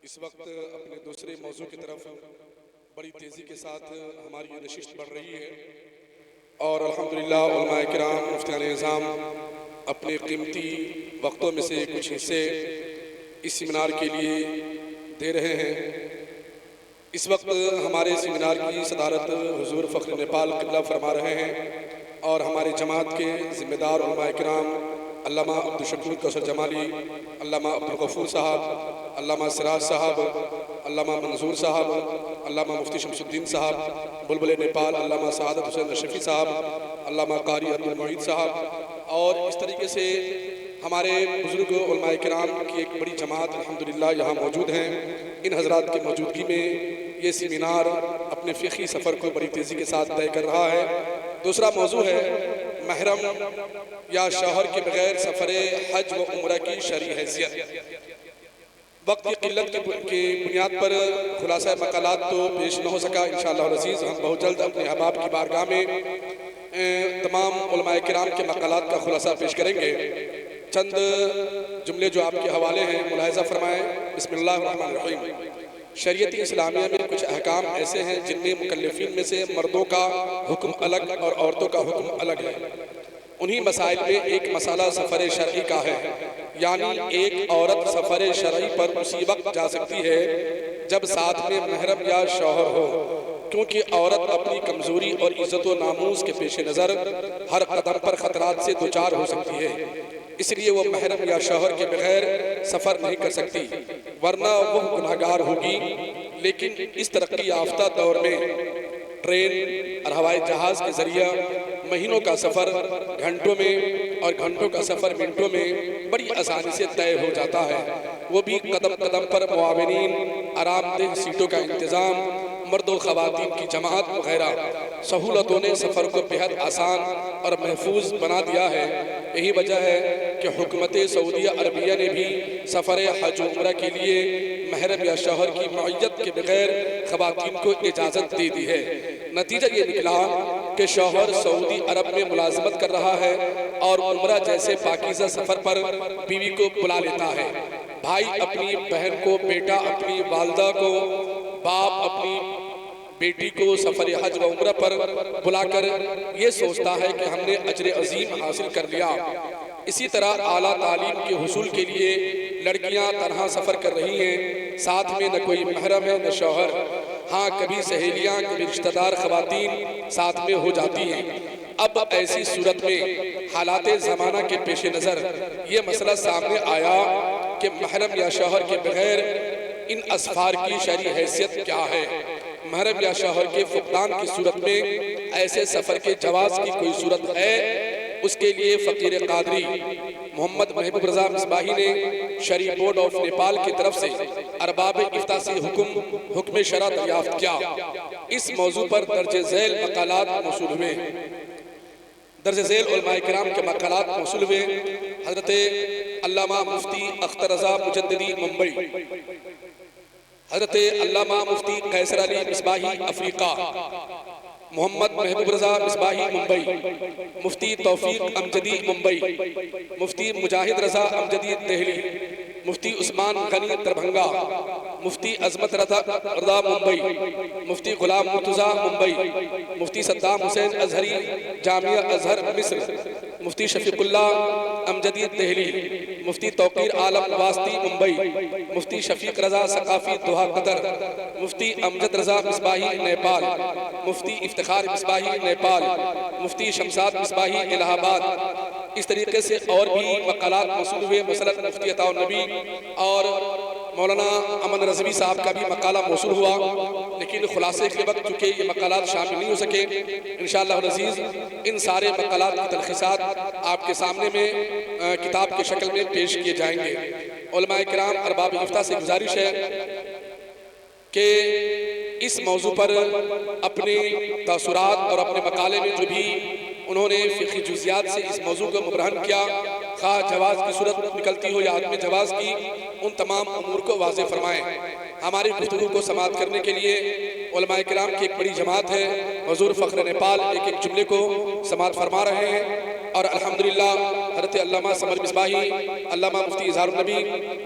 इस वक्त अपने दूसरे मौजू की तरफ बड़ी तेज़ी के साथ हमारी ये नशिस्त बढ़ रही है और अल्हम्दुलिल्लाह उलमा किराम मुफ्तियान निज़ाम अपने कीमती वक्तों में से कुछ हिस्से इस सेमिनार के लिए दे रहे हैं। इस वक्त हमारे सेमिनार की सदारत हुजूर फ़ख्र नेपाल क़िबला फरमा रहे हैं और हमारे जमात के ज़िम्मेदार उलमा किराम अल्लामा अब्दुल शकूर कौसर जमाली, अल्लामा अब्दुल गफूर साहब, अल्लामा सिराज साहब, अल्लामा मंजूर साहब, अल्लामा मुफ्ती शमसुद्दीन साहब बुलबुल नेपाल, अल्लामा सआदत हुसैन अशरफी साहब, अल्लामा कारी अब्दुल मुईद साहब और इस तरीके से हमारे बुज़ुर्ग उलमा किराम की एक बड़ी जमात अल्हम्दुलिल्लाह यहाँ मौजूद हैं। इन हज़रात की मौजूदगी में ये सेमिनार अपने फ़िक़ही सफ़र को बड़ी तेज़ी के साथ तय कर रहा है। दूसरा मौजू है महरम या शौहर के बगैर सफ़र हज व उम्रा की शरई हैसियत। वक्त की किल्लत की बुनियाद पर खुलासा मकालात तो पेश न हो सका। इंशाअल्लाह अज़ीज़ हम बहुत जल्द अपने अहबाब की बारगाह में तमाम उलमाए किराम के मकालात का खुलासा पेश करेंगे। चंद जुमले जो आपके हवाले हैं मुलाहिज़ा फरमाएँ। बिस्मिल्लाहिर्रहमानिर्रहीम। शरीयत इस्लामिया में कुछ अहकाम ऐसे हैं जिनमें मुकल्लिफीन में से मर्दों का हुक्म अलग और औरतों का हुक्म अलग है। उन्हीं मसाइल में एक मसाला सफ़र शरई का है, यानी एक औरत सफ़र शरई पर उसी वक्त जा सकती है जब साथ में महरम या शौहर हो, क्योंकि औरत अपनी कमज़ोरी और इज़्ज़त व नामूस के पेश नज़र हर कदम पर ख़तरात से दोचार हो सकती है। इसलिए वो महरम या शौहर के बगैर सफ़र नहीं कर सकती, वरना वह गुनहगार होगी। लेकिन इस तरक्की याफ्ता दौर में ट्रेन और हवाई जहाज़ के ज़रिए महीनों का सफ़र घंटों में और घंटों का सफ़र मिनटों में बड़ी आसानी से तय हो जाता है। वो भी कदम कदम पर मुआविनीन, आरामदेह सीटों का इंतज़ाम, मर्द व ख़वातीन की जमात वगैरह सहूलतों ने सफ़र को बेहद आसान और महफूज बना दिया है। यही वजह है कि हुकूमत सऊदी अरबिया ने भी सफ़र हज उम्रा के लिए महरम या शौहर की मइयत के बगैर ख़वातीन को इजाज़त दे दी है। नतीजा ये निकला कि शौहर सऊदी अरब में मुलाजमत कर रहा है और उम्रा जैसे पाकीज़ा सफ़र पर बीवी को बुला लेता है। भाई अपनी बहन को, बेटा अपनी वालदा को, बाप अपनी बेटी को सफ़र हज व उम्रा पर बुलाकर ये सोचता है कि हमने अजर अजीम हासिल कर लिया। इसी तरह आला तालीम के हुसूल के लिए लड़कियां तनहा सफ़र कर रही हैं, साथ में न कोई महरम है न शौहर। हाँ, कभी सहेलियां, कभी रिश्तेदार ख़वातीन साथ में हो जाती हैं। अब ऐसी सूरत में हालात ज़माना के पेश नज़र ये मसला सामने आया कि महरम या शौहर के बगैर इन असफार की शरई हैसियत क्या है। महरम या शौहर के फुक़दान की सूरत में ऐसे सफ़र के जवाज़ की कोई सूरत है? उसके लिए फ़कीर क़ादरी मोहम्मद महबूब रज़ा मिसबाही ने शरई बोर्ड ऑफ नेपाल की तरफ से अरबाब इफ्ता से हुक्म शरा दरियाफ्त किया। इस मौजू पर दर्ज झैल मकालात मौसूल हुए। दर्ज झैल उलमाए किराम के मकालात मौसूल हुए। हज़रत अल्लामा मुफ्ती अख्तर रज़ा मुजद्दिदी मुंबई, हज़रत अल्लामा मुफ्ती कैसर अली मिसबाही अफ्रीका, मोहम्मद महबूब रज़ा मिसबाही मुंबई, मुफ्ती तौफीक अमजदी मुंबई, मुफ्ती मुजाहिद रज़ा अमजदी दिल्ली, मुफ्ती उस्मान गनी दरभंगा, मुफ्ती अज़मत रज़ा मुंबई, मुफ्ती गुलाम मुर्तज़ा मुंबई, मुफ्ती सद्दाम हुसैन अज़हरी जामिया अज़हर मिस्र, मुफ्ती शफीकुल्लाह अमजदी दिल्ली, मुफ्ती तौक़ीर आलम वास्ती मुंबई, मुफ्ती शफीक रज़ा सकाफ़ी दोहा कतर, मुफ्ती अमजद रज़ा मिसबाही नेपाल, मुफ्ती इफ्तिखार मिसबाही नेपाल, मुफ्ती शमसाद मिसबाही इलाहाबाद। इस तरीके से और भी मकालात मौसूल हुए। मसलन मुफ्ती अताउन नबी और मौलाना अमन रज़वी साहब का भी मकाला मौसूल हुआ, लेकिन खुलासे के वक्त चूँकि ये मकालात शामिल नहीं हो सके, इंशाअल्लाह अज़ीज़ इन सारे मकालात की तलख़ीसात आपके सामने में किताब की शक्ल में पेश किए जाएंगे। उलमाए किराम अरबाब इफ्ता से गुजारिश है कि इस मौजू पर अपने तासुरात और अपने मकाले में जो भी उन्होंने फ़िक़ही जुज़ियात से इस मौजू को मुबरहन किया, खा जवाज़ की सूरत निकलती हो या आदमी जवाज़ की, उन तमाम अमूर को वाज़े फरमाएँ। हमारी गुफ्तगू को समाअत करने के लिए उलमाए किराम की एक बड़ी जमात है। हुज़ूर फ़ख्र नेपाल एक एक जुमले को समाअत फरमा रहे हैं और अल्हम्दुलिल्लाह हज़रत अल्लामा समर मिसबाही अल्लामा मुफ्ती इज़हारुन नबी,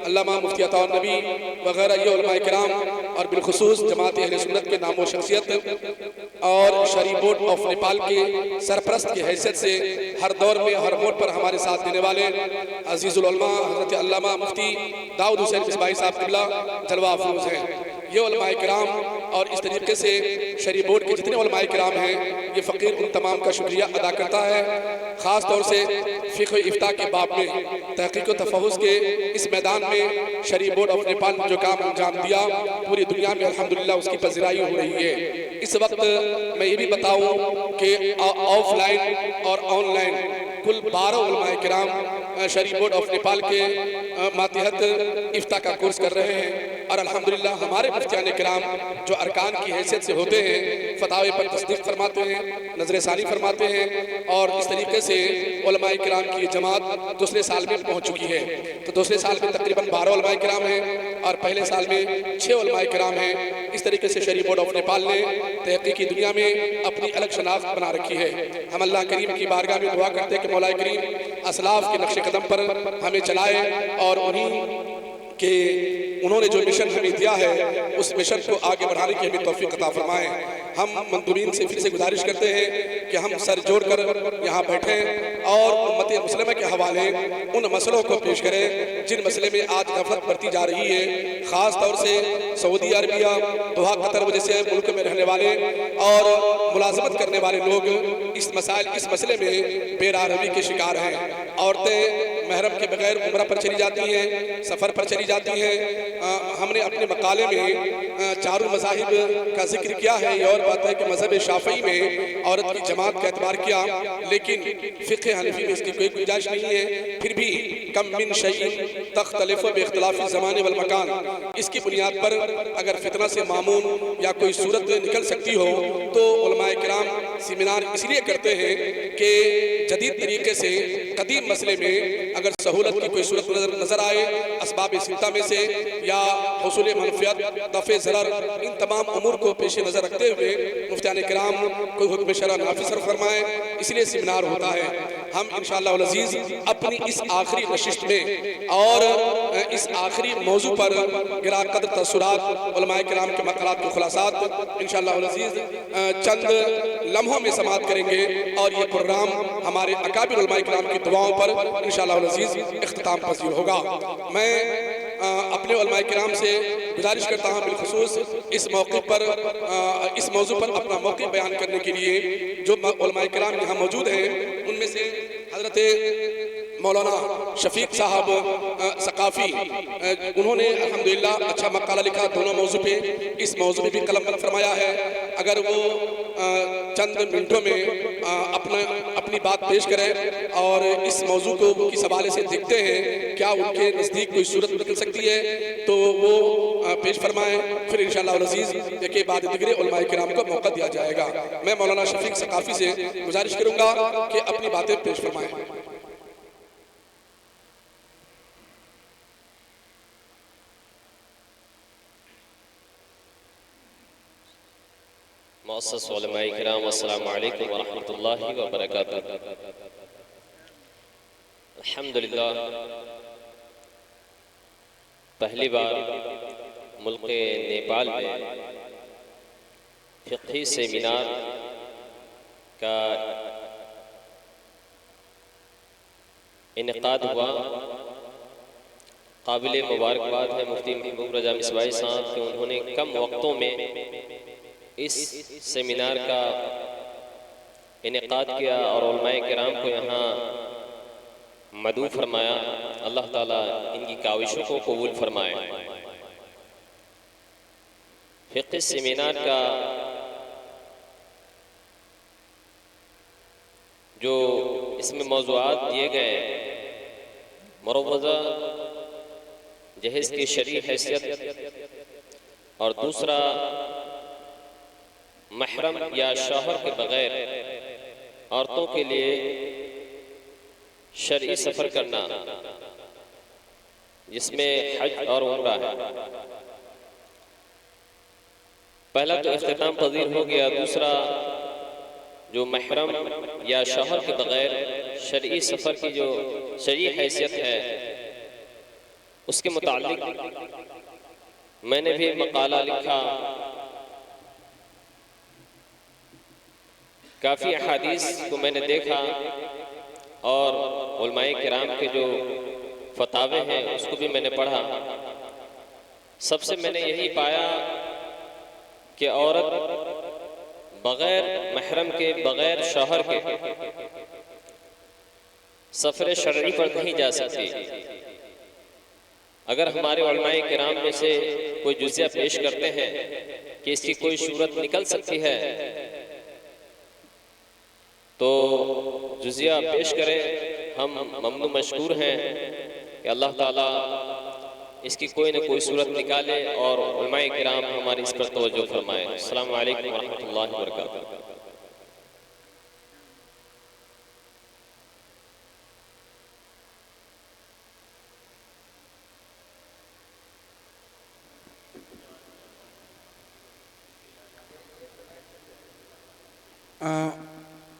अल्लामा मुफ्ती अताउन नबी वगैरह ये उलमा किराम और बिलखुसूस जमात अहले सुन्नत के नामो शख्सियत और शरीफ बोर्ड ऑफ नेपाल के सरपरस्त की हैसियत से हर दौर में हर मोड़ पर हमारे साथ देने वाले अजीज़ुल उलमा हज़रत अल्लामा मुफ्ती दाऊद हुसैन मिसबाही साहब क़िबला जलवा अफरोज़ हैं। ये उलमा किराम और इस तरीके से शरीफ बोर्ड के जितने उलमा किराम हैं, ये फ़कीर उन तमाम का शुक्रिया अदा करता है। ख़ास तौर से फ़िक़्ह इफ्ता के बाब में तहक़ीक़ व तफ़हुज़ के इस मैदान में शरीफ बोर्ड ऑफ नेपाल ने जो काम अंजाम दिया, पूरी दुनिया में अल्हम्दुलिल्लाह उसकी पज़िराई हो रही है। इस वक्त मैं ये भी बताऊँ कि ऑफलाइन और ऑनलाइन कुल 12 उलमा किराम शरीफ बोर्ड ऑफ नेपाल के मातहत इफ्ता का कोर्स कर रहे हैं और अल्हम्दुलिल्लाह हमारे मुफ्तियान किराम जो अरकान की हैसियत से होते हैं, फतावे पर तस्दीक फरमाते हैं, नजर सानी फरमाते हैं और इस तरीके से उलमा किराम की जमात दूसरे साल में पहुँच चुकी है। तो दूसरे साल में तकरीबन 12 उलमा किराम हैं और पहले साल में 6 उलमा किराम हैं। इस तरीके से शरीफ बोर्ड ऑफ नेपाल ने तहक़ीक़ी दुनिया में अपनी अलग शनाख्त बना रखी है। हम अल्लाह करीम की बारगाह में दुआ करते हैं कि मौला करीम असलाफ के नक्शे कदम पर हमें चलाए और उन्हीं के उन्होंने जो मिशन हमें दिया है उस मिशन को आगे बढ़ाने की हमें तौफीक अता फरमाएं। हम मंदूबीन से फिर से गुजारिश करते हैं कि हम सर जोड़कर यहाँ बैठें और उम्मत मुस्लिमा के हवाले उन मसलों को पेश करें जिन मसले में आज गफलत बरती जा रही है। ख़ास तौर से सऊदी अरबिया, दोहा, कतर जैसे मुल्क में रहने वाले और मुलाजमत करने वाले लोग इस मसले में बेरारवी के शिकार हैं। औरतें महरम के बगैर उम्रा पर चली जाती हैं, सफ़र पर चली जाती हैं। हमने अपने मकाले में चारों मज़ाहिब का जिक्र किया है। ये और बात है कि मज़हब शाफ़ई में औरत की जमात का एतबार किया, लेकिन फ़िक़्ह हनफ़ी में इसकी कोई गुंजाइश नहीं है। फिर भी कम मिन शैइन तख्तलिफ़ु बिइख्तिलाफ़ि ज़माने वल मकान, इसकी बुनियाद पर अगर फितना से मामून या कोई सूरत निकल सकती हो तो उलमाए किराम सेमिनार इसलिए करते हैं कि जदीद तरीके से कदीम मसले में अगर सहूलत की कोई सूरत नजर आए, असबाब सित्ता में से या हुसूल मनफियत, दफ़े ज़रर, इन तमाम अमूर को पेश नज़र रखते हुए मुफ्तियान किराम कोई हुक्म शरअ नाफिज़ फरमाएं, इसलिए सेमिनार होता है। हम इंशाअल्लाह अल अज़ीज़ अपनी इस आखिरी नशिस्त में और इस आखिरी मौजू पर गिरा कद्र तसुरात उलमाए किराम के मक़ालात के खुलासात इंशाअल्लाह अल अज़ीज़ चंद लम्हों में समाप्त करेंगे और ये प्रोग्राम हमारे अकाबिर उलमाए किराम की दुआओं पर इंशाअल्लाह अल अज़ीज़ इख्तिताम पज़ीर होगा। मैं अपने उलमाए किराम से गुजारिश करता हूँ बिलखुसूस इस मौके पर इस मौजू पर अपना मौक़िफ़ बयान करने के लिए जो उलमाए किराम यहाँ मौजूद हैं, उनमें से हज़रत मौलाना शफीक साहब सकाफ़ी, उन्होंने अल्हम्दुलिल्लाह अच्छा मकाला लिखा दोनों मौजू पे। इस मौजू में भी कलम फरमाया है। अगर वो चंद मिनटों में अपनी बात पेश करें और इस मौजू को किस हवाले से देखते हैं, क्या उनके नज़दीक कोई सूरत निकल सकती है, तो वो पेश फरमाएं। फिर इंशाअल्लाह अल अज़ीज़ एक बाद दिगरे उलमाए किराम को मौका दिया जाएगा। मैं मौलाना शफीक सकाफ़ी से गुजारिश करूँगा कि अपनी बातें पेश फरमाएं। मुअस्सिस उलमाए किराम, अस्सलामु अलैकुम व रहमतुल्लाहि व बरकातुहू। अल्हम्दुलिल्लाह, पहली बार मुल्क नेपाल में फ़िक़ही सेमिनार का इनेकाद हुआ। काबिल मुबारकबाद है मुफ्ती महबूब रजा मिसबाही साहब कि उन्होंने कम वक्तों में इस सेमिनार का इनेकाद किया और उलमाए किराम को यहाँ मदऊ फरमाया। अल्लाह ताला इनकी काविशों को कबूल फरमाए। फ़िक़्ही सेमिनार का जो इसमें मौज़ूआत दिए गए, मुरव्वज़ा जहेज़ की शरई हैसियत और दूसरा महरम या शौहर के बगैर औरतों के लिए शरई सफ़र करना, जिसमें हज और उम्रा है। पहला तो इख्तिताम पज़ीर हो गया। दूसरा जो महरम या शौहर के बगैर शरई सफ़र की जो शरई हैसियत है उसके मुताल्लिक मैंने भी मकाला लिखा। काफ़ी अहादीस को मैंने देखा और उलमाए किराम के जो फतावे हैं उसको भी मैंने पढ़ा। सबसे मैंने यही पाया कि औरत बग़ैर महरम के, बग़ैर शौहर के सफ़र शरई पर नहीं जा सकती। अगर हमारे उलमाए किराम में से कोई जुज़िया पेश करते हैं कि इसकी कोई सूरत निकल सकती है तो जुज़िया पेश करें। हम ममनू मशकूर हैं कि अल्लाह ताला इसकी कोई न कोई सूरत निकाले और उलमाए किराम हमारी इस पर तवज्जो फरमाए। अस्सलामु अलैकुम वरहमतुल्लाहि वबरकातुहू।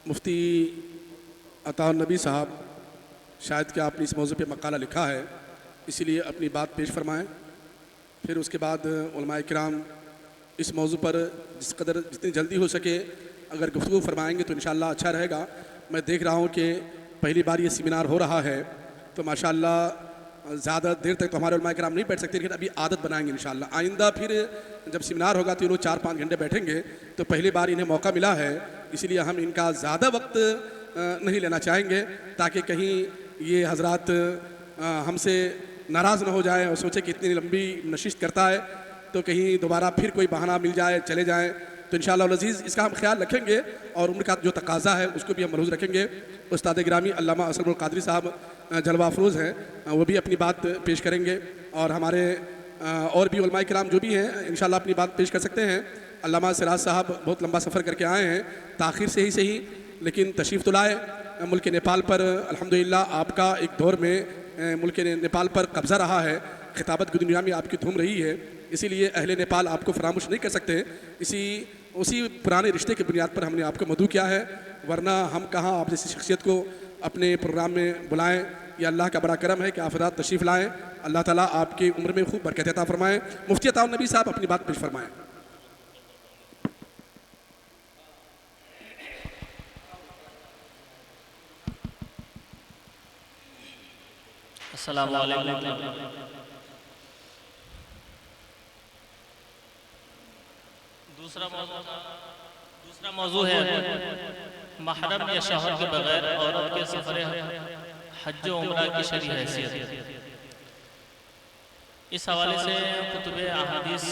मुफ्ती अताउर नबी साहब, शायद कि आपने इस मौजू पे मकाला लिखा है, इसीलिए अपनी बात पेश फरमाएं। फिर उसके बाद उलमाए किराम इस मौजू पर जिस कदर जितनी जल्दी हो सके अगर गुफ्तगू फरमाएंगे तो इंशाअल्लाह अच्छा रहेगा। मैं देख रहा हूँ कि पहली बार ये सेमिनार हो रहा है तो माशाअल्लाह ज़्यादा देर तक तो हमारे उलमाए किराम नहीं बैठ सकते, लेकिन अभी आदत बनाएंगे इंशाअल्लाह। आइंदा फिर जब सेमिनार होगा तो ये लोग 4-5 घंटे बैठेंगे, तो पहली बार इन्हें मौका मिला है, इसलिए हम इनका ज़्यादा वक्त नहीं लेना चाहेंगे ताकि कहीं ये हजरात हमसे नाराज़ न हो जाए और सोचे कि इतनी लंबी नशिस्त करता है तो कहीं दोबारा फिर कोई बहाना मिल जाए चले जाएँ। तो इंशाअल्लाह अज़ीज़ इसका हम ख्याल रखेंगे और उम्र का जो तकाज़ा है उसको भी हम मलहूज़ रखेंगे। उस्ताद गिरामी अल्लामा असगरुल क़ादरी साहब जलवा अफरोज़ हैं, वो भी अपनी बात पेश करेंगे और हमारे और भी उलमाए किराम जो भी हैं इंशाअल्लाह अपनी बात पेश कर सकते हैं। अल्लामा सिराज साहब बहुत लंबा सफ़र करके आए हैं, ताख़िर से ही सही लेकिन तशरीफ़ तो लाए। मुल्क नेपाल पर अल्हम्दुलिल्लाह आपका एक दौर में मुल्क नेपाल पर कब्ज़ा रहा है, खिताबत की दुनिया में आपकी धूम रही है, इसीलिए अहले नेपाल आपको फरामोश नहीं कर सकते। उसी पुराने रिश्ते की बुनियाद पर हमने आपको मदऊ किया है, वरना हम कहाँ आप जैसी शख्सियत को अपने प्रोग्राम में बुलाएं। ये अल्लाह का बड़ा करम है कि आप हज़रात तशरीफ़ लाएँ। अल्लाह ताला आपकी उम्र में खूब बरकत अता फरमाएँ। मुफ्ती अताउर नबी साहब अपनी बात पेश फरमाएँ। अस्सलामु अलैकुम। दूसरा मौजू है महरम या शौहर के बगैर औरत के सफ़र हज व उम्रा की शरई हैसियत। इस हवाले से कुतुब अहादीस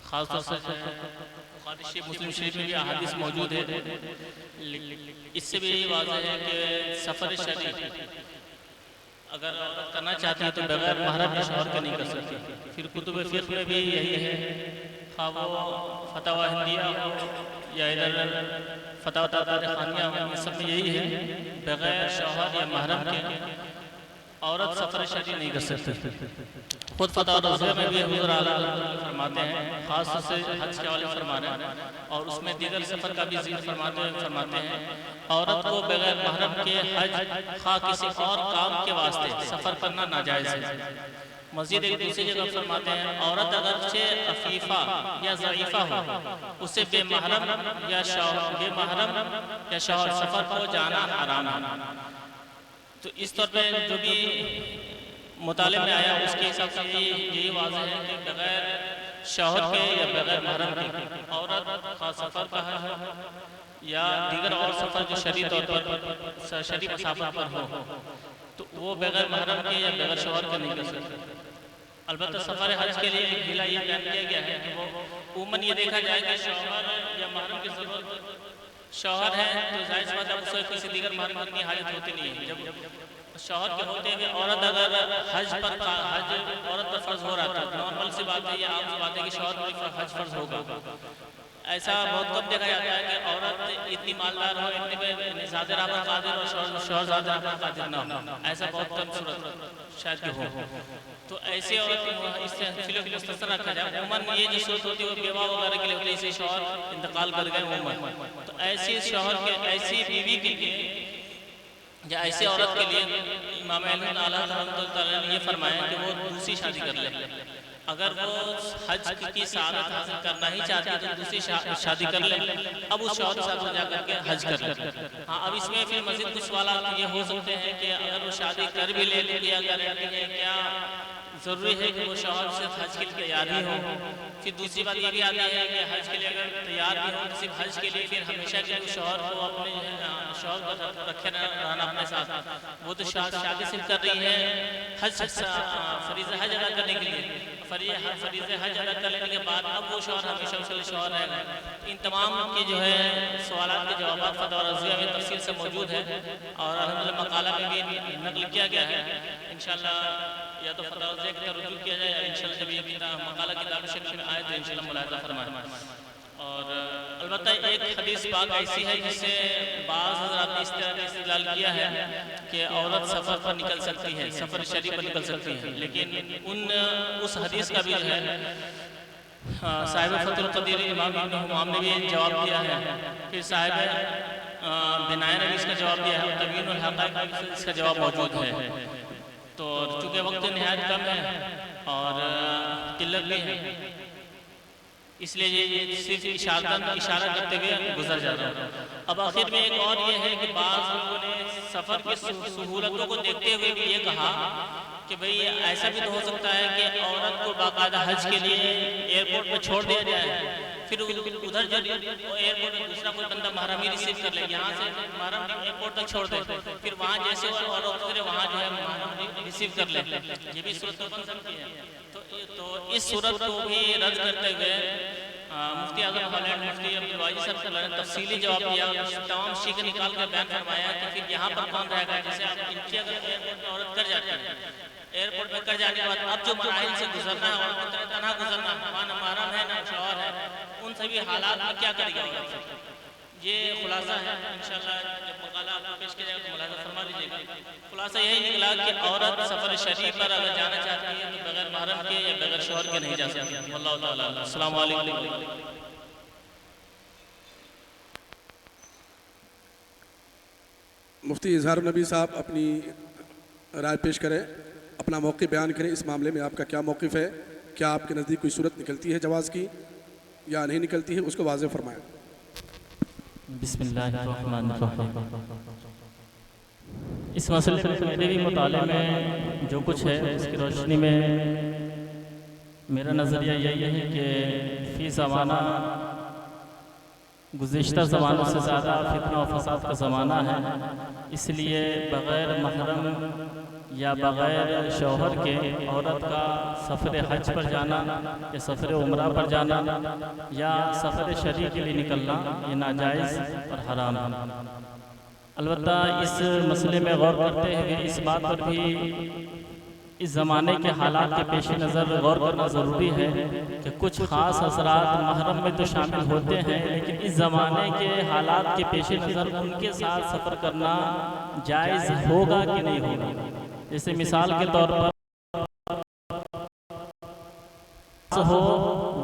ख़ासतौर से बुखारी शरीफ, मुस्लिम शरीफ में भी अहादीस मौजूद है। इससे भी यही वाज़ेह है कि सफ़र शरई अगर औरत करना चाहती है तो बगैर महरम या शौहर के नहीं कर सकती। फिर कुतुब फ़िक़्ह में भी यही है, हाँ वो फतवा हिंदिया या इधर फतवा तारिख़ानिया सब में यही है, बगैर शौहर या महरम के औरत सफ़र शरई नहीं कर सकती। खुद फतवा रज़िया में भी हुज़ूर आला फरमाते हैं, ख़ास से हज के हवाले फरमा रहे हैं और उसमें दीगर सफ़र का भी ज़िक्र फरमाते हैं। औरत को बगैर महरम के हज खा किसी और काम के वास्ते सफ़र करना नाजायज़ है। मज़ीद एक दूसरी जगह फरमाते हैं, औरत अगरचे अफीफ़ा या ज़ईफ़ा हो उसे बेमहरम या शौहर सफ़र को जाना हराम है। तो इस तौर पे जो भी मुताले में आया उसके हिसाब से यही वाज़ेह है कि बगैर शौहर के या बगैर महरम के औरत ख़ास सफ़र का है या दीगर और सफ़र जो शरई तौर पर शरई मसाफ़त पर हो तो वो बगैर महरम के या बगैर शौहर के नहीं कर सकते। अलबत्ता सफ़र हज के लिए एक ढीला ये बयान किया गया है कि वो उमूमन ये देखा जाए कि शौहर या महरम की ज़रूरत शौहर है तो जाहिर बात है उससे किसी दीगर महरम की हाजत होती नहीं है। जब शौहर के होते हुए औरत अगर हज औरत पर फ़र्ज हो रहा था, नॉर्मल सी बात है, ये आम सी बात है कि शौहर पर हज फ़र्ज होगा। ऐसा बहुत कम देखा जाता है कि औरत इतनी मालदार हो, इतने ज़्यादा राबर कादिर और शौहर ज़्यादा राबर कादिर ना हो, ऐसा बहुत कम सूरत शायद कि हो। तो ऐसे औरत इस सिलसिले में मुस्तस्ना रखा जाए। उमूमन ये जो सूरत होती है वो बेवा वगैरह के लिए होती है, इसे शौहर इंतकाल कर गए उमूमन, तो ऐसी शौहर के ऐसी बीवी के लिए या ऐसे औरत के लिए इमाम अहले रहमतुल्लाह तआला ने ये फरमाया कि वो दूसरी शादी कर ले। अगर वो हज की सआदत हासिल करना ही चाहती है तो दूसरी शादी कर ले, अब उस शौहर के साथ वो जाकर के हज कर ले। हाँ, अब इसमें फिर मज़ीद कुछ सवाल ये हो सकते हैं कि अगर वो शादी कर भी ले तो क्या गारंटी है, क्या ज़रूरी है कि वो शौहर से हज के लिए तैयार ही हो। फिर दूसरी बात ये भी आती है कि हज के लिए अगर तैयार भी हो तो सिर्फ हज के लिए फिर हमेशा के लिए शौहर को अपने शौहर को रखे रहना अपने साथ, वो तो शादी सिर्फ कर रही है हज फरीज़ा हज अदा करने के लिए। फरीज़े हज अदा कर लेने के बाद अब वो शौहर हमेशा उसके लिए शौहर रहेगा। इन तमाम के जो है सवालात के जवाब फतवा रज़िया में तफसील से मौजूद है और अल्हम्दुलिल्लाह मकाला में भी नकल किया गया है। इंशाअल्लाह या तो फतवा रज़िया की रुजू किया जाए या इंशाअल्लाह जब ये मकाला किताब शरीफ में आए तो इंशाअल्लाह मुलाहिज़ा फरमाएं। और अलबत्ता एक हदीस पाक ऐसी है जिससे बाज़ हज़रात ने इस तरह का इस्तेदलाल किया है कि औरत सफ़र पर निकल सकती है, सफ़र शरीफ पर निकल सकती है, लेकिन उस हदीस का भी जो है साहिब फतहुल क़दीर इमाम इब्न हुमाम ने भी जवाब दिया है, फिर साहिब बिनाया ने भी इसका जवाब दिया है, तबयीनुल हक़ाइक़ में इसका जवाब मौजूद है। तो चूँकि वक्त निहायत कम है और किल्लत भी है, इसलिए ये सिर्फ इशारा करते हुए गुजर जाता है। अब आखिर में एक और ये है कि बाज़ लोगों ने सफ़र की सहूलतों को देखते हुए भी ये कहा कि भाई ऐसा भी तो हो सकता है कि औरत को बाकायदा हज के लिए एयरपोर्ट पर छोड़ दिया जाए, फिर उधर जो एयरपोर्ट में दूसरा कोई बंदा महरम ही रिसीव कर ले, यहाँ से महरम एयरपोर्ट तक छोड़ दे, फिर वहाँ जैसे और उतरे वहाँ जो है महरम रिसीव कर ले, ये भी सूरत बन सकती है। तो इस सूरत को भी रद्द करते हुए मुफ्ती आज़म हॉलैंड मुफ्ती अब्दुल वाजिद साहब ने तफसीली जवाब दिया, तमाम शीख निकाल कर बयान फरमाया कि फिर यहाँ पर कौन रहेगा। जैसे आप इनकी अगर एयरपोर्ट में औरत कर जाती है, एयरपोर्ट में कर जाने के बाद अब जो मराहिल से गुजरना है और तनहा गुजरना, वहाँ न महरम है न शौहर है, उन सभी हालात में क्या करेगा औरत। ये खुलासा है, इंशाअल्लाह जब मकाला आपको पेश किया जाएगा तो मुलाहिज़ा फरमा लीजिएगा। खुलासा यही निकला कि औरत सफ़र शरीफ पर अगर जाना चाहती है तो बगैर महरम के या बगैर शौहर के नहीं जा सकती। अल्लाह ताला अल्लाम। अस्सलाम वालेकुम। मुफ्ती इजहार नबी साहब अपनी राय पेश करें, अपना मौक़िफ़ बयान करें। इस मामले में आपका क्या मौक़िफ़ है, क्या आपके नज़दीक कोई सूरत निकलती है जवाज़ की या नहीं निकलती है, उसको वाज़ेह फरमाएं। बिस्मिल्लाहिर्रहमानिर्रहीम। इस मसले पर मेरे भी मुताले में जो कुछ है उसकी रोशनी में मेरा नज़रिया यही है कि फ़ी ज़माना गुज़िश्ता ज़मानों से ज़्यादा फितना और फ़साद का ज़माना है, इसलिए बग़ैर महरम या बग़ैर शौहर के औरत का सफ़र हज पर जाना या सफ़र उम्रा पर जाना या सफ़र शरीक के लिए निकलना ये नाजायज़ और हराम है। अलबत्ता इस मसले में गौर करते हुए इस बात पर भी इस ज़माने के हालात के पेश नज़र गौर करना ज़रूरी है कि कुछ ख़ास हज़रात महरम में तो शामिल होते हैं, लेकिन इस ज़माने के हालात के पेश नज़र उनके साथ सफ़र करना जायज़ होगा कि नहीं होगा। जैसे मिसाल के तौर पर हो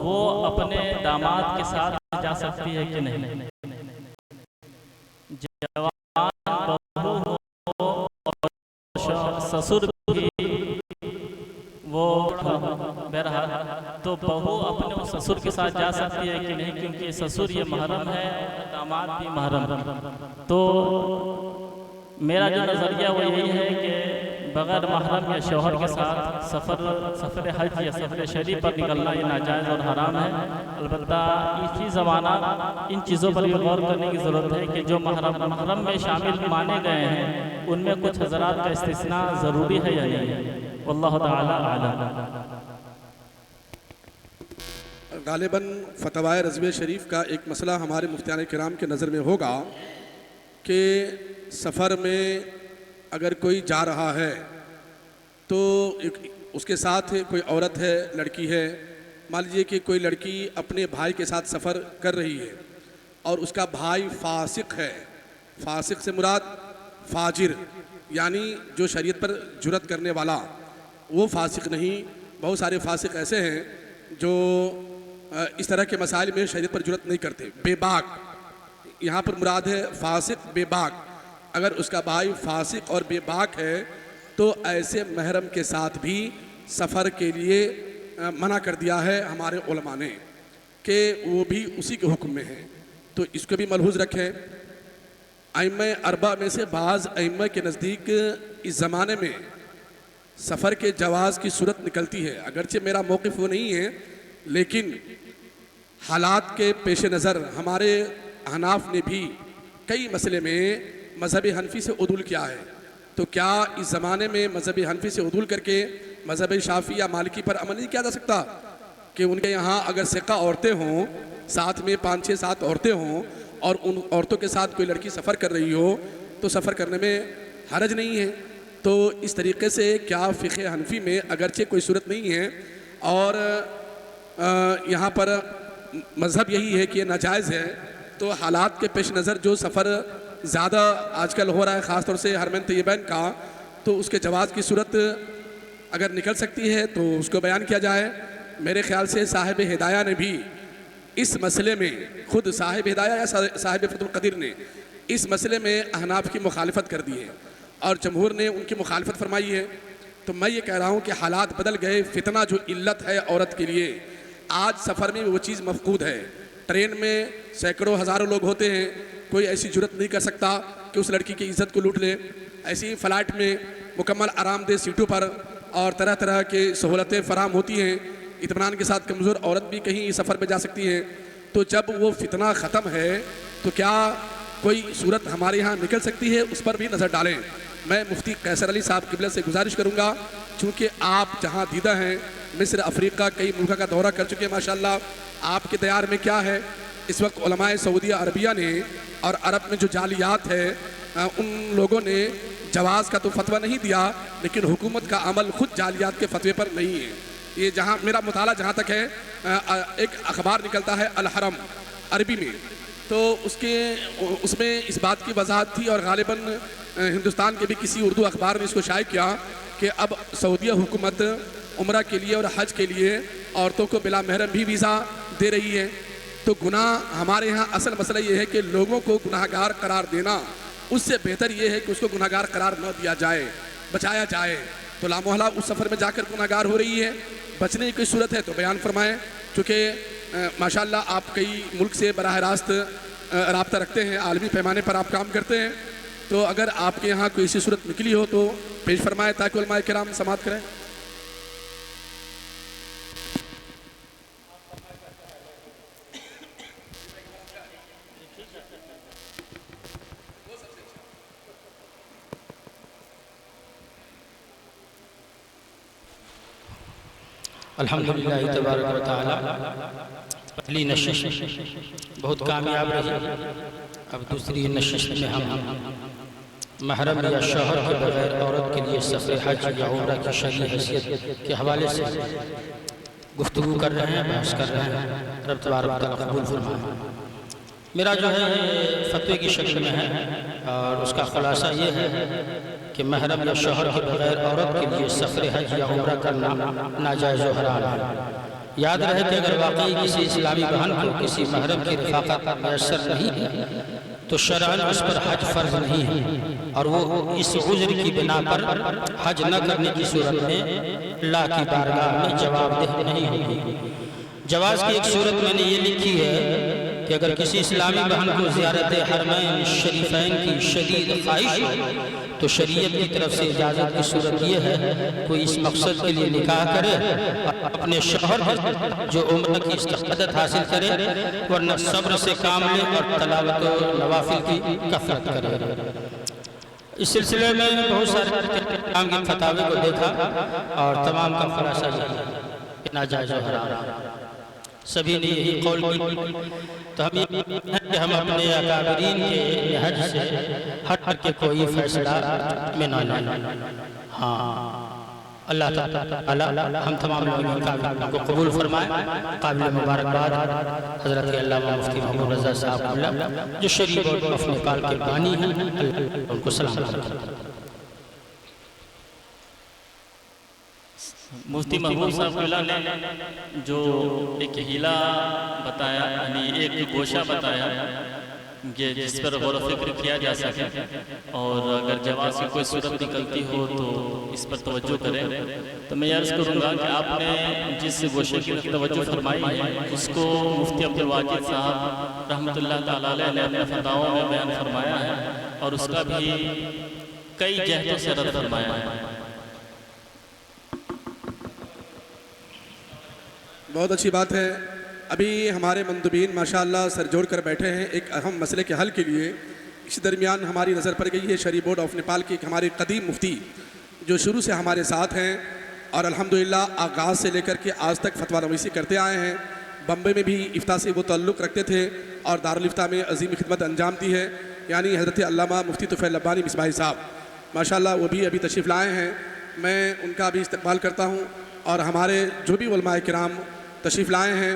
वो अपने दामाद के साथ जा सकती है कि नहीं, जवान बहू हो और ससुर भी वो बहरहाल तो बहू अपने उस ससुर के साथ जा सकती है कि नहीं, क्योंकि ससुर ये महरम है और दामाद भी महरम। तो मेरा जो नज़रिया वो यही है कि बग़ैर महरम या शौहर के साथ सफ़र हज या सफ़र शरीफ पर निकलना ये नाजायज़ और हराम है। अलबत्ता इसी ज़माना इन चीज़ों पर भी गौर करने की ज़रूरत है कि जो महरम में शामिल माने गए हैं उनमें कुछ हज़रात का इस्तिस्ना ज़रूरी है या नहीं। वल्लाहु ताला आलम। गालिबन फतवाए रज़्वे शरीफ का एक मसला हमारे मुफ्तियान किराम के नज़र में होगा कि सफ़र में अगर कोई जा रहा है तो उसके साथ कोई औरत है, लड़की है, मान लीजिए कि कोई लड़की अपने भाई के साथ सफ़र कर रही है और उसका भाई फासिक है। फासिक से मुराद फाजिर यानी जो शरीयत पर जुरत करने वाला, वो फासिक नहीं। बहुत सारे फासिक ऐसे हैं जो इस तरह के मसाइल में शरीयत पर जुरत नहीं करते। बेबाक, यहाँ पर मुराद है फासिक बेबाक। अगर उसका भाई फासिक और बेबाक है तो ऐसे महरम के साथ भी सफ़र के लिए मना कर दिया है हमारे उलमा ने कि वो भी उसी के हुक्म में है। तो इसको भी मलहूज़ रखें। अइम्मा अरबा में से बाज़ अइम्मा के नज़दीक इस ज़माने में सफ़र के जवाज़ की सूरत निकलती है। अगरचे मेरा मौक़िफ़ वो नहीं है, लेकिन हालात के पेश नज़र हमारे हनाफ ने भी कई मसले में मज़हब हनफी से उदूल किया है। तो क्या इस ज़माने में मज़हब हनफी से उदूल करके मज़हब शाफ़ी या मालिकी पर अमल नहीं किया जा सकता कि उनके यहाँ अगर सिक्का औरतें हों, साथ में 5-6-7 औरतें हों और उन औरतों के साथ कोई लड़की सफ़र कर रही हो तो सफ़र करने में हरज नहीं है। तो इस तरीके से क्या फ़िक़्ह हनफी में अगरचे कोई सूरत नहीं है और यहाँ पर मज़हब यही है कि ये नाजायज़ है, तो हालात के पेश नज़र जो सफ़र ज़्यादा आजकल हो रहा है ख़ास तौर से हरमैन तैयबैन का, तो उसके जवाज़ की सूरत अगर निकल सकती है तो उसको बयान किया जाए। मेरे ख़्याल से साहिब हिदाया ने भी इस मसले में, ख़ुद साहिब हिदाया या साहिब फतहुल क़दीर ने इस मसले में अहनाफ की मुखालफत कर दी है और जमहूर ने उनकी मुखालफत फरमाई है। तो मैं ये कह रहा हूँ कि हालात बदल गए। फितना जो इल्लत है औरत के लिए, आज सफ़र में वो चीज़ मफकूद है। ट्रेन में सैकड़ों हज़ारों लोग होते हैं, कोई ऐसी जुर्रत नहीं कर सकता कि उस लड़की की इज़्ज़त को लूट ले। ऐसी ही फ़्लाइट में मुकम्मल आरामदेह सीटों पर और तरह तरह की सहूलतें फ़राहम होती हैं, इत्मीनान के साथ कमज़ोर औरत भी कहीं सफ़र में जा सकती है। तो जब वो फितना ख़त्म है तो क्या कोई सूरत हमारे यहाँ निकल सकती है, उस पर भी नज़र डालें। मैं मुफ्ती कैसर अली साहब क़िबला से गुजारिश करूँगा, चूँकि आप जहाँ दीदा हैं, मिस्र अफ्रीका कई मुल्क का दौरा कर चुके हैं माशाल्लाह, आपके दयार में क्या है इस वक्त उलमाए सऊदी अरबिया ने और अरब में जो जालियात है उन लोगों ने जवाज़ का तो फतवा नहीं दिया, लेकिन हुकूमत का अमल ख़ुद जालियात के फतवे पर नहीं है। ये जहाँ मेरा मुताला जहाँ तक है, एक अखबार निकलता है अल हरम अरबी में, तो उसमें इस बात की वजाहत थी और गालिबन हिंदुस्तान के भी किसी उर्दू अखबार ने इसको शाये किया कि अब सऊदीया हुकूमत उम्रा के लिए और हज के लिए औरतों को बिला महरम भी वीज़ा दे रही है। तो गुनाह हमारे यहाँ असल मसला ये है कि लोगों को गुनाहगार करार देना, उससे बेहतर ये है कि उसको गुनाहगार करार न दिया जाए, बचाया जाए। तो लामोहला उस सफ़र में जाकर गुनाहगार हो रही है, बचने की सूरत है तो बयान फरमाएँ। चूँकि माशाल्लाह आप कई मुल्क से बराह रास्त रब्ता रखते हैं, आलमी पैमाने पर आप काम करते हैं, तो अगर आपके यहाँ कोई ऐसी सूरत निकली हो तो पेश फरमाएँ ताकि उलमाए किराम समाअत करें। अल्हम्दुलिल्लाह तबारक व तआला पहली नशिश बहुत कामयाब रही। अब दूसरी नशिश में हम महरम या शौहर के बगैर औरत के लिए सफ़र हज या उम्रा की शरई हैसियत के हवाले से गुफ्तगू कर रहे हैं, बहस कर रहे हैं। रब तबारक व तआला कबूल फरमाए। मेरा जो है फतवे की शक्ल में है और उसका खुलासा ये है कि महरम या शौहर के बगैर औरत के लिए सफ़र हज या उम्रा करना नाजायज़ व हराम है। याद रहे कि अगर वाकई किसी इस्लामी बहन को किसी महरम की रफ़ाक़त मैसर नहीं है तो शरअन उस पर हज फ़र्ज नहीं है और वो इस उज़्र की बिना पर हज न करने की सूरत में अल्लाह की बारगाह में जवाबदेह नहीं होगी। जवाज़ की एक सूरत मैंने ये लिखी है कि अगर किसी इस्लामी बहन को ज़ियारत हरमैन शरीफैन की शदीद ख्वाहिश हो तो शरीयत की तरफ से इजाज़त की सूरत यह है कोई इस मकसद के लिए निकाह करे, अपने शौहर जो उम्र की इस्तिक़ामत हासिल करे, वरना सब्र से काम ले और तलावत नवाफिल की कसरत करे। इस सिलसिले में बहुत सारे फतावे को देखा और तमाम का खुलासा नाजायज़ व हराम सभी ने यही कौल की। तो हम कि हम अपने अकाबरीन के हज से हट के कोई फैसला में ना लें। हाँ, अल्लाह ताला हम तमाम लोगों को कबूल फरमाए। काबिल मुबारकबाद हज़रत अल्लामा मुफ्ती मोहम्मद रज़ा साहब जो शरीफ और वफ़ नेपाल के बानी हैं, उनको सलाम करते। मुफ्ती महबूब साहब ने जो एक हीला बताया, यानी एक गोशा बताया जिस पर गौर व फिक्र किया जा सके, और अगर जवाब की कोई सूरत निकलती हो तो इस पर तवज्जो करें। तो मैं अर्ज़ करूँगा कि आपने जिस गोशे की तवज्जो फरमाई है उसको मुफ्ती अब्दुल वाजिद साहब रहमतुल्लाह ताला अलैह ने अपने फताओं में बयान फरमाया है, और उसका भी कई जहतों से रद्द फरमाया है। बहुत अच्छी बात है। अभी हमारे मंदुबीन माशाअल्लाह सर जोड़ कर बैठे हैं एक अहम मसले के हल के लिए। इस दरमियान हमारी नज़र पड़ गई है शरीफ बोर्ड ऑफ नेपाल के हमारे कदीम मुफ्ती जो शुरू से हमारे साथ हैं और अल्हम्दुलिल्लाह आगाज़ से लेकर के आज तक फतवा नवीसी करते आए हैं। बम्बई में भी इफ्ता से वो ताल्लुक़ रखते थे और दारुल इफ्ता में अजीम खिदमत अंजाम दी है, यानी हज़रत अल्लामा मुफ्ती तुफ़ैल लब्बानी मिसबाही साहब माशाअल्लाह वो भी अभी तशरीफ़ लाए हैं। मैं उनका भी इस्तकबाल करता हूँ और हमारे जो भी उलमाए किराम तशरीफ़ लाए हैं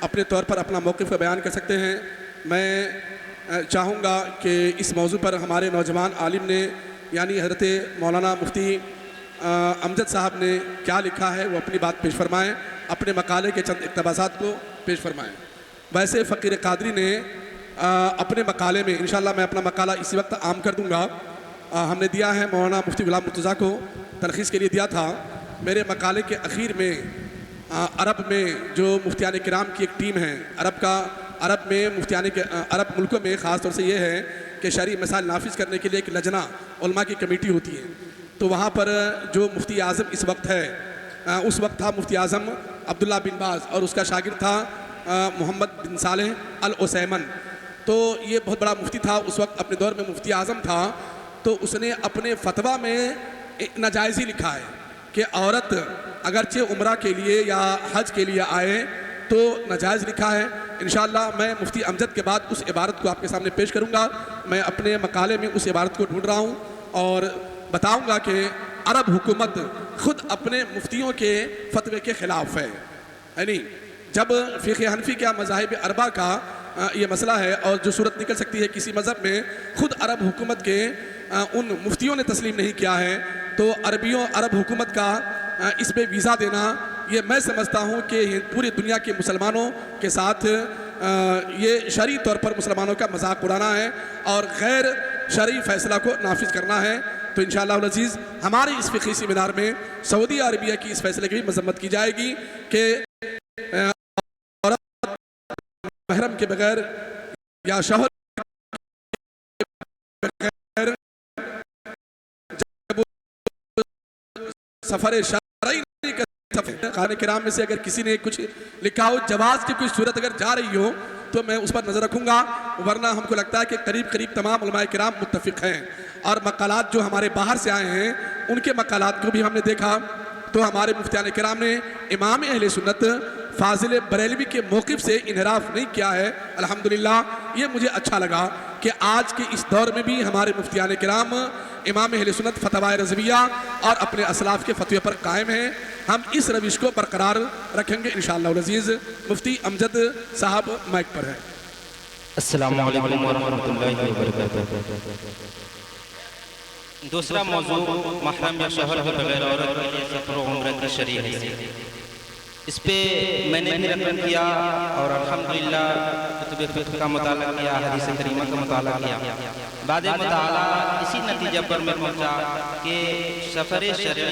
अपने तौर पर अपना मौक़िफ़ का बयान कर सकते हैं। मैं चाहूँगा कि इस मौजू पर हमारे नौजवान आलिम ने यानी हज़रत मौलाना मुफ्ती अमजद साहब ने क्या लिखा है वो अपनी बात पेश फरमाएँ, अपने मकाले के चंद इक़्तिबासात को पेश फरमाएँ। वैसे फ़कीर कादरी ने अपने मकाले में इंशाअल्लाह मैं अपना मकाला इसी वक्त आम कर दूँगा, हमने दिया है मौलाना मुफ्ती गुलाम मुर्तज़ा को तरख़ीस के लिए दिया था। मेरे मकाले के अखीर में अरब में जो मुफ्तियान किराम की एक टीम है, अरब में मुफ्तियान के अरब मुल्कों में ख़ास तौर से ये है कि शरई मसाइल नाफिज करने के लिए एक लजना उलमा की कमेटी होती है। तो वहाँ पर जो मुफ्ती आज़म इस वक्त है, उस वक्त था मुफ्ती आज़म अब्दुल्ला बिन बाज और उसका शागिर्द था मोहम्मद बिन सालेह अल उसैमन। तो ये बहुत बड़ा मुफ्ती था उस वक्त, अपने दौर में मुफ्ती आज़म था। तो उसने अपने फतवा में नाजायज़ी लिखा है कि औरत अगरचे उम्रा के लिए या हज के लिए आए तो नाजायज़ लिखा है। इंशाअल्लाह मैं मुफ्ती अमजद के बाद उस इबारत को आपके सामने पेश करूँगा। मैं अपने मकाले में उस इबारत को ढूंढ रहा हूँ और बताऊँगा कि अरब हुकूमत ख़ुद अपने मुफ्तियों के फतवे के ख़िलाफ़ है। यानी जब फ़िक़्ह हनफ़ी क्या मज़ाहिब अरबा का ये मसला है और जो सूरत निकल सकती है किसी मज़हब में, ख़ुद अरब हुकूमत के उन मुफ्तियों ने तस्लीम नहीं किया है, तो अरब हुकूमत का इस पर वीज़ा देना ये मैं समझता हूँ कि पूरी दुनिया के मुसलमानों के साथ ये शरई तौर पर मुसलमानों का मजाक उड़ाना है और गैर शरई फ़ैसला को नाफिज करना है। तो इंशाअल्लाह अज़ीज़ हमारे इस फ़िक़ही सेमिनार में सऊदी अरबिया की इस फैसले की भी मज़म्मत की जाएगी कि औरत महरम के बगैर या शौहर के बगैर सफ़र शरई नहीं कर सकते। खाने किराम में से अगर किसी ने कुछ लिखा हो जवाज़ की कोई सूरत अगर जा रही हो तो मैं उस पर नज़र रखूँगा, वरना हमको लगता है कि करीब करीब तमाम उलमाए किराम मुत्तफ़िक़ हैं। और मकालात जो हमारे बाहर से आए हैं उनके मकालात को भी हमने देखा तो हमारे मुफ्तियान किराम ने इमाम अहले सुन्नत फाजिल बरेलवी के मौक़िफ़ से इनहराफ नहीं किया है। अल्हम्दुलिल्लाह ये मुझे अच्छा लगा कि आज के इस दौर में भी हमारे मुफ्तियान किराम इमाम अहले सुन्नत फतवाए रज़विया और अपने असलाफ़ के फतवे पर कायम हैं। हम इस रविश को बरकरार रखेंगे इंशाअल्लाह अज़ीज़। मुफ्ती अमजद साहब माइक पर है। अस्सलामु अलैकुम वरहमतुल्लाहि वबरकातुहू। दूसरा मौजू महरम या शौहर के बगैर औरत के लिए सफ़र व उम्रा की शरई हैसियत। इस पे मैंने भी रकम किया और अल्हम्दुलिल्लाह कुतुब फ़िक़्ह का मुताला किया, हदीस करीमा का मुताला किया। बाद मुताला इसी नतीजे पर मैं पहुँचा कि सफ़र शरई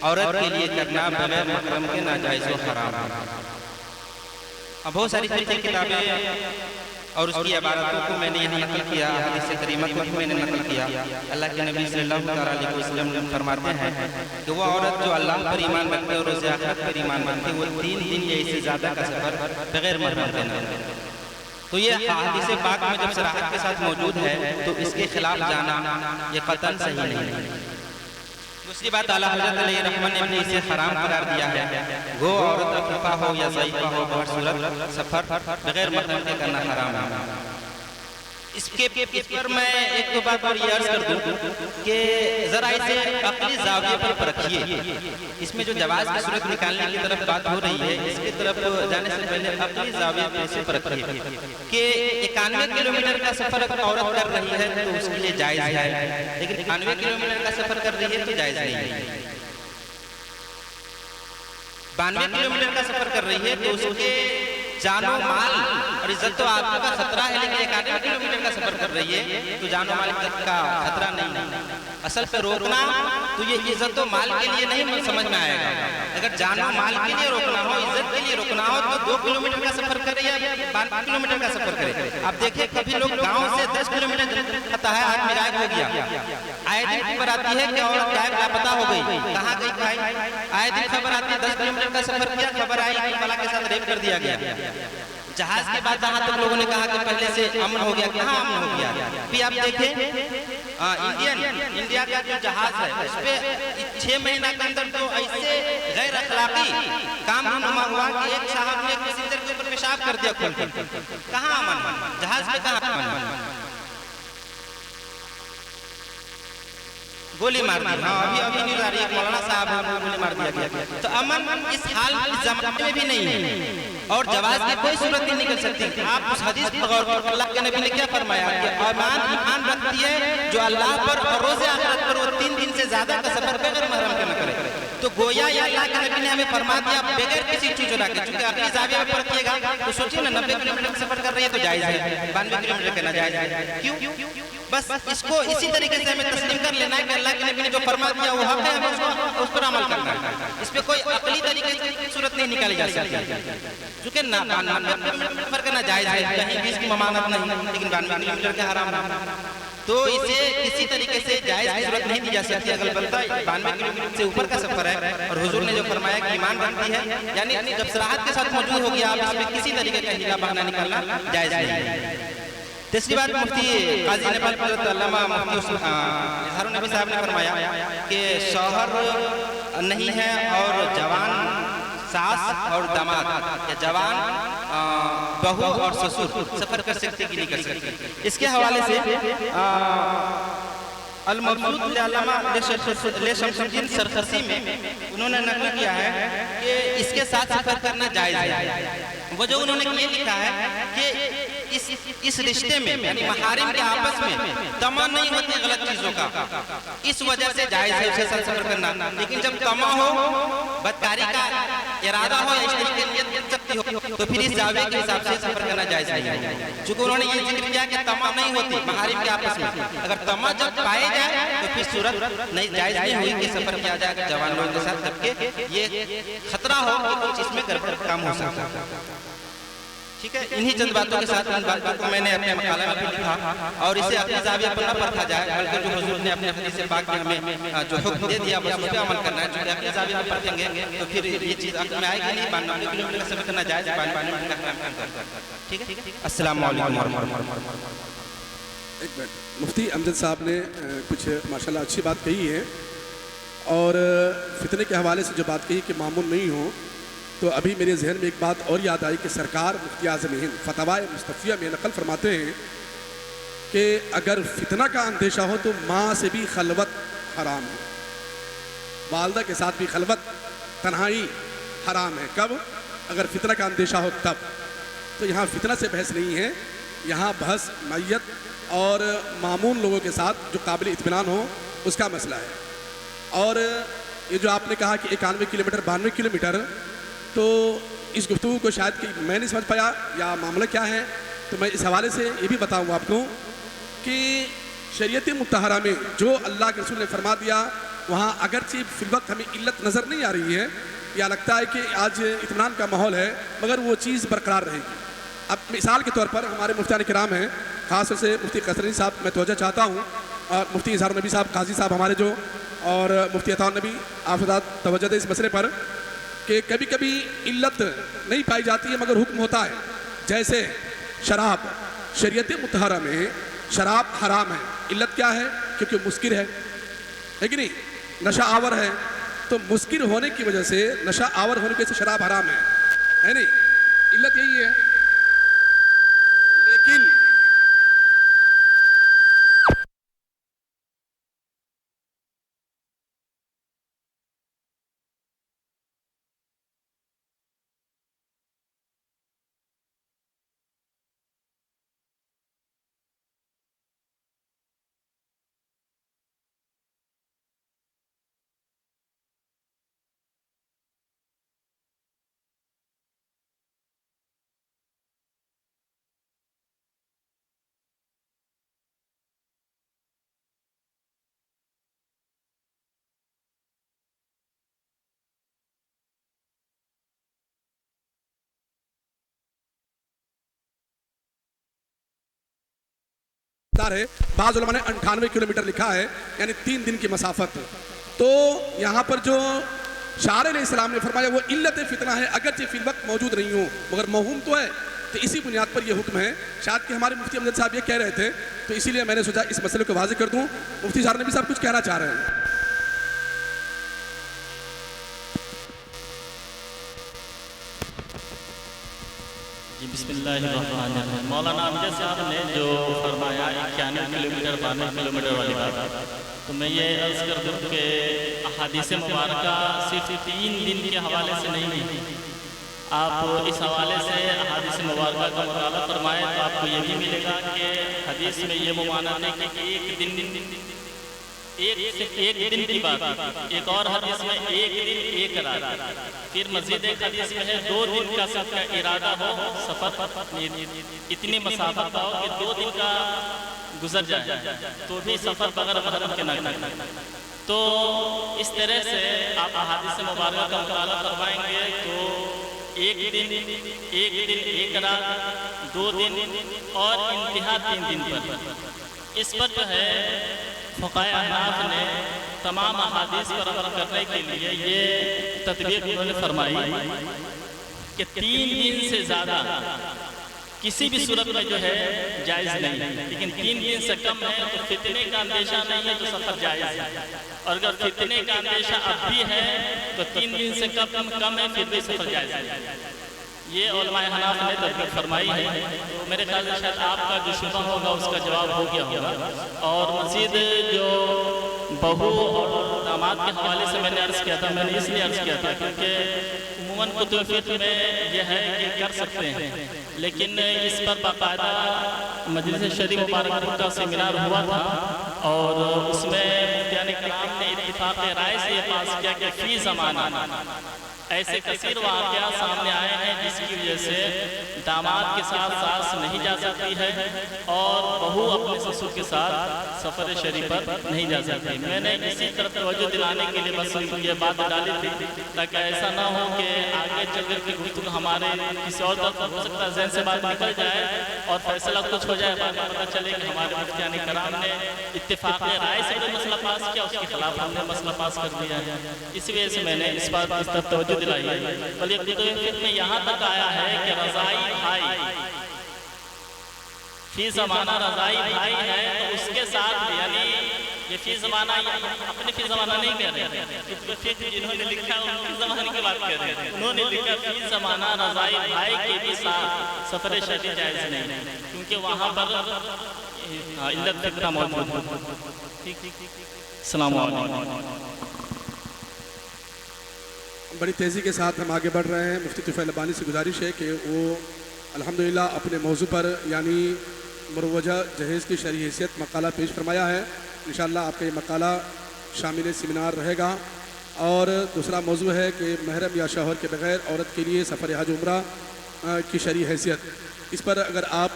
औरत के लिए करना बगैर महरम के नाजायज़ व हराम है। अब बहुत सारी फ़िक़्ही किताबें और उसकी इबारतों को मैंने यहाँ नकल किया, हदीस करीमा को भी मैंने नकल किया। अल्लाह के नबी सल्लल्लाहु अलैहि वसल्लम फरमाते हैं कि वो औरत जो अल्लाह पर ईमान रखते और रोज़ आखिरत पर ईमान रखते वो 3 दिन या इससे ज़्यादा का सफ़र बगैर महरम के न करें। तो ये हदीस पाक में जब सराहत के साथ मौजूद है तो इसके खिलाफ जाना ये कतन सही नहीं है। दूसरी बात आला हज़रत अलैहिर्रहमान ने इसे हराम करार दिया है। वो औरत अफ़ीफ़ा हो या ज़ईफ़ा हो हर सूरत सफ़र बगैर महरम के करना हराम है। इस पर मैं एक दो बात और ये अर्ज़ कर दूँ कि ज़रा इसे अक़ली ज़ाविये पर परखिए। इसमें जो जवाज़ की सूरत निकालने की तरफ बात हो रही है इसकी तरफ जाने से पहले अक़ली ज़ाविये पर इसे परखिए कि 91 किलोमीटर का सफ़र अगर औरत कर रही है तो उसके लिए जायज़ है, लेकिन 91 किलोमीटर का सफ़र कर रही है तो जायज़ नहीं है। 92 किलोमीटर का सफ़र कर रही है तो उसके जानो माल और और इज्जत तो आपके पास खतरा है, लेकिन 91 किलोमीटर का सफर कर रही है तो जानो माल का खतरा नहीं। असल पे रोकना तो ये इज्जत तो माल के लिए नहीं समझ में आएगा। अगर जानो माल के लिए रोकना हो, इज्जत के लिए रोकना हो तो 2 किलोमीटर का सफर करे या 12 किलोमीटर का सफर करे। आप देखिए कभी लोग गांव से 10 किलोमीटर पता है आदमी गायब हो गया, आए दिन खबर आती है कि औरत गायब लापता हो गई, कहाँ गई भाई। आए दिन खबर आती है 10 किलोमीटर का सफर किया, खबर आई कि फला के साथ रेप कर दिया गया। जहाज के बाद जहाँ तक लोगों ने कहा कि पहले से अमन हो गया, कहाँ अमन हो गया। फिर आप देखें इंडिया का जो जहाज है उस पे 6 महीना के अंदर तो ऐसे गैर अखलाकी काम नुमा हुआ कि एक साहब ने पैसेंजर के ऊपर पेशाब कर दिया खोल कर। कहाँ अमन, जहाज पे कहाँ अमन। गोली मार दी, हाँ अभी न्यूज़ आ रही है मौलाना साहब गोली मार दिया गया। तो अमन इस हाल इस जमाने में भी नहीं है और जवाब की कोई सूरत नहीं निकल सकती। आप उस हदीस पर गौर करो, अल्लाह के नबी ने क्या फरमाया कि ईमान रखती है जो अल्लाह पर और रोज़े आखिरत पर वो 3 दिन से ज्यादा का सफर बगैर महरम के न करे। तो गोया या अल्लाह के नबी ने हमें फरमा दिया बगैर किसी चीज चुरा के, क्योंकि अपनी जाविया में परखिएगा तो सोचिए ना 90 किलोमीटर सफर कर रही है तो जायज है, 92 किलोमीटर का नाजायज है। क्यों? बस इसको इसी तरीके से हमें तस्लीम कर लेना है कि अल्लाह के नबी ने जो फरमा दिया वो हक है, हमें उस पर अमल करना है। इस पे कोई अकली तरीके से सूरत नहीं निकाली जा सकती, क्योंकि ना सफर करना जायज है, कहीं भी इसकी ममानत नहीं, लेकिन 92 किलोमीटर का हराम है। तो इसे किसी तरीके से जायज की सूरत नहीं दी जा सकती। अगर बंदा 92 किलोमीटर से ऊपर का सफर है और हुजूर ने जो फरमाया कि ईमान रखती है, यानी जब सराहत के साथ मौजूद हो गया आप इसमें किसी तरीके का हीला बहाना निकालना जायज नहीं। तीसरी बात मुफ्ती काजी नेपाल अल्लामा मुफ्ती इजहारुन नबी साहब ने फरमाया कि शौहर नहीं है और जवान सास और दामाद या जवान बहू और ससुर सफर कर सकते कि नहीं कर सकते। इसके हवाले से अल-मबसूत अल्लामा शमसुद्दीन सरखसी में उन्होंने नकल किया है कि इसके साथ सफर करना जायज है। वो जो उन्होंने ये लिखा है कि इस रिश्ते में यानी महारिम के आपस में तमा नहीं होती गलत चीजों का, इस वजह से जायज है उसके साथ सफर करना। लेकिन जब तमा हो, बदकारी का इरादा हो या इस तरीके की नियत शक्ति हो तो फिर इस जावे के हिसाब से सफर करना जायज नहीं है। चूंकि उन्होंने ये जिक्र किया कि तमा नहीं होती महारिम के आपस में, अगर तमा जब पाए जाए तो फिर सूरत नहीं जायज नहीं हुई कि सफर किया जाए जवान लोगों के साथ, जबकि ये खतरा हो कि कुछ इसमें गड़बड़ काम हो सकता है। ठीक है, इन्हीं चंद बातों के साथ इन बातों को मैंने अपने मकाले में भी लिखा और इसे अपनी जाविया पर न परखा जाए, बल्कि जो हुजूर ने अपने हदीस से पाक में हमें जो हुक्म दे दिया बस उस पर अमल करना है। जो अपनी जाविया पर परखेंगे तो फिर ये चीज़ अक्ल में आएगी नहीं। 92 किलोमीटर का सफर करना जायज, 92 किलोमीटर का काम करना। ठीक है, अस्सलाम वालेकुम एक मिनट, मुफ्ती अमजद साहब ने कुछ माशाल्लाह अच्छी बात कही है और फितने के हवाले से जो बात कही कि मामूल नहीं हो, तो अभी मेरे जहन में एक बात और याद आई कि सरकार मुफ्ती आज़म हिंद फतवाए मुस्तफ़िया में नकल फरमाते हैं कि अगर फितना का अंदेशा हो तो माँ से भी खलवत हराम है, वालदा के साथ भी खलवत तन्हाई हराम है। कब? अगर फितना का अंदेशा हो तब। तो यहाँ फितना से बहस नहीं है, यहाँ बहस मैयत और मामून लोगों के साथ जो काबिल इत्मीनान हो उसका मसला है। और ये जो आपने कहा कि 91 किलोमीटर 92 किलोमीटर, तो इस गुफ्तगू को शायद कि मैं नहीं समझ पाया या मामला क्या है, तो मैं इस हवाले से ये भी बताऊँ आपको कि शरीयत मुत्तहरा में जो अल्लाह के रसूल ने फरमा दिया वहाँ अगरचे फिलवक्त हमें इल्लत नज़र नहीं आ रही है, या लगता है कि आज इत्मीनान का माहौल है मगर वो चीज़ बरकरार रहेगी। अब मिसाल के तौर पर हमारे मुफ्तियान किराम हैं, ख़ास तौर से मुफ्ती कसरनी साहब मैं तवज्जो चाहता हूँ, और मुफ्ती इजहारुन नबी साहब काजी साहब हमारे जो, और मुफ्ती अताउन नबी आप तवज्जो दें इस मसले पर कि कभी कभी इल्लत नहीं पाई जाती है मगर हुक्म होता है। जैसे शराब, शरीयत मुत्तहरा में शराब हराम है, इल्लत क्या है? क्योंकि मुस्किर है कि नहीं, नशा आवर है, तो मुस्किर होने की वजह से, नशा आवर होने की वजह से शराब हराम है नहीं, इल्लत यही है। लेकिन मकदार है, बाज़ उलमा ने 98 किलोमीटर लिखा है, यानी 3 दिन की मसाफत। तो यहाँ पर जो शायर अलैहिस्सलाम ने फरमाया वो इल्लत फितना है, अगरचे फिल वक्त मौजूद नहीं हो मगर मौहूम तो है, तो इसी बुनियाद पर यह हुक्म है। शायद कि हमारे मुफ्ती अमजद साहब ये कह रहे थे, तो इसीलिए मैंने सोचा इस मसले को वाज़ेह कर दूँ। मुफ्ती साहब नबी साहब कुछ कहना चाह रहे हैं। जी बिस्मिल्लाहिर्रहमानिर्रहीम। मौलाना अमजद साहब ने जो फरमाया 91 किलोमीटर 92 किलोमीटर वाली बात, तो मैं ये अर्ज़ कर दूँ कि अहादीस मुबारका सिर्फ 3 दिन के हवाले से नहीं है। आप इस हवाले से अहादीस मुबारका का मुताला फरमाएँ तो आपको ये भी मिलेगा कि हदीस में ये मुमानत है कि एक दिन की बात, एक और हदीस में एक दिन एक रात, फिर मज़ीद एक हदीस में है 2 दिन का सबका इरादा हो, सफ़र इतनी मसाफत का हो कि 2 दिन का गुजर जाए तो भी सफ़र बगैर महरम के ना। तो इस तरह से आप अहादीस मुबारका का मुताला फरमाएंगे तो एक दिन एक रात, 2 दिन और इंतहा 3 दिन पर। इस पर जो है फ़ुक़हा अहनाफ़ ने तमाम अहादीस पर अमल करने के लिए ये तदबीर उन्होंने फरमाई कि 3 दिन से ज़्यादा किसी भी सूरत में जो है जायज़ नहीं, लेकिन 3 दिन से कम है तो फितने का अंदेशा नहीं है तो सफ़र जायज़ है, और अगर फितने का अंदेशा अब भी है तो 3 दिन से कम है फिर भी सफ़र जायज़ है। ये उलमाए हनाफ ने तदबीर फरमाई है। तो मेरे ख्याल से शायद आपका जो शुबा होगा उसका जवाब हो गया होगा। और मज़ीद जो बहू और दामाद के हवाले से मैंने अर्ज़ किया था, मैंने इसलिए अर्ज़ किया था क्योंकि उमूमन कुतुब फ़िक़्ह में यह है कि कर सकते हैं, लेकिन इस पर बाकायदा मजलिस शरीफ मुबारकपुर का सेमिनार हुआ था और उसमें मुफ्तियान किराम ने इत्तिफ़ाक़ राय से ये पास किया कि फ़ी ज़माना ऐसे कसीर वाक़या सामने आए हैं जिसकी वजह से दामाद के साथ सास नहीं जा सकती है और बहू अपने ससुर के साथ सफ़र शरीफ पर नहीं जा सकती। मैंने इसी तरफ तवज्जो दिलाने के लिए बस ये बात डाली थी ताकि ऐसा ना हो कि आगे चल कर के गुफ्तगू हमारे किसी और तरफ हो सकता है जहन से बात निकल जाए और फैसला कुछ हो जाए, बाद में पता चले कि हमारे मुफ्तियान किराम ने इत्तिफ़ाक़ राय से कोई मसला पास किया, उसके खिलाफ हमने मसला पास कर दिया है। इसी वजह से मैंने इस बात की तरफ तवज्जो दिलाई। बल्कि कुतुब फ़िक़्ह में यहाँ तक आया है कि रज़ाई भाई फ़ी ज़माना रज़ाई भाई है तो उसके साथ यानी ये फ़ी ज़माना अपने फ़ी ज़माना नहीं कह रहे, कुतुब फ़िक़्ह जिन्होंने लिखा उनके ज़माने की बात कर रहे हैं। उन्होंने लिखा फ़ी ज़माना रज़ाई भाई के भी साथ सफ़र शरीफ जायज़ नहीं, क्योंकि वहाँ पर इल्लत फ़िक़्ह मौजूद है। अस्सलामु अलैकुम। बड़ी तेज़ी के साथ हम आगे बढ़ रहे हैं। मुफ्ती तुफ़ैल अब्बानी से गुजारिश है कि वो अल्हम्दुलिल्लाह अपने मौजू पर यानी मुरवजा जहेज़ की शरई हैसियत मकाला पेश फरमाया है। इंशाअल्लाह आपका ये मकाला शामिल सेमिनार रहेगा। और दूसरा मौजू है कि महरम या शौहर के बग़ैर औरत के लिए सफ़र हज उम्रा की शरई हैसियत, इस पर अगर आप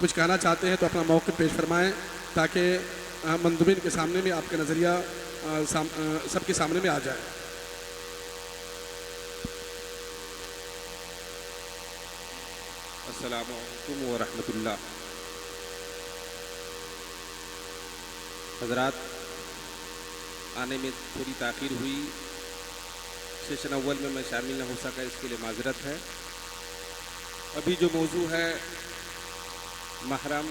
कुछ कहना चाहते हैं तो अपना मौक़िफ़ पेश फरमाएँ ताकि मंदुबिन के सामने में आपका नज़रिया सबके सामने में आ जाए। अस्सलामु अलैकुम व रहमतुल्लाह। हज़रात, आने में थोड़ी ताख़ीर हुई, सेशन अव्वल में मैं शामिल न हो सका, इसके लिए माज़रत है। अभी जो मौजू है महरम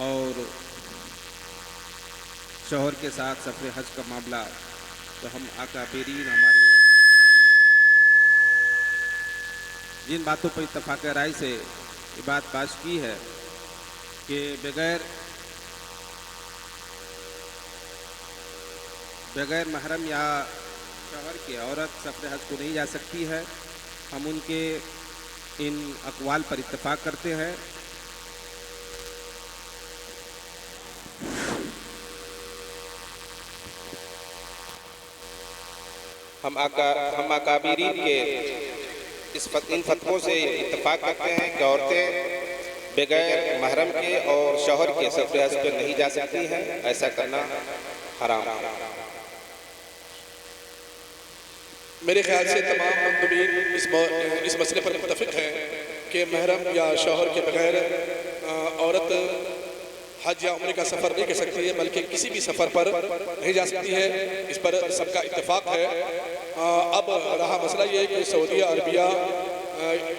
और शौहर के साथ सफ़र हज का मामला, तो हम आकाबरीन हमारे जिन बातों पर इत्तफ़ाक़ राय से ये बात पाश की है कि बग़ैर महरम या शौहर के औरत सफ़र हज को नहीं जा सकती है, हम उनके इन अक़वाल पर इत्तफ़ाक़ करते हैं। हम अकाबरीन के इन फतवों से इत्तफ़ाक़ करते हैं कि औरतें बग़ैर महरम के और शौहर के सफ़र हज पर नहीं जा सकती हैं, ऐसा करना हराम है। मेरे ख्याल से तमाम मंदुबीन इस मसले पर मुत्तफ़िक़ हैं कि महरम या शौहर के बग़ैर औरत हज या उम्रे का सफ़र नहीं कर सकती है, बल्कि किसी भी सफ़र पर नहीं जा सकती है। इस पर सबका इत्तेफाक है। अब रहा मसला ये कि सऊदी अरबिया,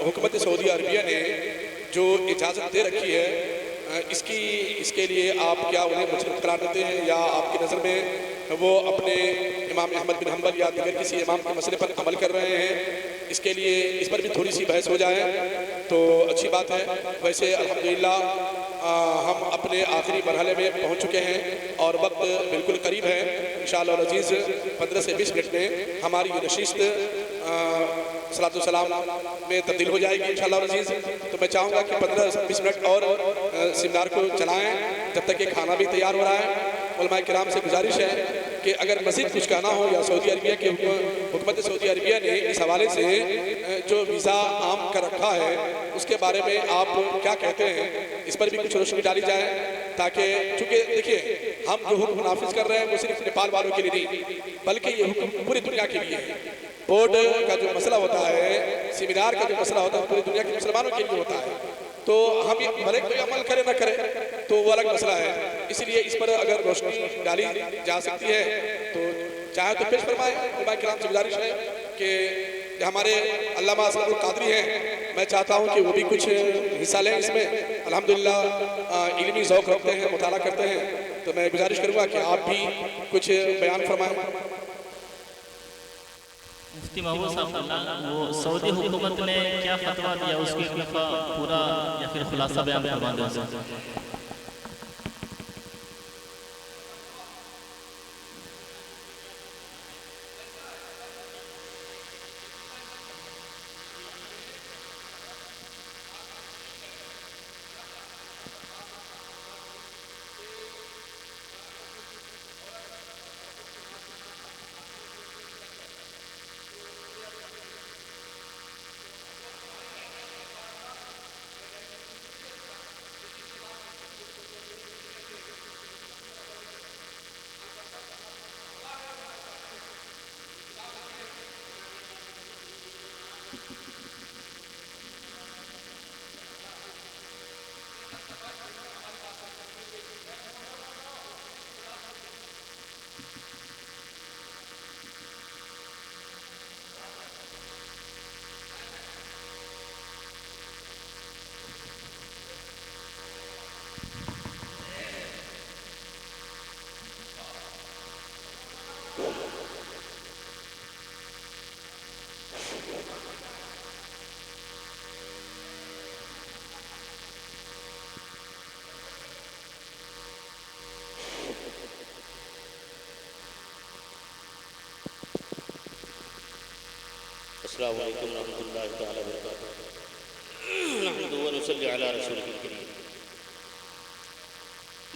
हुकूमत सऊदी अरबिया ने जो इजाज़त दे रखी है, इसके लिए आप क्या उन्हें मुजरिम करार देते हैं, या आपकी नज़र में वो अपने इमाम अहमद बिन हम्बल या दिगर किसी इमाम के मसले पर अमल कर रहे हैं? इसके लिए इस पर भी थोड़ी सी बहस हो जाए तो अच्छी बात है। वैसे अल्हम्दुलिल्लाह हम अपने आखिरी मरहले में पहुंच चुके हैं और वक्त बिल्कुल करीब है। इंशाअल्लाह अज़ीज़ 15 से 20 मिनट में हमारी ये नशिस्त सलातो सलाम में तब्दील हो जाएगी इंशाअल्लाह अज़ीज़। तो मैं चाहूँगा कि 15 से 20 मिनट और सेमिनार को चलाएँ जब तक कि खाना भी तैयार हो रहा है। उलमाए किराम से गुजारिश है कि अगर मज़ीद कुछ कहना हो, या सऊदी अरबिया के हुकूमत सऊदी अरबिया ने इस हवाले से जो वीज़ा आम कर रखा है उसके बारे में आप क्या कहते हैं, इस पर भी कुछ रोशनी डाली जाए, ताकि चूँकि देखिए हम जो हुक्म नाफिज कर रहे हैं वो सिर्फ नेपाल वालों के लिए नहीं, बल्कि ये हुक्म पूरी दुनिया के लिए है। बोर्ड का जो मसला होता है, सेमिनार का जो मसला होता है, पूरी दुनिया के मुसलमानों के लिए होता है। तो हम ये भले कोई अमल करे ना करे तो वो अलग मसला है। इसलिए इस पर अगर रोशनी डाली जा सकती है तो चाहे तो पेश फरमाएं। उलमाए किराम से गुजारिश है कि हमारे अल्लामा असलमुल कादरी हैं, मैं चाहता हूँ कि वो भी कुछ हिस्सा लें इसमें। अल्हम्दुलिल्लाह इल्मी ज़ौक़ रखते हैं, मुताला करते हैं, तो मैं गुजारिश करूँगा कि आप भी कुछ बयान फरमाएं। मुफ्ती महबूब साहब, वो सऊदी हुकूमत ने क्या फतवा दिया उसकी एक दफ़ा पूरा या फिर खुलासा बयान करवा दें। अस्सलामु अलैकुम रहमतुल्लाहि तआला व बरकातुहू। नहमदुहु व नुसल्ली अला रसूलिल करीम।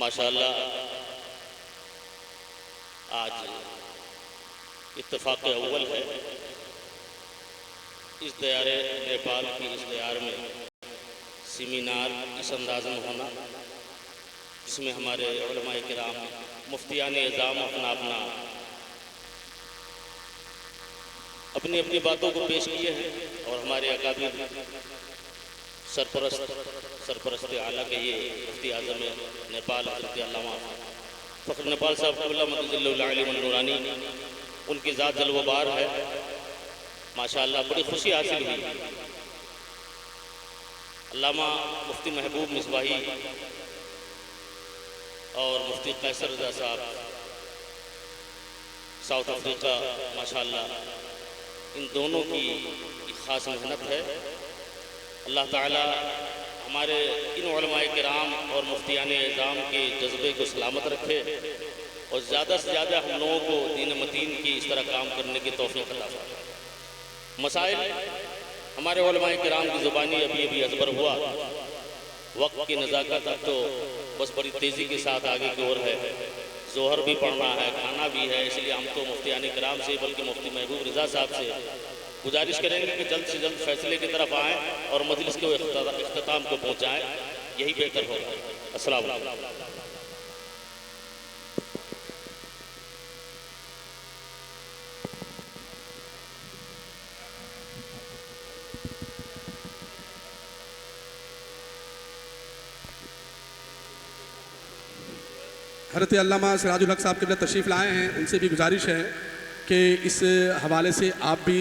माशाअल्लाह, आज इत्तफाक़ अव्वल है इस दयारे नेपाल की इस दयार में सेमिनार इस अंदाज़ में होना, जिसमें हमारे उलमाए किराम मुफ्तियान निज़ाम अपनी अपनी बातों को पेश किए हैं, और हमारे अकाबिर सरपरस्त आला के ये मुफ्ती आज़म नेपाल हज़रत अल्लामा फ़ख्र नेपाल साहब नूरानी, उनकी ज़ात जलवबार है। माशाअल्लाह बड़ी खुशी हासिल हुई। अल्लामा मुफ्ती महबूब मिसबाही और मुफ्ती कैसर रज़ा साहब साउथ अफ्रीका, माशाअल्लाह इन दोनों की ख़ास मेहनत है। अल्लाह ताला हमारे इन उलमाए किराम और मुफ्तियान निज़ाम के जज्बे को सलामत रखे, और ज़्यादा से ज़्यादा हम लोगों को दीन मतीन की इस तरह काम करने की तौफ़ीक़ अता फरमाए। मसाइल हमारे उलमाए किराम की ज़ुबानी अभी अभी अजबर हुआ, वक्त की नज़ाकत अब तो बस बड़ी तेज़ी के साथ आगे की ओर है। जोहर भी पढ़ना है, खाना भी है, इसलिए हम तो मुफ्तियान किराम से बल्कि मुफ्ती महबूब रज़ा साहब से गुजारिश करेंगे कि जल्द से जल्द फैसले की तरफ आएँ और मजलिस के इख्तिताम को पहुँचाएँ, यही बेहतर होगा। अस्सलाम वालेकुम। हज़रत अल्लामा सिराजुल हक साहब क़िबला तशरीफ़ लाए हैं, उनसे भी गुजारिश है कि इस हवाले से आप भी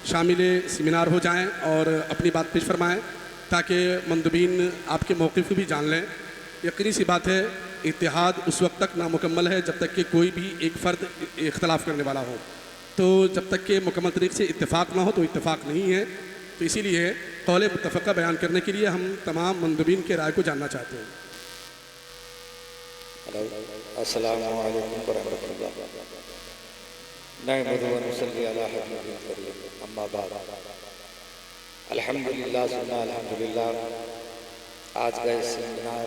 शामिल सेमिनार हो जाएं और अपनी बात पेश फरमाएं ताकि मंदुबीन आपके मौक़िफ़ को भी जान लें। यकीनी सी बात है, इत्तेहाद उस वक्त तक नामुकम्मल है जब तक कि कोई भी एक फ़र्द इख्तलाफ करने वाला हो। तो जब तक कि मुकम्मल तरीके से इत्तेफाक ना हो तो इत्तेफाक नहीं है। तो इसीलिए कौल मुत्तफ़क़ा बयान करने के लिए हम तमाम मंदुबीन के राय को जानना चाहते हैं। अस्सलामु अलैकुम वरहमतुल्लाह। नहमदुहु व नसल्ली अला हबीबिल करीम, अम्मा बाद। अल्हम्दुलिल्लाह सुम्मा अल्हम्दुलिल्लाह। आज का इस सेमिनार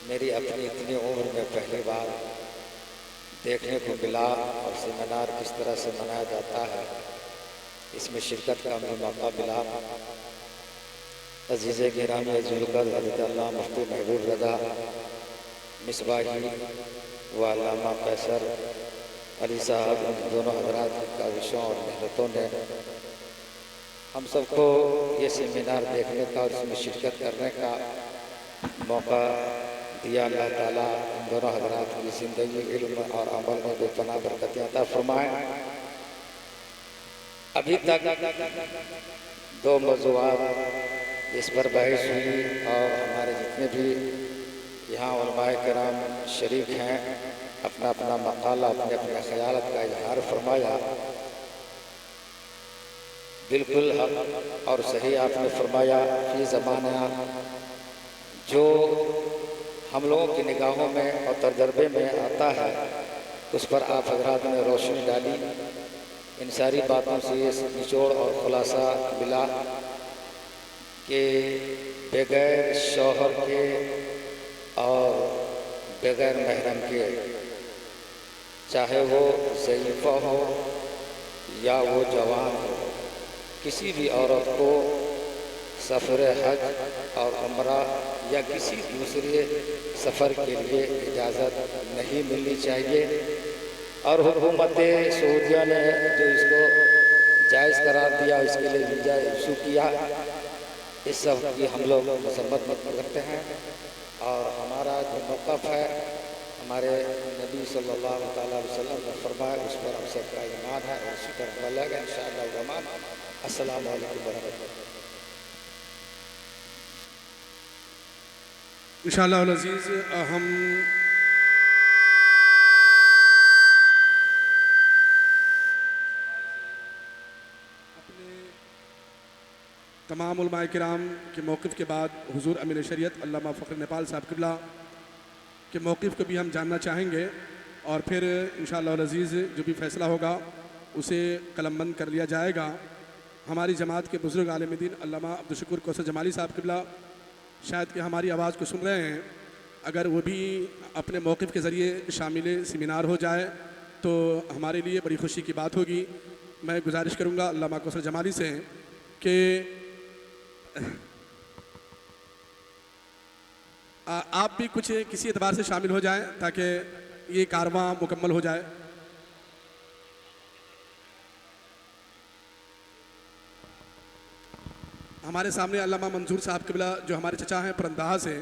मेरी अपनी इतनी उम्र में पहली बार देखने को मिला और सेमिनार किस तरह से मनाया जाता है इसमें शिरकत का हमें मौका मिला। अज़ीज़ गिरामी जुल्क़द हज़रत अल्लामा मुफ्ती महबूब रज़ा मिसबाही व अल्लामा कैसर अली साहब, दोनों हज़रात की काविशों और मेहनतों ने हम सबको ये सेमिनार देखने का और इसमें शिरकत करने का मौका दिया। अल्लाह ताला इन दोनों हज़रात की ज़िंदगी, इल्म और अमल में बेपनाह बरकतें अता फरमाएँ। अभी तक दो मौज़ूआत इस पर बहस हुई और हमारे जितने भी यहाँ उलमाए किराम शरीक हैं अपना अपना मकाला, अपने अपने ख़यालत का इजहार फरमाया। बिल्कुल हक़ और सही आपने फरमाया। फी ज़माना जो हम लोगों की निगाहों में और तजर्बे में आता है उस पर आप हज़रात ने रोशनी डाली। इन सारी बातों से ये निचोड़ और खुलासा मिला कि बग़ैर शौहर के और बग़ैर महरम के, चाहे वो ज़ईफ़ा हो या वो जवान हो, किसी भी औरत को सफ़र हज और उम्रा या किसी दूसरे सफ़र के लिए इजाज़त नहीं मिलनी चाहिए। और हुकूमत सऊदिया ने जो इसको जायज़ करार दिया, इसके लिए वीज़ा इशू किया, इस सब की हम लोग मसम्मत करते हैं। और हमारा जो मौक़िफ़ है हमारे नबी सल्लल्लाहु अलैहि वसल्लम ने फरमाया, उस पर हम सबका ईमान है और उसी पर अमल है इंशाअल्लाह रहमान। अस्सलामु अलैकुम वरहमतुल्लाह। इंशाअल्लाह अज़ीज़ हम अपने तमाम उलमाए किराम के मौक़िफ़ के बाद हुज़ूर अमीर शरीयत अल्लामा फ़ख़्र नेपाल साहब क़िबला के मौक़िफ़ को भी हम जानना चाहेंगे और फिर इंशाअल्लाह अज़ीज़ जो भी फ़ैसला होगा उसे कलमबंद कर लिया जाएगा। हमारी जमात के बुज़ुर्ग आलिम दीन अल्लामा अब्दुल शकूर कौसर जमाली साहब क़िबला शायद कि हमारी आवाज़ को सुन रहे हैं, अगर वो भी अपने मौक़िफ़ के ज़रिए शामिल सेमिनार हो जाए तो हमारे लिए बड़ी खुशी की बात होगी। मैं गुजारिश करूँगा अल्लामा कौसर जमाली से कि आप भी कुछ किसी एतबार से शामिल हो जाएं ताकि ये कारवां मुकम्मल हो जाए। हमारे सामने अल्लामा मंजूर साहब क़िबला जो हमारे चचा हैं परंदाहा से,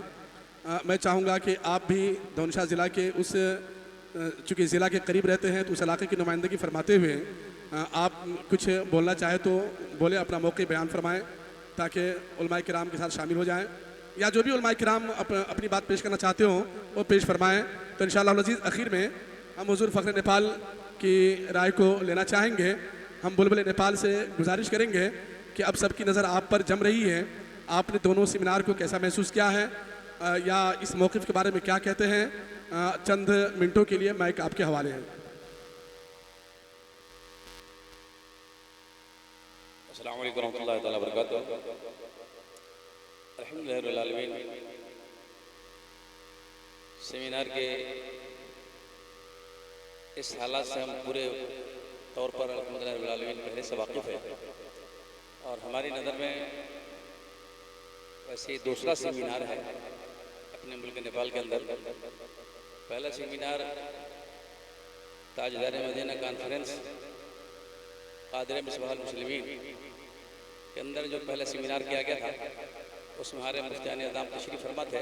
मैं चाहूँगा कि आप भी दौनशाह ज़िला के उस चूँकि ज़िला के करीब रहते हैं तो उस इलाके की नुमाइंदगी फरमाते हुए आप कुछ बोलना चाहे तो बोले, अपना मौक़िफ़ बयान फरमाएँ ताकि उलमाए किराम के साथ शामिल हो जाएँ, या जो भी उलमाए किराम अपनी बात पेश करना चाहते हों वो पेश फरमाएँ। तो इंशाअल्लाह अज़ीज़ आखिर में हम हुज़ूर फ़ख़्र नेपाल की राय को लेना चाहेंगे। हम बुलबुल नेपाल से गुजारिश करेंगे कि अब सबकी नज़र आप पर जम रही है, आपने दोनों सेमिनार को कैसा महसूस किया है या इस मौक़िफ़ के बारे में क्या कहते हैं? चंद मिनटों के लिए माइक आपके हवाले है। अस्सलामु अलैकुम रहमतुल्लाहि तआला बरकातहू। अल्हम्दुलिल्लाहि रब्बिल आलमीन। सेमिनार के इस हालात से हम पूरे तौर पर अल्हम्दुलिल्लाहि रब्बिल आलमीन पहले से वाकिफ़ है और हमारी नज़र में वैसे दूसरा सेमिनार है अपने मुल्क नेपाल के अंदर। पहला सेमिनार ताजदार मदीना कॉन्फ्रेंस क़ादिर मिसबाह मुस्लिमीन के अंदर जो पहला सेमिनार किया गया था उसमें हमारे मुफ्ती आज़म तशरीफ़ फरमा थे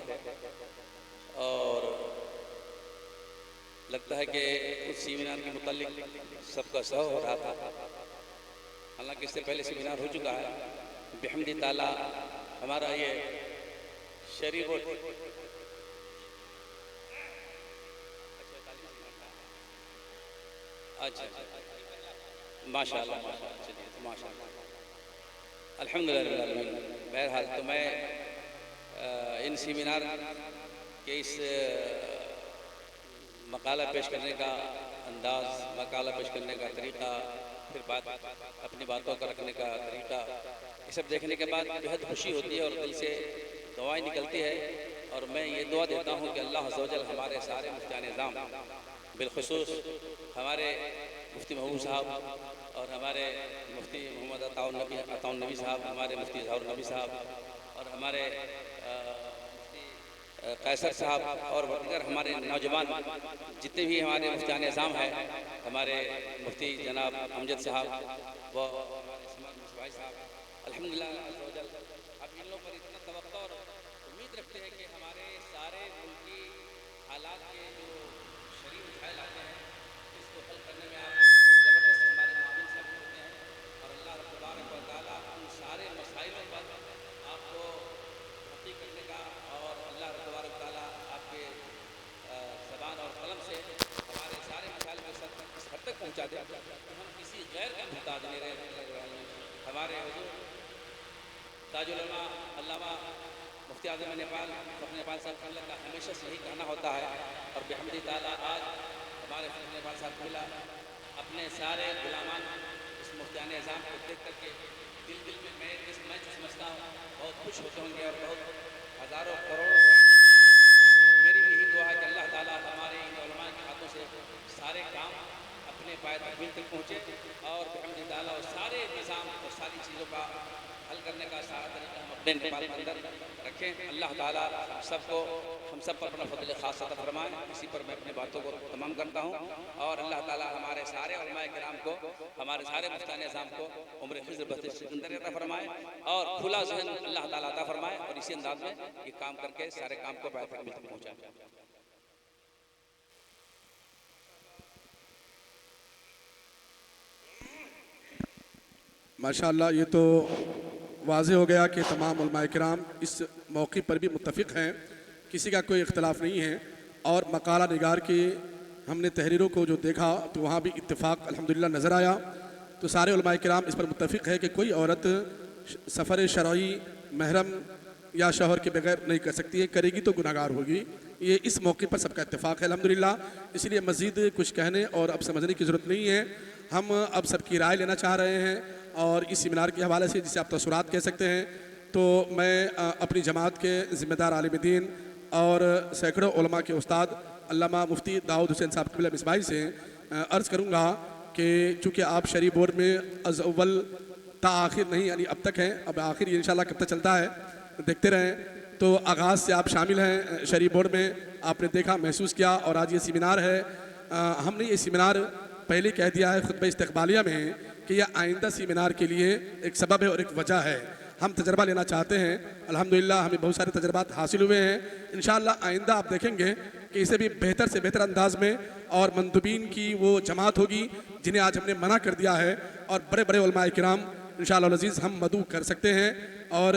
और लगता है कि उस सेमिनार के मुतालिक सबका सह हो रहा था, हालांकि इससे पहले सेमिनार हो चुका है। बिहम्दी ताला हमारा ये शरीफ अच्छा माशाअल्लाह माशाअल्लाह अल्हम्दुलिल्लाह। बहरहाल तो मैं इन सेमिनार के इस मकाला पेश करने का अंदाज़, मकाला पेश करने का तरीक़ा, फिर बात अपनी बातों का रखने का तरीक़ा, ये सब देखने के बाद बेहद खुशी होती है और दिल से दुआएं निकलती है। और मैं ये दुआ देता हूँ कि अल्लाह अज़्ज़ व जल हमारे सारे मुफ्तियान निज़ाम, बिलखुसूस हमारे मुफ्ती महबूब साहब और हमारे मुफ्ती मोहम्मद अताउन नबी साहब, हमारे मुफ्ती ज़हूर नबी साहब और हमारे मुफ्ती कैसर साहब और दीगर हमारे नौजवान जितने भी हमारे मुफ्तियान निज़ाम हैं, हमारे मुफ्ती जनाब अमजद साहब व हमारे साहब, अल्हम्दुलिल्लाह अब इन लोगों पर इतना तवक्को और उम्मीद रखते हैं कि हमारे सारे मुल्की हालात के जो शरीर ख्याल आते हैं इसको हल करने में आप ज़बरदस्त हमारे मामिल साबित होते हैं। और अल्लाह तबारक व तआला उन सारे मसाइलों पर आपको हक़ी करने का और अल्लाह तबारक व तआला आपके ज़बान और कलम से हमारे सारे मसाइल को इस हद तक पहुँचा दे कि हम किसी गैर का मुहताज नहीं रहे। हमारे हुज़ूर ताजुल उलमा अल्लामा मुफ्ती आज़म नेपाल नेपाल साहब का हमेशा से यही कहना होता है। और बिहम्दी ताला आज हमारे नेपाल साहब मिला अपने सारे गुलामान इस मुफ्तियान निज़ाम को देख करके दिल दिल में मैं समझता हूँ बहुत खुश होते होंगे और बहुत हज़ारों करोड़ों मेरी भी यही दुआ है कि अल्लाह ताला हमारे इन उलमा के हाथों से सारे काम अपने पाए तकमील तक पहुँचे और बिहम्दी ताला और सारे निज़ाम और सारी चीज़ों का हल करने का सारा तरीका हम अपने नेपाल के अंदर रखें। अल्लाह ताला हम सब पर अपना फज़ल ख़ास अता फरमाए। इसी पर मैं अपनी बातों को तमाम करता हूँ और अल्लाह ताला हमारे सारे उलमाए किराम को, हमारे सारे मुफ्तियान निज़ाम को उम्र खिज़्र बख़्शिश अंदर अता फरमाए और खुला ज़हन अल्लाह ताला अता फरमाए और इसी अंदाज़ में ये काम करके सारे काम को पाए तक पहुँचाएँ। माशाअल्लाह, ये तो वाज़े हो गया कि तमाम उलमाए किराम इस मौक़े पर भी मुत्तफ़िक़ हैं, किसी का कोई इख्तलाफ नहीं है। और मकाला निगार की हमने तहरीरों को जो देखा तो वहाँ भी इत्तेफाक अल्हम्दुलिल्लाह नज़र आया। तो सारे उलमाए किराम इस पर मुत्तफ़िक़ है कि कोई औरत सफ़र शरई महरम या शौहर के बगैर नहीं कर सकती है, करेगी तो गुनाहगार होगी। ये इस मौके पर सबका इत्तेफाक है अल्हम्दुलिल्लाह। इसलिए मज़ीद कुछ कहने और अब समझने की ज़रूरत नहीं है। हम अब सबकी राय लेना चाह रहे हैं और इस सेमिनार के हवाले से, जिसे आप तसुरात कह सकते हैं, तो मैं अपनी जमात के ज़िम्मेदार आलिम दीन और सैकड़ों उलमा के उस्ताद अल्लामा मुफ्ती दाऊद हुसैन साहब क़िबला मिसबाही से अर्ज़ करूँगा कि चूँकि आप शरीफ बोर्ड में अव्वल ता आखिर नहीं, यानी अब तक हैं, अब आखिर इंशाल्लाह कब तक चलता है देखते रहें। तो आगाज़ से आप शामिल हैं शरीफ बोर्ड में, आपने देखा महसूस किया और आज ये सेमिनार है। हमने ये सेमिनार पहले कह दिया है खुतबा इस्तक़बालिया में कि यह आइंदा सेमिनार के लिए एक सबब है और एक वजह है। हम तजर्बा लेना चाहते हैं, अल्हम्दुलिल्लाह हमें बहुत सारे तजर्बात हासिल हुए हैं। इंशाअल्लाह आइंदा आप देखेंगे कि इसे भी बेहतर से बेहतर अंदाज में और मंदुबीन की वो जमात होगी जिन्हें आज हमने मना कर दिया है, और बड़े बड़े उलमाए किराम इंशाअल्लाह अज़ीज़ हम मदऊ कर सकते हैं। और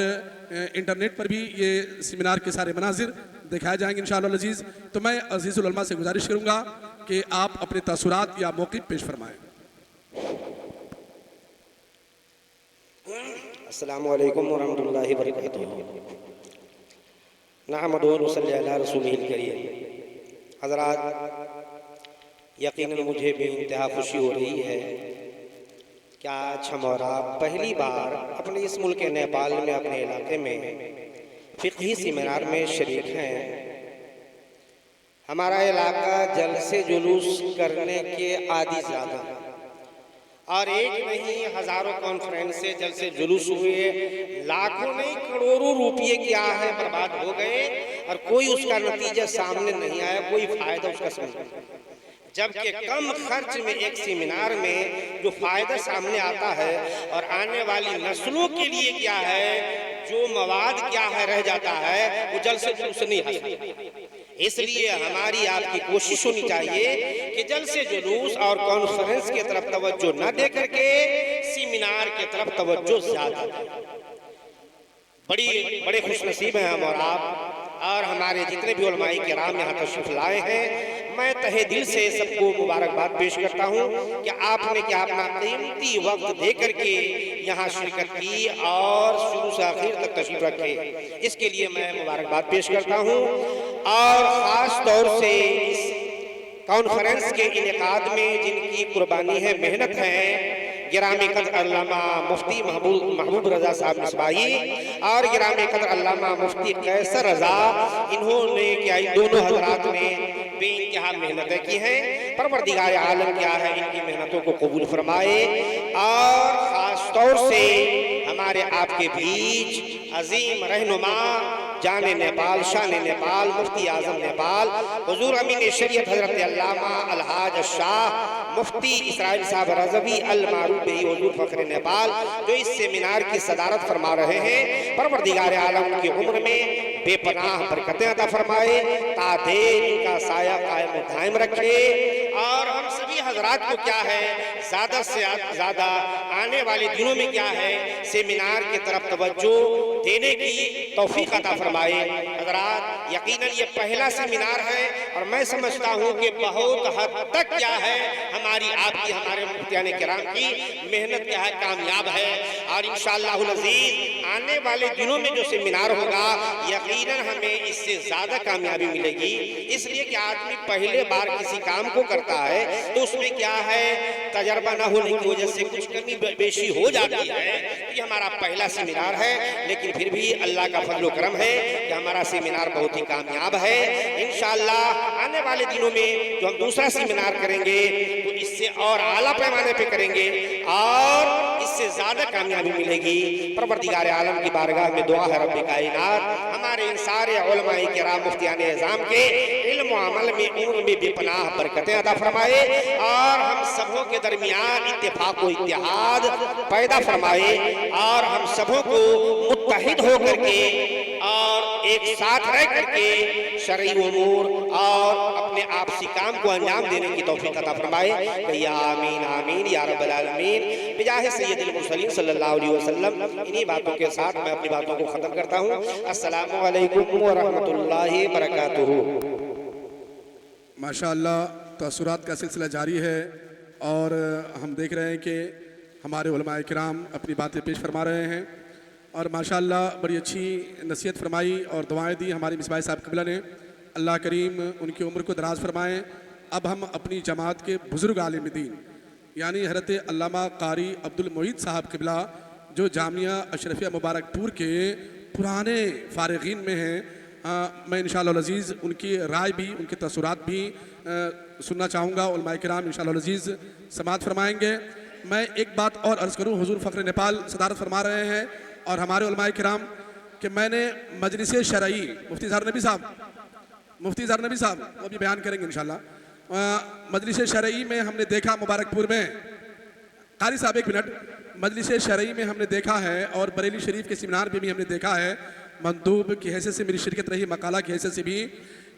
इंटरनेट पर भी ये सेमिनार के सारे मनाजिर दिखाए जाएंगे इंशाअल्लाह अज़ीज़। तो मैं अज़ीज़ुल उलमा से गुजारिश करूँगा कि आप अपने तसुरात या मौक़िफ़ पेश फरमाएँ। अस्सलामु अलैकुम वरहमतुल्लाहि वबरकातुहू। नहमदुहु व नसल्ली अला रसूलिहिल करीम। हज़रात, यकीनन मुझे भी इंतहा खुशी हो रही है कि आज हम और आप पहली बार अपने इस मुल्क नेपाल में, अपने इलाके में फ़िक़ही सेमिनार में शरीक हैं। हमारा इलाका जलसे जुलूस करने के आदी ज़्यादा है और एक नहीं हज़ारों कॉन्फ्रेंस से जलसे जुलूस हुए, लाखों नहीं करोड़ों रुपये क्या है बर्बाद हो गए और कोई उसका नतीजा सामने नहीं आया, कोई फ़ायदा उसका समझ। जबकि कम खर्च में एक सेमिनार में जो फ़ायदा सामने आता है और आने वाली नस्लों के लिए क्या है, जो मवाद क्या है रह जाता है, वो जलसे जुलूस नहीं हासिल। इसलिए हमारी आपकी कोशिश होनी चाहिए कि जल्द से जुलूस और कॉन्फ्रेंस की तरफ तवज्जो न दे करके सेमिनार की तरफ तवज्जो ज्यादा दें। बड़े खुशनसीब हैं हम और आप और हमारे जितने भी उलमाए किराम यहाँ तशरीफ लाए हैं। मैं तहे दिल से सबको मुबारकबाद पेश करता हूँ कि आपने क्या अपना कीमती वक्त दे करके यहाँ शिरकत की और शुरू से आखिर तक तशरीफ रखे, इसके लिए मैं मुबारकबाद पेश करता हूँ। और ख़ास तौर से इस कॉन्फ्रेंस के इनेकाद में जिनकी कुर्बानी है, मेहनत है, गिरामी कदर अल्लामा मुफ्ती महबूब रजा साहब मिसबाही और गिरामी कदर अल्लामा मुफ्ती कैसर रजा, इन्होंने क्या दोनों हजरात ने बेइंतहा मेहनतें की हैं। परवरदिगार आलम क्या है इनकी मेहनतों को कबूल फरमाए। और ख़ास तौर से हमारे आपके बीच अजीम रहनुमा जाने नेपाल, शान नेपाल, मुफ्ती आजम नेपाल, हुजूर अमीन शरीयत हजरत अल्लामा अलहाज शाह मुफ्ती इसराइल साहब रज़वी अल मारूफ हुजूर फ़ख्र नेपाल, जो इस सेमिनार की सदारत फरमा रहे हैं। परवरदिगार आलम की उम्र में बेपनाह बरकतें अता फरमाए, तादेर इनका साया कायम दायम रखे। और हम सभी हजरात को क्या है, ज़्यादा से ज़्यादा आने वाले दिनों में क्या है, सेमिनार की तरफ तवज्जो देने की तौफीक अता फरमाए। हजरात यकीनन ये पहला सेमिनार है और मैं समझता हूँ कि बहुत हद तक क्या है हमारी आपकी हमारे मुफ्तियाने किराम की मेहनत क्या है कामयाब है। और इंशाअल्लाहुल अज़ीज़ आने वाले दिनों में जो सेमिनार होगा यकीनन हमें इससे ज़्यादा कामयाबी मिलेगी। इसलिए कि आदमी पहले बार किसी काम को करता है तो उसमें क्या है, तजर्बा न होने की वजह से कुछ कमी बेशी हो जाती है। ये हमारा पहला सेमिनार है, लेकिन फिर भी अल्लाह का फजल करम है कि हमारा सेमिनार बहुत ही कामयाब है। इंशाअल्लाह आने वाले दिनों में जो हम दूसरा सेमिनार करेंगे तो इससे और आला पैमाने पे करेंगे और इससे ज़्यादा कामयाबी मिलेगी। परवरदिगार आलम की बारगाह में दुआ है रब्बे कायनात हमारे इन सारे उलमाए किराम मुफ्तियाने निज़ाम के इल्म व अमल में उम्र में बेपनाह बरकतें अता फरमाए और हम सबों के दरमियान इत्तेफाक व इत्तेहाद पैदा फरमाए और हम सबों को मुत्तहिद होकर के और एक साथ रह करके शरई उमूर और अपने आपसी काम को अंजाम देने की तौफीक अता फरमाए। या आमीन आमीन या रब्बल आलमीन बिजाह सय्यदुल मुरसलीन सल्लल्लाहु अलैहि वसल्लम। इन्हीं बातों के साथ मैं अपनी बातों को ख़त्म करता हूँ। अस्सलामु अलैकुम व रहमतुल्लाहि व बरकातुहू। माशाअल्लाह तअस्सुरात का सिलसिला जारी है और हम देख रहे हैं कि हमारे उलमाए किराम अपनी बातें पेश फरमा रहे हैं और माशाअल्लाह बड़ी अच्छी नसीहत फरमाई और दुआएं दी हमारे मिसबाह साहब क़िबला ने। अल्लाह करीम उनकी उम्र को दराज फरमाएँ। अब हम अपनी जमात के बुज़ुर्ग आलिम दीन यानी हज़रत अल्लामा कारी अब्दुल मोईद साहब क़िबला जो जामिया अशरफिया मुबारकपुर के पुराने फ़ारिगीन में हैं, मैं इंशाअल्लाह अज़ीज़ उनकी राय भी उनके तअस्सुरात भी सुनना चाहूँगा। उलमाए किराम इंशाअल्लाह अज़ीज़ समाअत फरमाएँगे। मैं एक बात और अर्ज़ करूँ, हुज़ूर फ़ख्र नेपाल सदारत फरमा रहे हैं और हमारे उलमाए किराम कि मैंने मजलिस शरई मुफ्ती ज़हर नबी साहब वो भी बयान करेंगे इंशाअल्लाह। मजलिस शरई में हमने देखा मुबारकपुर में, कारी साहब एक मिनट, मजलिस शरई में हमने देखा है और बरेली शरीफ के सेमिनार पे भी हमने देखा है, मंदूब की हैसियत से मेरी शिरकत रही, मकाला की हैसियत से भी,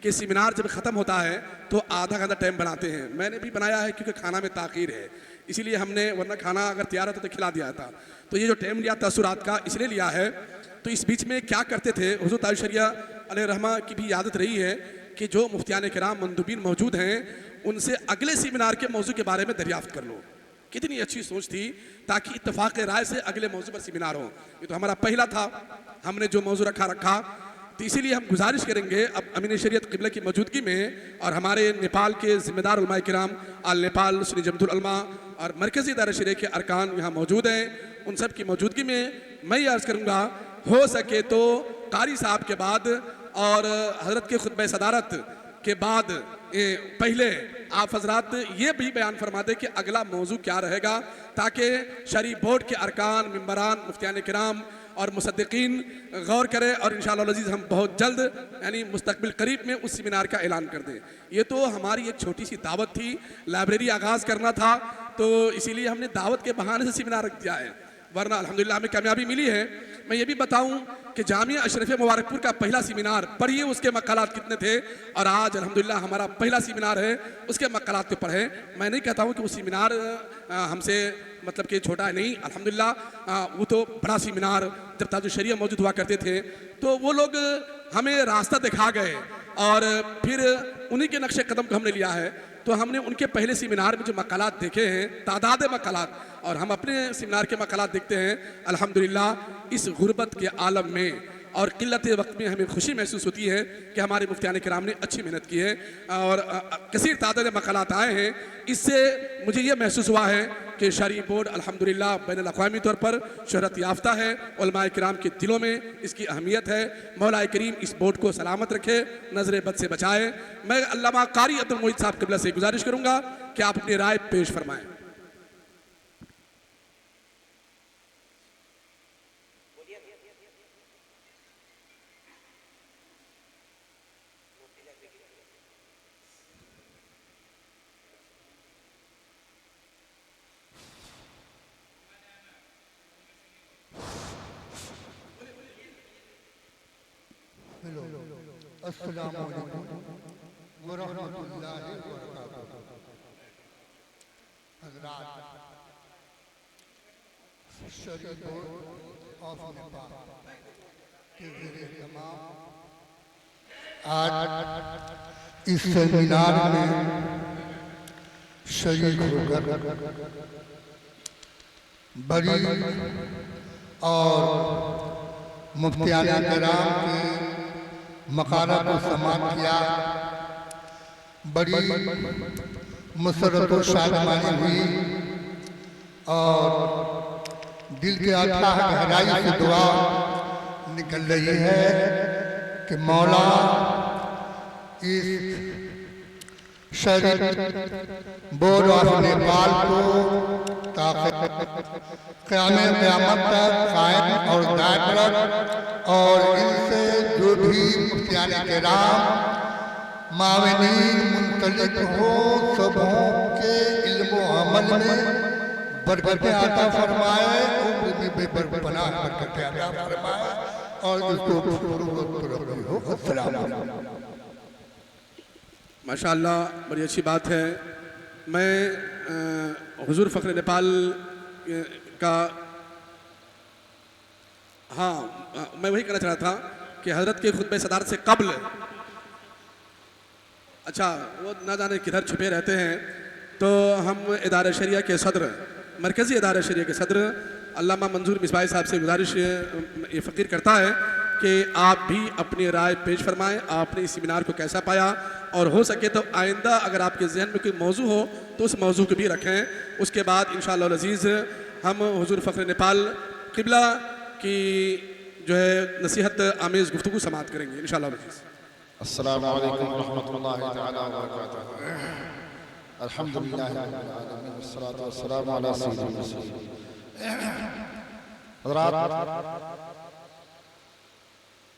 कि सेमिनार जब ख़त्म होता है तो आधा घंटा टाइम बनाते हैं। मैंने भी बनाया है क्योंकि खाना में ताख़ीर है, इसीलिए हमने, वरना खाना अगर तैयार होता तो खिला दिया था। तो ये जो टाइम लिया तअस्सुरात का इसलिए लिया है। तो इस बीच में क्या करते थे, हुज़ूर ताज शरिया अलैहि रहमा की भी आदत रही है कि जो मुफ्तियाने किराम मंदूबीन मौजूद हैं उनसे अगले सेमिनार के मौजू के बारे में दरियाफ्त कर लो। कितनी अच्छी सोच थी, ताकि इत्तफाक राय से अगले मौजू पर सेमिनार हो। ये तो हमारा पहला था, हमने जो मौजू रखा तो इसीलिए हम गुजारिश करेंगे अब अमीन शरीयत क़िबला की मौजूदगी में और हमारे नेपाल के ज़िम्मेदार उलमाए किराम अल नेपाल सुन्नी जमातुल उलमा और मरकज़ी दायरा शरीयत के अरकान यहाँ मौजूद हैं, उन सब की मौजूदगी में मैं ये अर्ज़ करूँगा हो सके तो कारी साहब के बाद और हज़रत के खुतबे सदारत के बाद पहले आप हजरात ये भी बयान फरमा दे कि अगला मौजू क्या रहेगा, ताकि शरीफ बोर्ड के अरकान, मेंबरान, मुफ्तियान किराम और मुसद्दिकीन गौर करें और इंशाअल्लाह अज़ीज़ हम बहुत जल्द यानी मुस्तक़बिल करीब में उस सेमिनार का ऐलान कर दें। ये तो हमारी एक छोटी सी दावत थी, लाइब्रेरी आगाज़ करना था तो इसीलिए हमने दावत के बहाने से सेमिनार रख दिया है, वरना अल्हम्दुलिल्लाह हमें कामयाबी मिली है। मैं ये भी बताऊं कि जामिया अशरफ मुबारकपुर का पहला सेमिनार पढ़िए, उसके मकालात कितने थे, और आज अल्हम्दुलिल्लाह हमारा पहला सेमिनार है, उसके मकालात के पढ़े। मैं नहीं कहता हूं कि वो सेमिनार हमसे मतलब कि छोटा है, नहीं, अल्हम्दुलिल्लाह वो तो बड़ा सेमिनार, जब ताजुल शरिया मौजूद हुआ करते थे तो वो लोग हमें रास्ता दिखा गए और फिर उन्हीं के नक्शे कदम को हमने लिया है। तो हमने उनके पहले सेमिनार में जो मकालात देखे हैं, तादाद मकालात, और हम अपने सेमिनार के मकालात देखते हैं, अल्हम्दुलिल्लाह इस गुर्बत के आलम में और किल्लत वक्त में हमें खुशी महसूस होती है कि हमारे मुफ्तियान किराम ने अच्छी मेहनत की है और कसीर तादाद मकालात आए हैं। इससे मुझे ये महसूस हुआ है कि शरई बोर्ड अल्हम्दुलिल्लाह बैनुल अक़वामी तौर पर शोहरत याफ्ता है, उलमाए किराम के दिलों में इसकी अहमियत है। मौला करीम इस बोर्ड को सलामत रखे, नजर बद से बचाए। मैं अल्लामा कारी अब्दुल मोईद साहब क़िबला से गुजारिश करूँगा कि आप अपनी राय पेश फरमाएँ। अस्सलामु अलैकुम व रहमतुल्लाहि व बरकातुहू। हज़रात, शरई बोर्ड ऑफ नेपाल के ज़ेर-ए-तमाम आज इस सेमिनार में शरीक होकर बड़ी और मुफ्तियान किराम की मकाला को समाप्त किया। बड़ी मुसरत व शादमानी हुई और दिल के अथाह गहराई से दुआ निकल रही है कि मौला इस शरीक बोर्ड ऑफ नेपाल को क़यामत तक कायम और दायम रख, और इनसे जो भी मुफ्तियान किराम मावनीन मुंतलिक हो, सबों के इल्म व अमल में बरकतें अता फरमाए, उम्र में बेपनाह बरकतें अता फरमाए और इसको हो। अस्सलाम वालेकुम। माशाअल्लाह, बड़ी अच्छी बात है। मैं हुजूर फ़ख्र नेपाल का हाँ, मैं वही कहना चाह रहा था कि हज़रत के खुतबे सदारत से कब्ल, अच्छा वो ना जाने किधर छुपे रहते हैं, तो हम इदारा शरिया के सदर, मरकज़ी इदारा शरिया के सदर अल्लामा मंजूर मिसबाही साहब से गुजारिश ये फ़कीर करता है कि आप भी अपनी राय पेश फरमाएं, आपने इस सेमिनार को कैसा पाया, और हो सके तो आइंदा अगर आपके जहन में कोई मौजू हो तो उस मौजू को भी रखें। उसके बाद इंशाअल्लाह अज़ीज़ हम हुजूर फ़ख्र नेपाल क़िबला की जो है नसीहत आमेज़ गुफ्तगू समाअत करेंगे इंशाअल्लाह अज़ीज़। अस्सलामु अलैकुम व रहमतुल्लाहि तआला व बरकातुहू। अल्हम्दुलिल्लाहि रब्बिल आलमीन वस्सलातु वस्सलामु अला सय्यिदिल मुरसलीन। हज़रात,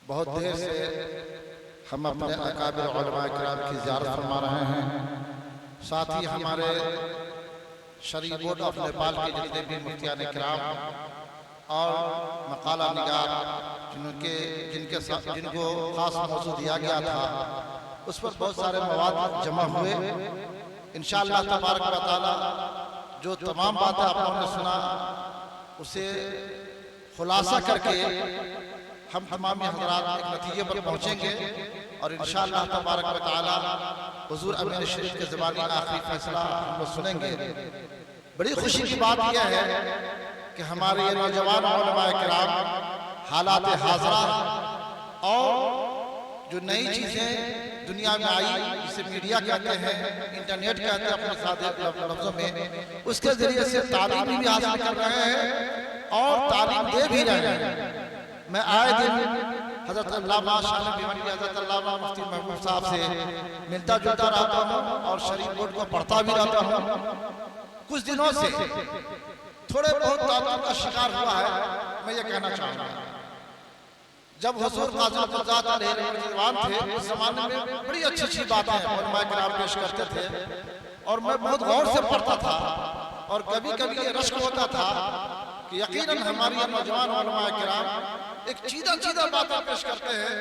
बहुत देर से हम अपने अकाबिर उलमाए किराम की ज़ियारत फरमा रहे हैं। साथ ही हमारे शरई बोर्ड ऑफ नेपाल के जितने भी मुफ्तियान किराम और मकाला निगार जिनको खास मौजू दिया गया था, उस पर बहुत सारे मवाद जमा हुए। इंशाअल्लाह तबारक व तआला जो तमाम बातें आप लोगों ने सुना, उसे खुलासा करके हम तमाम हज़रात एक नतीजे पर पहुँचेंगे और इंशाअल्लाह तबारक व तआला हुज़ूर अमीर शरीफ के ज़बानी आखिरी फैसला हम लोग सुनेंगे। बड़ी खुशी की बात यह है कि हमारे ये नौजवान उलमाए किराम हालात हाज़रा और जो नई चीज़ें दुनिया में आई, जिसे मीडिया कहते हैं, इंटरनेट कहते हैं अपने सादे लफ्ज़ों में, उसके ज़रिए से तालीम भी हासिल कर रहे हैं और तालीम दे भी रहे हैं। मैं आए दिन हज़रत अल्लामा शाह भिवंडी हज़रत अल्लामा मुफ्ती महबूब साहब से मिलता जुलता रहता हूँ और शरीफ बोर्ड को पढ़ता भी रहता हूँ। कुछ दिनों से थोड़े बहुत ताल्लुक का शिकार हुआ है। मैं ये कहना चाहूँगा, जब हुज़ूर काज़ी क़ुज़ात अलैहिर्रिज़वान थे, उस ज़माने में बड़ी अच्छी अच्छी बातें उलमाए किराम पेश करते थे और मैं बहुत गौर से पढ़ता था और कभी कभी ये रश्क होता था कि यकीनन हमारी ये नौजवान उलमा किराम एक सीधा बातें पेश करते हैं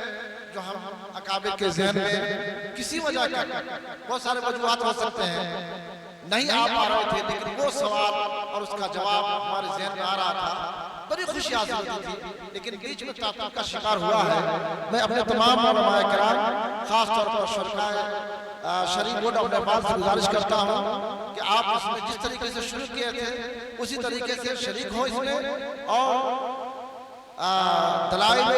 जो हम अकाबिर के ज़हन में किसी वजह का बहुत सारे वजूहात हो सकते हैं नहीं आ पा रहे थे, लेकिन वो सवाल और उसका जवाब हमारे ज़हन में आ रहा था, बड़ी खुशी हासिल होती थी। लेकिन बीच में ताक़ीद का शिकार हुआ है। मैं अपने तमाम उलमा किराम खास तौर पर शरकाए शरीफ बोर्ड ऑफ नेपाल से गुजारिश करता हूँ कि आप इसमें जिस तरीके से शुरू किए थे उसी तरीके से शरीक हो इसमें और दलाइल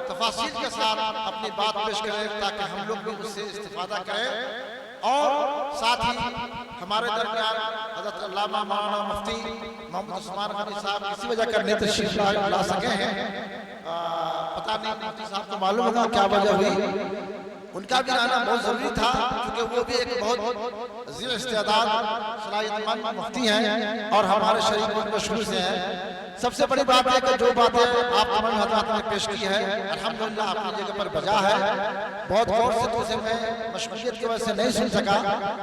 तफासिल के साथ अपनी बात पेश करें ताकि हम लोग भी उससे इस्तिफादा करें और साथ ही हमारे दरमियान हज़रत अल्लामा मौलाना मुफ्ती मोहम्मद उस्मान गनी साहब किसी वजह करने तशरीफ ला सके हैं। पता नहीं मुफ्ती साहब को मालूम होगा क्या वजह हुई, उनका भी आना बहुत जरूरी था क्योंकि वो भी एक बहुत ज़ी इस्तेदाद सलाहियतमंद मुफ्ती हैं और हमारे शरीफ में शुरू से हैं। सबसे बड़ी बात है कि जो बातें आप तमाम हज़रात ने पेश की है अल्हम्दुलिल्लाह अपनी जगह पर बजा है। बहुत गौर से तो उसे मैं मशगूलियत की वजह से नहीं सुन सका,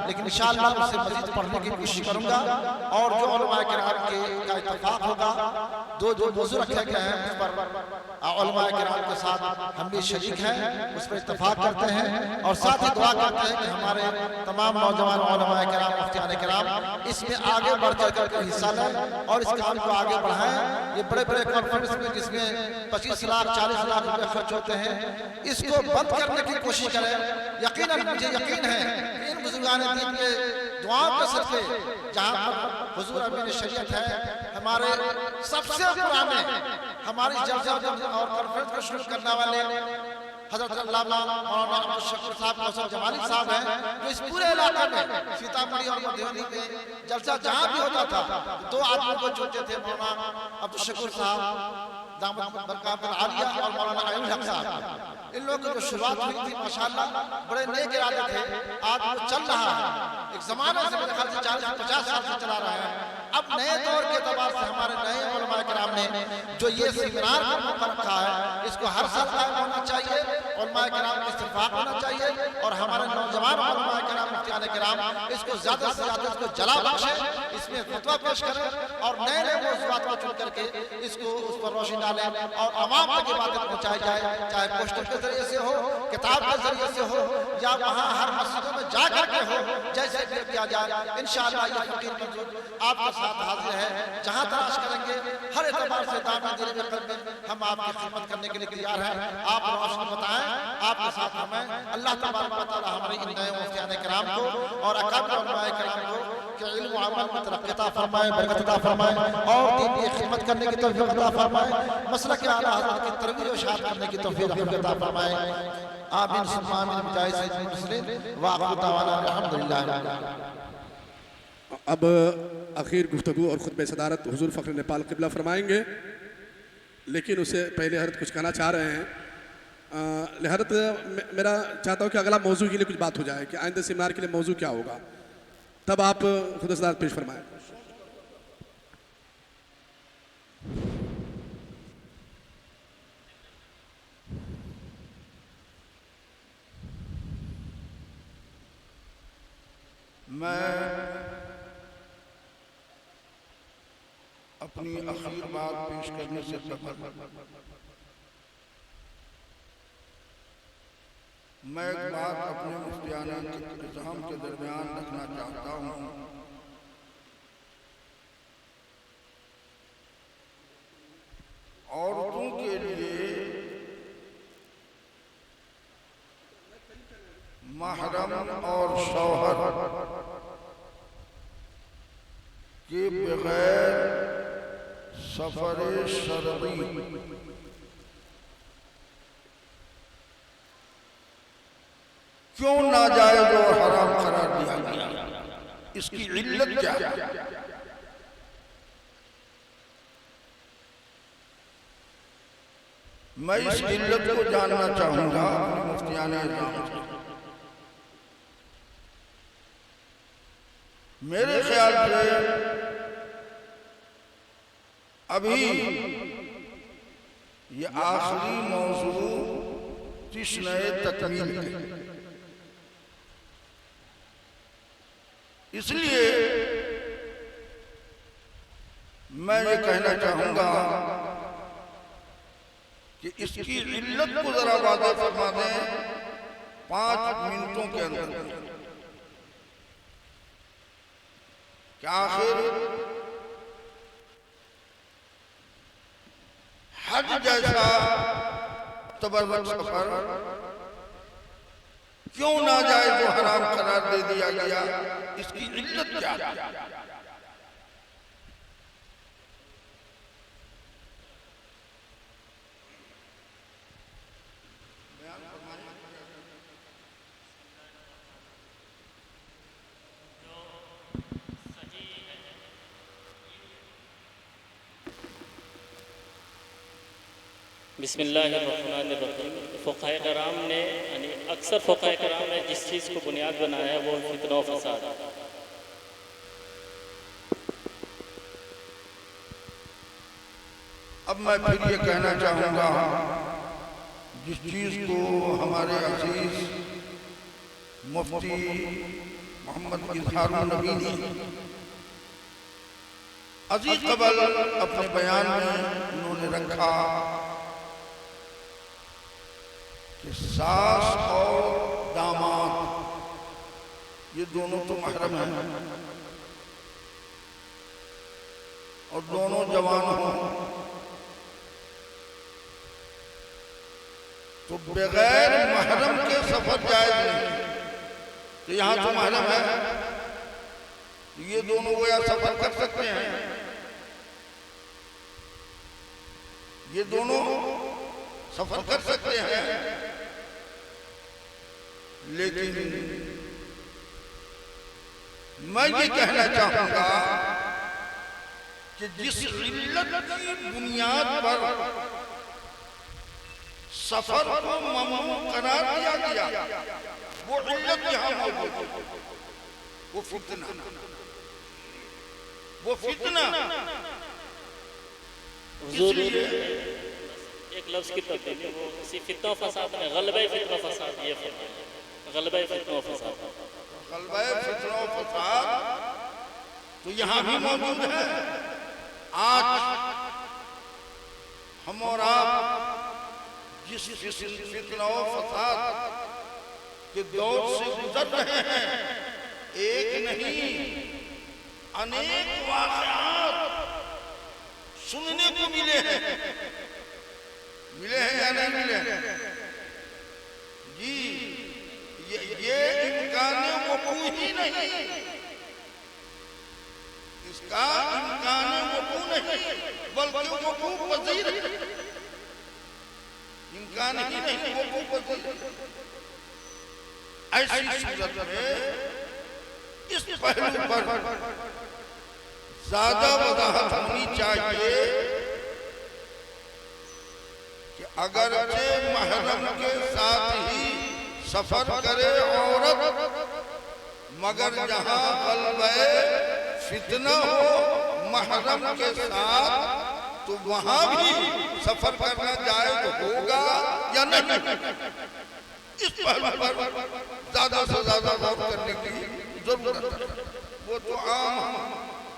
लेकिन इंशाअल्लाह उसे मज़ीद पढ़ने की कोशिश करूँगा और जो उलमा किराम का इत्तेफाक होगा, जो मौज़ू रखे गए हैं उस पर उलमा किराम के साथ हम भी शरीक हैं, उस पर इत्तेफाक करते हैं और साथ ही दुआ करते हैं कि हमारे तमाम नौजवान उलमा किराम मुफ्तियान किराम इसमें आगे बढ़ चढ़ कर हिस्सा लें और इस काम को आगे बढ़ाएं। ये बड़े कॉन्फ्रेंस में जिसमें 25 लाख 40 लाख रुपए खर्च होते हैं, इसको बंद करने की कोशिश करें। यकीनन मुझे यकीन है कि इन बुजुर्गान दीन के दुआओं के सदक़े जहाँ पर हुजूर अमीन शरीयत है, हमारे सबसे पुराने हमारी जलसा और कॉन्फ्रेंस को शुरू करने वाले हज़रत अल्लामा मौलाना अब्दुल शकूर साहब कौसर जमाली साहब हैं, जो इस पूरे इलाके में सीतामढ़ी और मधुबनी में जलसा जहाँ भी होता था दो आदमी को चुनते थे, मौलाना अब्दुल शकूर साहब दामद बरकात आलिया और मौलाना अयूब हक साहब। इन लोगों की जो शुरुआत हुई थी माशाल्लाह बड़े नेक इरादे थे, आज वो चल रहा है। एक ज़माने से मेरे ख्याल से 40-50 साल से चला रहा है। अब नए दौर के एतबार से हमारे नए उलमा किराम ने जो ये सेमिनार का मौका रखा है, इसको हर साल कायम होना चाहिए, उलमा किराम का इस्तिफाक होना चाहिए और हमारे नौजवान उलमा किराम मुफ्तियान किराम इसको ज़्यादा से ज़्यादा इसको जला बख्शें, इसमें फतवा पेश करें और नए मौज़ूआत को चुन करके इसको उस पर रोशनी डालें और आवाम तक ये बातें पहुँचाई जाए, चाहे पोस्टर के जरिए से हो, किताब के जरिए से हो या वहाँ हर मस्जिदों में जा करके हो, जैसे भी किया जाए। इंशाअल्लाह ये फकीर मंजूर आपके साथ हाजिर है। जहाँ तलाश करेंगे हर एतबार से दाना देने में हम आपकी खिदमत करने के लिए तैयार हैं। आप रोशनी बताएं, आपके साथ हमें अल्लाह तबारक व तआला हमारे इन नए मुफ्तियान किराम को और अकाबिर उलमाए किराम को कि इल्म व अमल में तरक्की अता फरमाए, बरकत अता फरमाए और दीन की खिदमत करने की तौफीक अता फरमाए, मसलक आला हज़रत की तरबियत और इरशाद करने की तौफीक अता फरमाए। आमीन सुम्मा आमीन बिजाहि सय्यिदुल मुरसलीन व आखिरु दअवाना अल्हम्दुलिल्लाह। अब आखिर गुफ्तगू और खुतबे सदारत हुजूर फ़ख्र नेपाल क़िबला फरमाएंगे, लेकिन उससे पहले हज़रत कुछ कहना चाह रहे हैं। हज़रत मेरा चाहता हूँ कि अगला मौजू के लिए कुछ बात हो जाए कि आइंदा सेमिनार के लिए मौजू क्या होगा, तब आप खुद सदारत पेश फरमाएं। मैं अपनी आखिर बात पेश करने से पहले मैं एक बात अपने मुफ्तियान इंतज़ाम के दरमियान रखना चाहता हूँ। औरतों के लिए महरम और शौहर के बगैर सफर शरई क्यों नाजायज और हराम करार दिया गया, इसकी इल्लत क्या है? मैं इस इल्लत को जानना चाहूंगा मुफ्तियान इज़ाम से। मेरे ख्याल से अभी ये आखिरी मौजू तिश्ने तकमील है, इसलिए मैं ये कहना चाहूंगा कि इसकी इल्लत को जरा वादा फरमा दें 5 मिनटों के अंदर। क्या आखिर हज जैसा तबर्रुक सफर क्यों ना जाए जो हराम करार दे दिया गया, इसकी इल्लत क्या है? बिस्मिल्लाहिर्रहमानिर्रहीम। फ़ुक़हा कराम ने यानी अक्सर फ़ुक़हा कराम ने जिस चीज़ को बुनियाद बनाया है वो फितना और फसाद। अब मैं फिर ये कहना चाहूँगा, जिस चीज़ को हमारे अजीज मुफ्ती मोहम्मद इज़हारुन नबी ने अजीज कबल अपने बयान में उन्होंने रखा कि सास और दामाद ये दोनों तो महरम हैं और दोनों जवान हों तो बगैर महरम के सफर जायज नहीं। तो यहाँ तो महरम है, ये दोनों गोया सफर कर सकते हैं, ये दोनों सफर कर सकते हैं। लेकिन मैं ये कहना चाहूंगा कि जिस इल्लत की बुनियाद पर सफर को ममनू करार दिया गया, वो इल्लत यहाँ मौजूद है, वो फितना, वो फितना। इसलिए एक लफ्ज़ की तब्दीली वो किसी फितना फसाद में गलबे फितना फसाद, ये गलबे फितना फसाद, गलबे फितना फसाद तो यहाँ भी मौजूद है। आज हम और आप जिस फितना फसाद के दौर से गुजर रहे हैं, एक नहीं अनेक वाक़यात सुनने को मिले हैं या नहीं मिले जी? ये इम्कान वक़ू ही नहीं, इसका इम्कान वक़ू नहीं बल्कि वक़ू पज़ीर है। इम्कान ही नहीं, वक़ू पज़ीर। ऐसी सूरत में इस पहलू पर ज्यादा वजाहत होनी चाहिए कि अगरचे महरम के साथ ही सफर करे औरत, मगर जहां ग़लबे फितना हो महरम के साथ, तो वहां भी सफर करना जायज़ होगा या नहीं? इस पहलू पर ज्यादा से ज्यादा गौर करने की जरूरत है। वो तो आम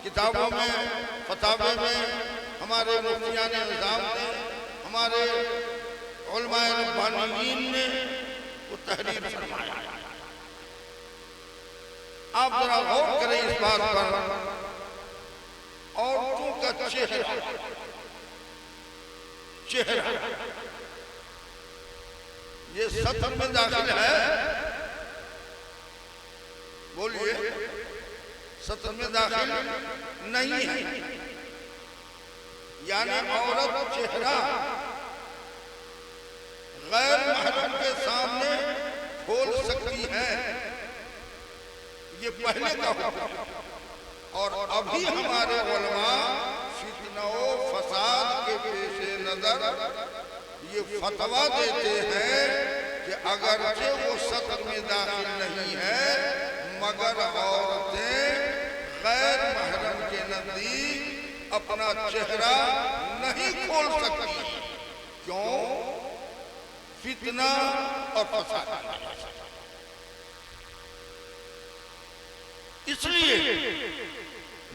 किताबों में, फतावे में हमारे मुफ्तियान निज़ाम ने, हमारे उलमाए रब्बानीन ने वो तहरीर फरमाया। आप जरा गौर करें इस बात पर, औरतों का चेहरा ये सत्र में दाखिल है, बोलिए, सत्र में दाखिल नहीं है। यानी औरत चेहरा गैर महरम के सामने खोल सकती है, ये पहले का हुक्म। और अभी हमारे उलमा फितना फसाद के पेश नजर ये फतवा देते हैं कि अगरचे वो सत्र में दाखिल नहीं है, मगर औरतें गैर महरम के नजदीक अपना चेहरा नहीं खोल सकती। क्यों? फितना और फसाद। इसलिए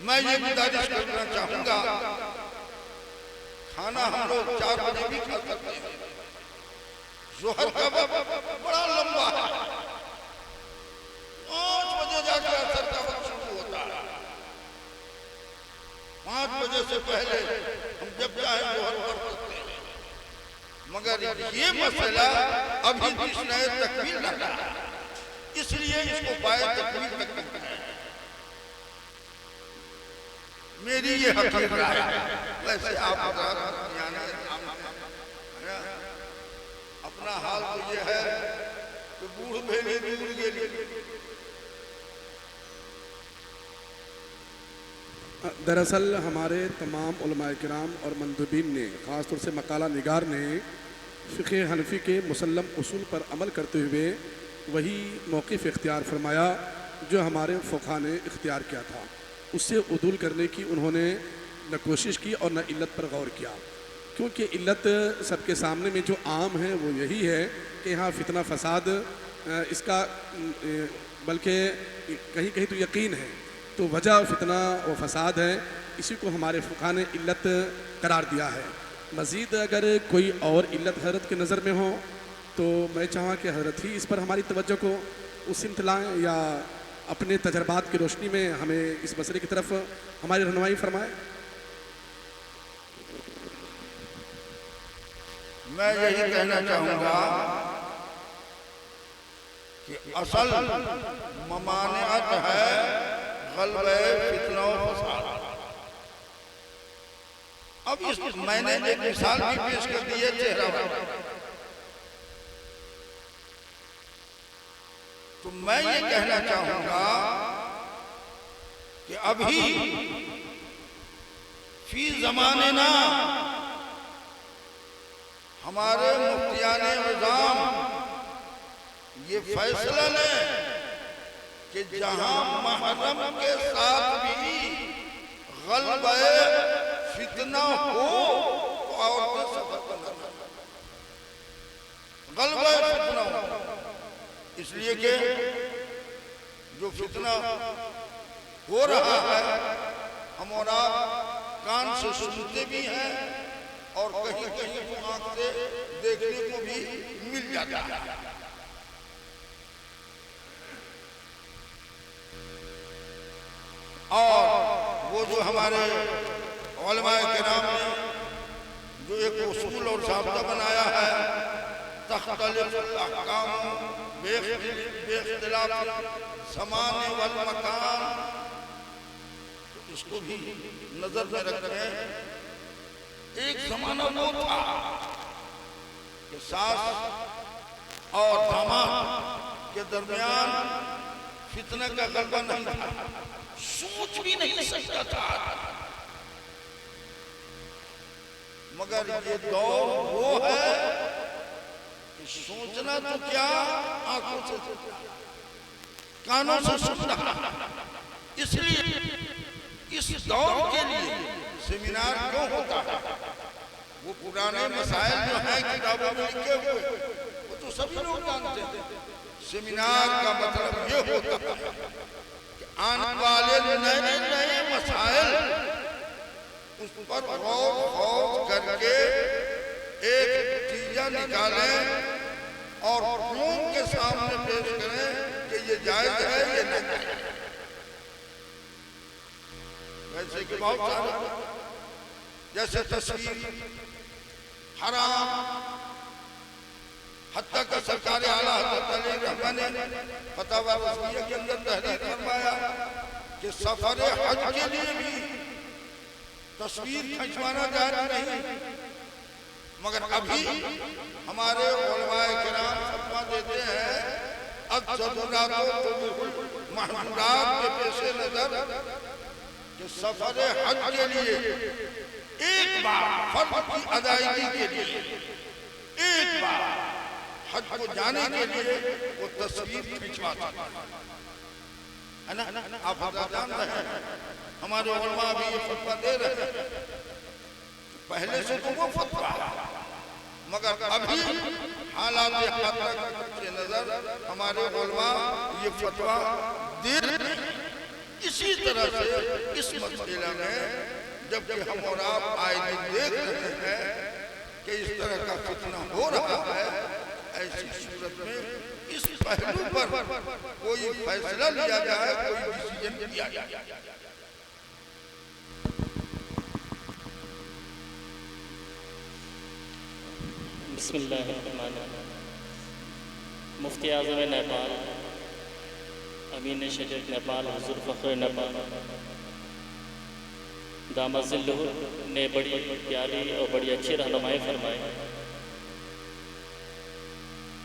मैं ये गुजारिश करना चाहूंगा, खाना हम लोग 4 बजे भी खा सकते हैं। जोहर का वक्त बड़ा लंबा है, 5 बजे जाकर असर का वक्त शुरू होता है। 5 बजे से पहले हम जब चाहे जोहर पढ़ सकते हैं, मगर ये मसला अभी कृष्ण तकमील लगा है, इसलिए इसको पाए तकमील तक करना है। मेरी ये हकीकत है। वैसे आप अपना हाल तो ये है कि बूढ़ भेले दूर गेली। दरअसल हमारे तमाम उलमाए किराम और मंदुबीन ने, ख़ास तौर से मकाला निगार ने फ़िक़्ह हनफ़ी के मुसल्लम उसूल पर अमल करते हुए वही मौक़िफ़ इख्तियार फरमाया जो हमारे फ़ुक़हा ने इख्तियार किया था। उससे उदूल करने की उन्होंने न कोशिश की और न इल्लत पर गौर किया, क्योंकि इल्लत सबके सामने में जो आम है वो यही है कि यहाँ फितना फसाद इसका बल्कि कहीं कहीं तो यकीन है, तो वजह फितना व फसाद है। इसी को हमारे फ़ुक़हा ने इल्लत करार दिया है। मज़ीद अगर कोई और इल्लत हज़रत के नज़र में हो तो मैं चाहूँ कि हज़रत ही इस पर हमारी तवज्जो को उस सिमत लाएँ या अपने तजर्बात की रोशनी में हमें इस मसले की तरफ हमारी रहनुमाई फरमाएं। मैं यही कहना चाहूँगा कि असल ममानिअत है ग़ल्बे फितना व फसाद। अब इस मैंने एक मिसाल भी पेश कर दी है चेहरा वाला, तो मैं ये कहना चाहूंगा कि अभी फी ज़माने ना हमारे मुफ्तियाने निज़ाम ये फैसला लें कि जहां महरम के साथ भी ग़ल्बे फितना हो तो औरतें सफर करना, ग़ल्बे फितना हो। इसलिए कि जो फितना हो रहा है हम और आप कान से सुनते भी हैं और कहीं कहीं तो आंख से देखने को भी मिल जाता है। और वो जो हमारे उलमाए किराम ने जो एक उसूल और ज़ाब्ता बनाया है, तख्तलिफ़ अहकाम बेख्तिलाफ़ ज़मान वल मकान, इसको भी नजर में रखें। एक जमाना वो था कि सास और दामाद के दरमियान फितना का गलबा नहीं था, सोच भी नहीं सकता था। मगर ये दौर वो है कि सोचना तो क्या, आंखों से कानों से सुनना। इसलिए इस दौर के लिए सेमिनार क्यों होता है? वो पुराने मसाइल जो हैं किताबों में लिखे हुए वो तो सभी लोग जानते हैं। सेमिनार का मतलब ये होता है कि आने वाले नए नए मसाइल उस पर गौर करके एक नतीजा निकालें और कौम के सामने पेश करें कि ये जायज है ये नहीं। वैसे कि बहुत सारे जैसे तस्वीर हराम, हत्ता का सरकार आला हज़रत अली रहमान ने फतवा रज़विया के अंदर तहरीर फरमाया कि सफर हज के लिए भी तस्वीर खिंचवाना जायज़ नहीं। मगर अभी हमारे उलमाए किराम फतवा देते हैं महमूदात के पेश नजर कि सफर हज के लिए एक बार फर्ज की अदायगी के लिए एक बार हज को जाने के लिए वो तस्वीर खिंचवाता है ना। आप जानते हैं हमारे उलमा भी ये फतवा दे रहे हैं। पहले से तो वो फतवा है, मगर अभी हालात के नजर हमारे उलमा ये फतवा दे रहे हैं इसी तरह से इस मसले में जबकि हम और आप आए दिन देख रहे हैं कि इस तरह का फितना हो रहा है, ऐसी सूरत में इस पहलू पर कोई फैसला लिया जाए, कोई डिसीजन लिया जाए। बिस्मिल्लाहिर्रहमानिर्रहीम। मुफ्ती आज़म नेपाल, अमीन शरीयत नेपाल, हुज़ूर फ़ख्र नेपाल दामज़िल्लुहु ने बड़ी प्यारी और बड़ी अच्छी रहनुमाई फरमाई।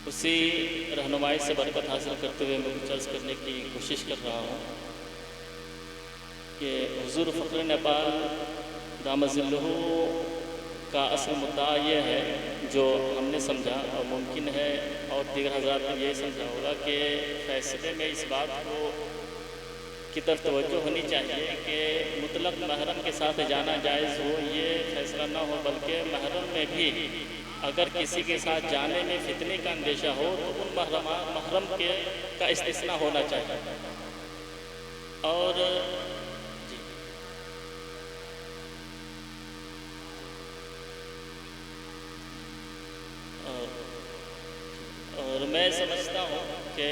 उसी रहनुमाई से बरकत हासिल करते हुए मैं कुछ अर्ज़ करने की कोशिश कर रहा हूँ कि हुज़ूर फ़ख्र नेपाल दामज़िल्लुहु का असल मुद्दा ये है जो हमने समझा और मुमकिन है और दीगर हज़रात ने ये समझा होगा कि फ़ैसले में इस बात को की तरफ तवज्जो होनी चाहिए कि मुतलक महरम के साथ जाना जायज़ हो, ये फ़ैसला ना हो, बल्कि महरम में भी अगर किसी के साथ जाने में फितने का अंदेशा हो तो उन महरम के का इस्तिस्ना होना चाहिए। और मैं समझता हूँ कि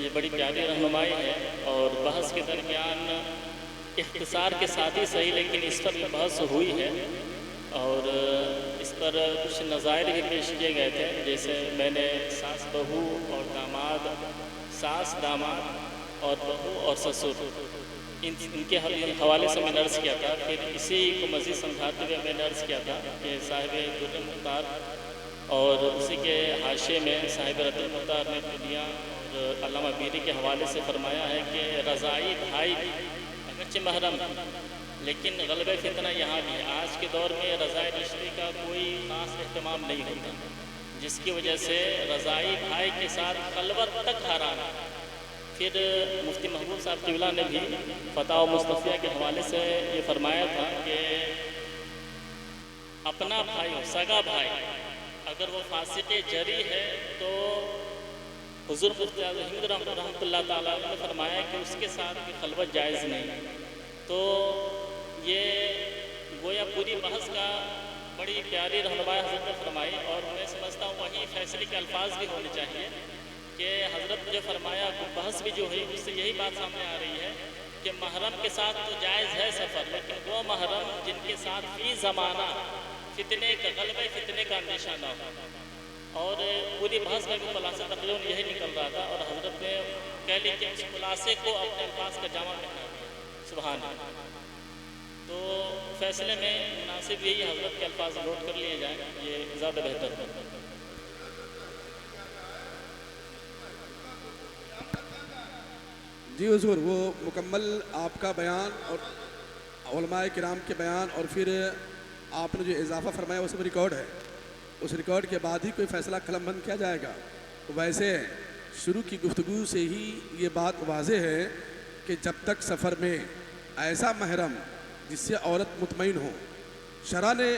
ये बड़ी प्यारी रहनुमाई है और बहस के दरमियान इख्तिसार के साथ ही सही लेकिन इस पर भी बहस हुई है और इस पर कुछ नज़ायर भी पेश किए गए थे, जैसे मैंने सास बहू और दामाद, सास दामाद और बहू और ससुर इनके हवाले से मैंने अर्ज़ किया था। फिर इसी को मज़ीद समझाते हुए मैंने अर्ज़ किया था कि साहिब दुर्र मुख्तार और उसी के हाशिए में साहिब रतन मुख्तार ने दुनिया और अल्लामा बीरी के हवाले से फरमाया है कि रज़ाई भाई अगरचे महरम लेकिन गलबे फितना यहाँ भी आज के दौर में रज़ाई रिश्ते का कोई ख़ास एहतमाम नहीं होता, जिसकी वजह से रज़ाई भाई के साथ खलवत तक हराम। फिर मुफ्ती महबूब साहब क़िबला ने भी फ़तावा मुस्तफ़िया के हवाले से ये फरमाया था कि अपना भाई हो, सगा भाई, अगर वो फासिक़े जरी है तो हुज़ूर मुफ्ती हिंद रहमतुल्लाह ताला ने फरमाया कि उसके साथ भी खलवत जायज़ नहीं। तो ये गोया पूरी बहस का बड़ी प्यारी रहनुमाई हज़रत ने फरमाई और मैं समझता हूँ वहीं फैसले के अल्फाज भी होने चाहिए कि हज़रत ने जो फरमाया बहस भी जो हुई उससे यही बात सामने आ रही है कि महरम के साथ तो जायज़ है सफ़र, लेकिन वो महरम जिनके साथ फ़ी ज़माना फितने का गलबे फितने का अंदेशा ना हो। और पूरी बहस में भी खुलासा तकरीबन यही निकल रहा था और हज़रत ने कह ली कि उस खुलासे को अपने अल्फाज का जामा पहना दिया। सुभान अल्लाह। तो फैसले में मुनासिब यही हज़रत के अल्फाज नोट कर लिए जाएँ, ये ज़्यादा बेहतर है। जी हुज़ूर, वो मुकम्मल आपका बयान और उलमाए किराम के बयान और फिर आपने जो इजाफ़ा फरमाया वो सब रिकॉर्ड है, उस रिकॉर्ड के बाद ही कोई फ़ैसला कलमबंद किया जाएगा। तो वैसे शुरू की गुफ्तगू से ही ये बात वाज़े है कि जब तक सफ़र में ऐसा महरम जिससे औरत मुतमईन हो, शरा ने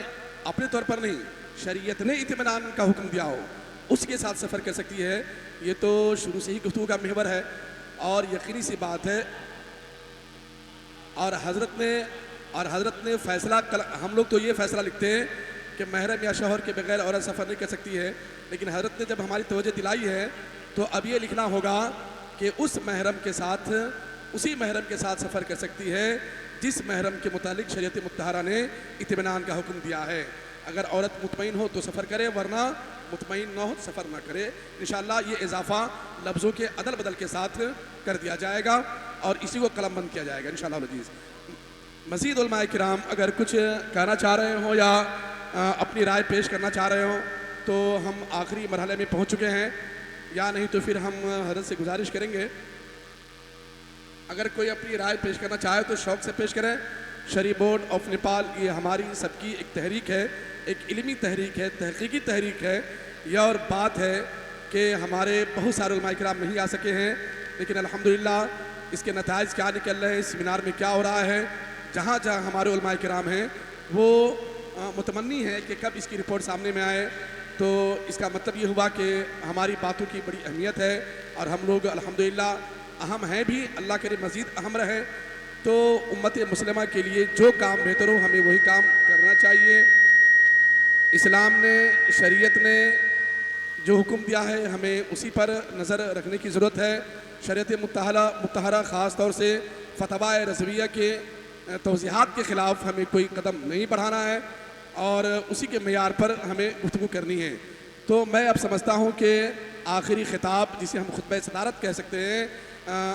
अपने तौर पर नहीं शरीयत ने इत्मीनान का हुक्म दिया हो, उसके साथ सफ़र कर सकती है। ये तो शुरू से ही गुफ्तगू का महवर है और यकीनी सी बात है। और हज़रत ने फ़ैसला हम लोग तो ये फ़ैसला लिखते हैं कि महरम या शौहर के बगैर औरत सफ़र नहीं कर सकती है, लेकिन हज़रत ने जब हमारी तवज्जो दिलाई है तो अब ये लिखना होगा कि उस महरम के साथ, उसी महरम के साथ सफ़र कर सकती है जिस महरम के मुतालिक शरीयत मुत्तहरा ने इत्मीनान का हुक्म दिया है। अगर औरत मुतमईन हो तो सफ़र करे, वरना मुतमईन न हो सफ़र ना करे। इंशाअल्लाह ये इजाफ़ा लफ्ज़ों के अदल बदल के साथ कर दिया जाएगा और इसी को कलमबंद किया जाएगा इंशाअल्लाह अज़ीज़। मज़ीद उलमाए किराम अगर कुछ कहना चाह रहे हो या अपनी राय पेश करना चाह रहे हो तो हम आखिरी मरहले में पहुंच चुके हैं, या नहीं तो फिर हम हज़रत से गुजारिश करेंगे अगर कोई अपनी राय पेश करना चाहे तो शौक़ से पेश करें। शरी बोर्ड ऑफ नेपाल ये हमारी सबकी एक तहरीक है, एक इल्मी तहरीक है, तहक़ीक़ी तहरीक है। यह और बात है कि हमारे बहुत सारे उलमाए किराम नहीं आ सके हैं, लेकिन अल्हम्दुलिल्लाह इसके नताइज क्या निकल रहे हैं, सेमिनार में क्या हो रहा है, जहाँ जहाँ हमारे उलमाए किराम हैं वो मुतमन्नी है कि कब इसकी रिपोर्ट सामने में आए। तो इसका मतलब ये हुआ कि हमारी बातों की बड़ी अहमियत है और हम लोग अल्हम्दुलिल्लाह अहम है भी, अल्लाह करे मज़ीद अहम रहे। तो उम्मत मुस्लिमा के लिए जो काम बेहतर हो हमें वही काम करना चाहिए। इस्लाम ने, शरीयत ने जो हुक्म दिया है हमें उसी पर नज़र रखने की ज़रूरत है। शरीयत मुत्तहरा ख़ास तौर से फतवा रज़विया के तौज़ीहात के ख़िलाफ़ हमें कोई कदम नहीं बढ़ाना है और उसी के मेयार पर हमें गुफ्तगू करनी है। तो मैं अब समझता हूँ कि आखिरी ख़िताब जिसे हम खुतबा सदारत कह सकते हैं,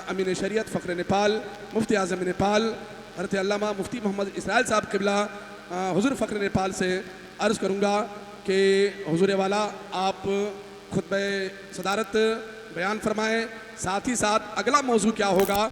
अमीन शरीयत फ़ख्र नेपाल मुफ्ती आज़म नेपाल हज़रत अल्लामा मुफ्ती मोहम्मद इसराइल साहब क़िबला हुज़ूर फ़ख्र नेपाल से अर्ज़ करूँगा कि हुज़ूर वाला आप खुतबा सदारत बयान फरमाएँ। साथ ही साथ अगला मौजू क्या होगा।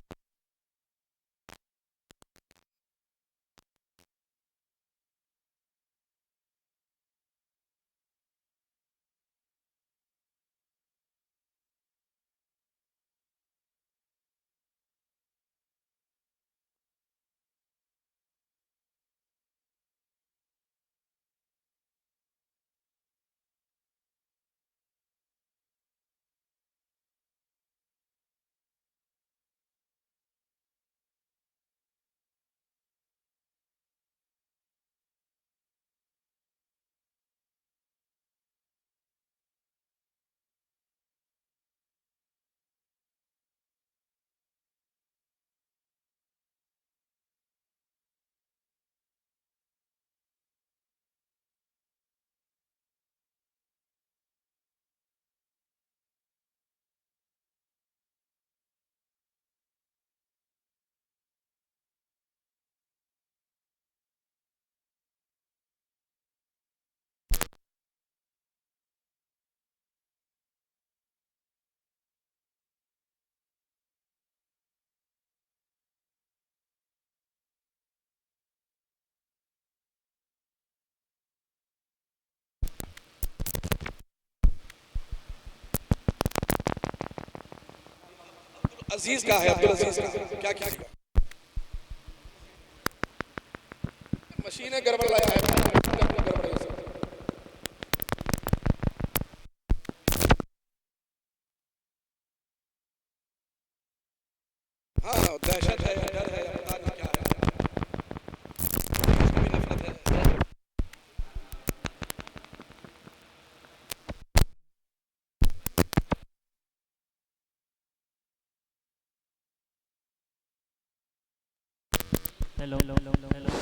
अजीज का है, अब्दुल अजीज का क्या किया? मशीनें गड़बड़ लाया है, गड़बड़ है। हाँ, दहशत है, डर है, पता नहीं क्या है, इसकी भी नफरत है। Hello hello hello hello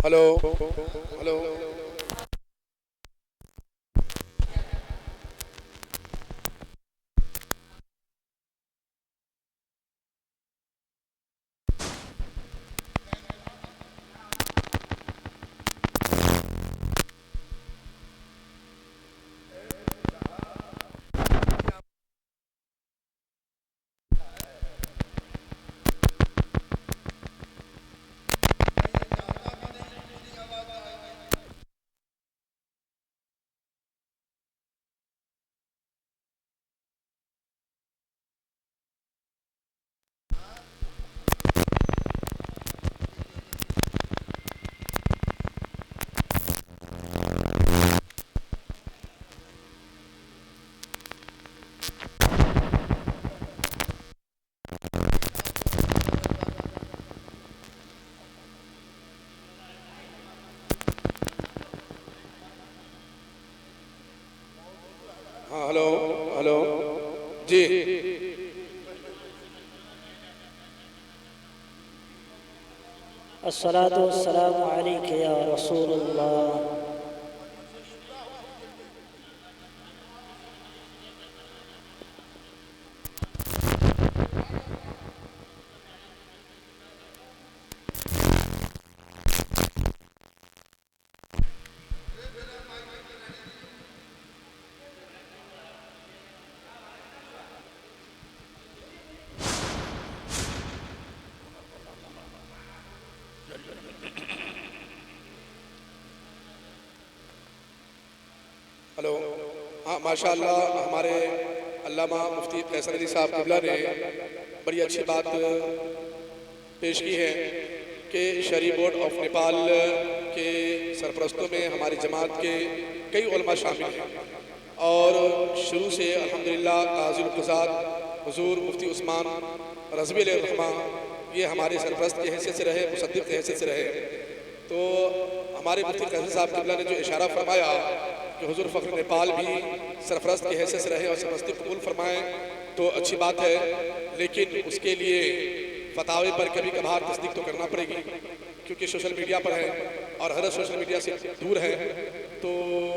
hello hello हाँ हेलो हेलो जी। अस्सलातु वस्सलामु अलैका या रसूलुल्लाह। हेलो हाँ माशाअल्लाह हमारे अल्लामा मुफ्ती फैसल अली साहब क़िबला ने बड़ी अच्छी बात पेश की है कि शरीफ बोर्ड ऑफ नेपाल के सरपरस्तों में हमारी जमात के कई उलमा शामिल हैं और शुरू से अल्हम्दुलिल्लाह काज़ी क़ुज़ात हुज़ूर मुफ्ती उस्मान रज़वी रहमा ये हमारे सरपरस्त की हैसियत से रहे, मुसद्दिक़ की हैसियत से रहे। तो हमारे मुफ्ती फैसल साहब क़िबला ने जो इशारा फरमाया कि हुज़ूर फ़ख्र नेपाल भी सरपरस्त की हैसियत से रहे और सरपरस्ती कबूल फरमाएँ तो अच्छी बात है, लेकिन उसके लिए फतावे पर कभी कभार तस्दीक तो करना पड़ेगी क्योंकि सोशल मीडिया पर है और हर सोशल मीडिया से दूर है, तो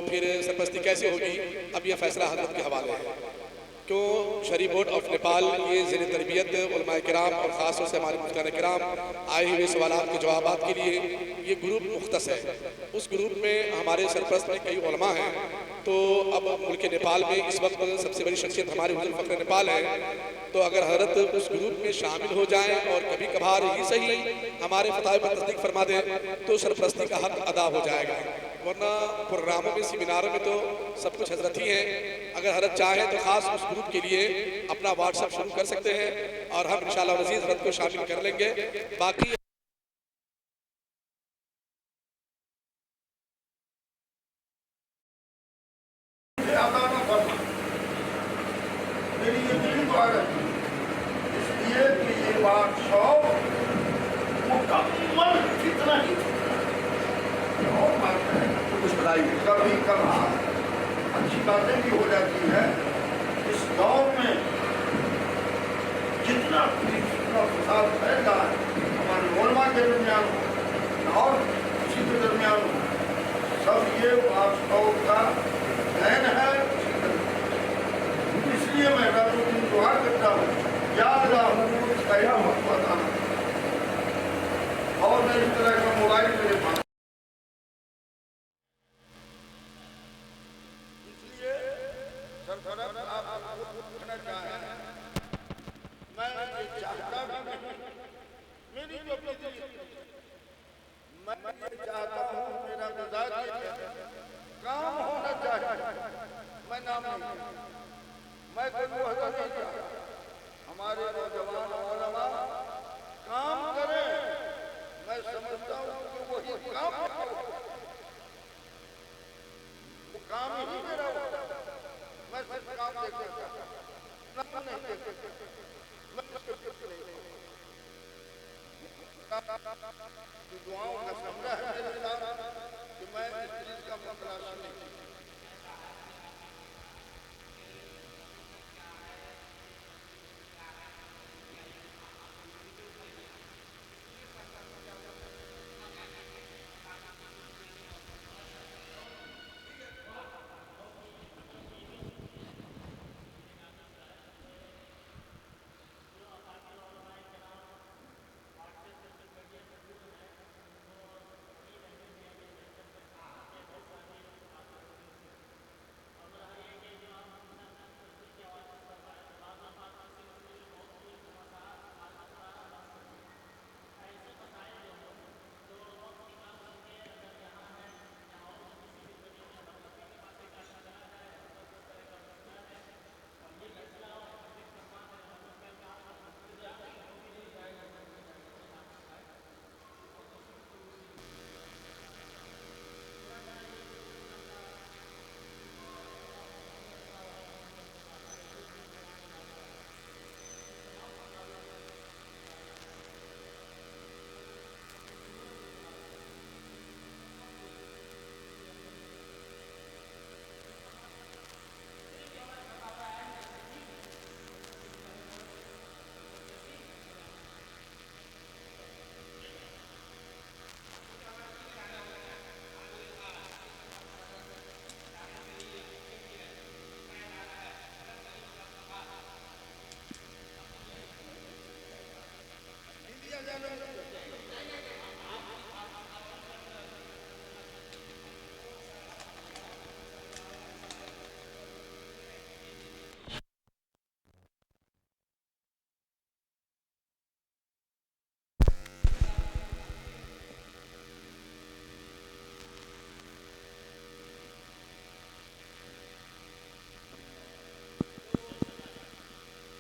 फिर सरपरस्ती कैसे होगी। अब यह फैसला हज़रत के हवाले है। क्यों शरीफ बोर्ड ऑफ नेपाल ये ज़ेर तरबियत उलमाए किराम और ख़ास तौर से हमारे मुफ्तान किराम आए हुए सवालात के जवाबात के लिए ये ग्रुप मुख्तस है। उस ग्रुप में हमारे सरपरस्त में कई उलमा हैं। तो अब मुल्क नेपाल में इस वक्त सबसे बड़ी शख्सियत हमारे हुज़ूर फ़ख्र नेपाल है, तो अगर हज़रत उस ग्रुप में शामिल हो जाएं और कभी कभार ही सही हमारे फतावे पर तस्दीक फरमा दें तो सरपरस्ती का हक अदा हो जाएगा, वरना प्रोग्रामों में सेमिनारों में तो सब कुछ हज़रत ही है। अगर हज़रत चाहें तो ख़ास उस ग्रुप के लिए अपना व्हाट्सएप शुरू कर सकते हैं और हम इंशाअल्लाह अज़ीज़ हज़रत को शामिल कर लेंगे। बाकी मेरी ये दिल दुआ रहती है इसलिए कि ये बात शौक मुकम्मल कितना ही और बात है तो कुछ बताइए। कभी कभार अच्छी बातें भी हो जाती हैं। इस दौर में जितना फसाद फैल रहा है हमारे उलमा के दरमियान और किसी के दरमियान सब ये बात शौक का दैन है। इसलिए मैं रातों दिन दुआ करता हूँ या अल्लाह क़यामत बताना और मैं इस तरह का मोबाइल मेरे पास इसलिए सरफराज आप पूछना चाहें मैं ये चाहता भी नहीं, मेरी जो मैं ये चाहता हूँ मेरा मिजाज काम होना चाहिए। मैं नाम नहीं मैं कोई वहदा नहीं चाहता। हमारे नौजवान उलमा काम करें, मैं समझता हूँ कि वही काम वो काम ही मेरा होता है। मैं सिर्फ काम देखता नहीं मैं दुआओं का समझा है मेरे साथ कि मैं इस चीज का मसला नहीं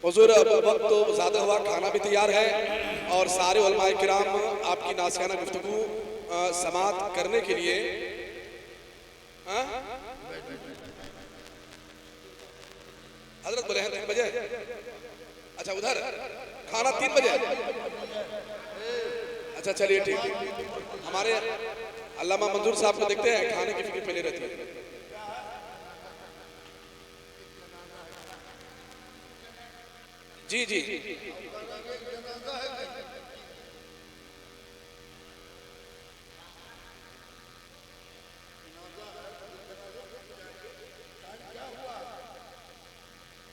हुजूर अब वक्त तो ज़्यादा हुआ, खाना भी तैयार है और सारे उलमाए किराम आपकी नासियाना गुफ्तगू समात करने के लिए हजरत बोले हैं 3 बजे। अच्छा उधर खाना 3 बजे। अच्छा चलिए ठीक। हमारे अल्लामा मंजूर साहब को देखते हैं, खाने की फिक्र पहले रहती है। जी जी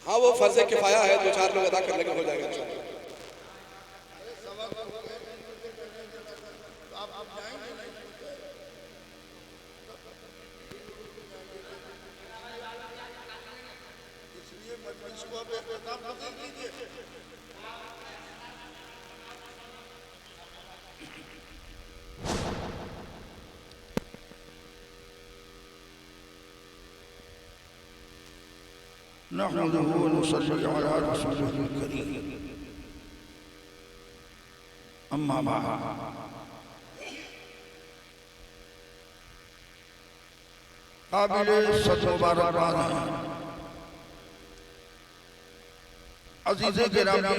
हाँ, वो फर्ज किफाया है, 2-4 लोग अदा कर लेंगे, हो जाएगा इंशाअल्लाह। नहमदुहु व नुसल्ली अला रसूलिहिल करीम। अम्मा बाद, काबिले सद मुबारकबाद हैं अज़ीज़े गिरामी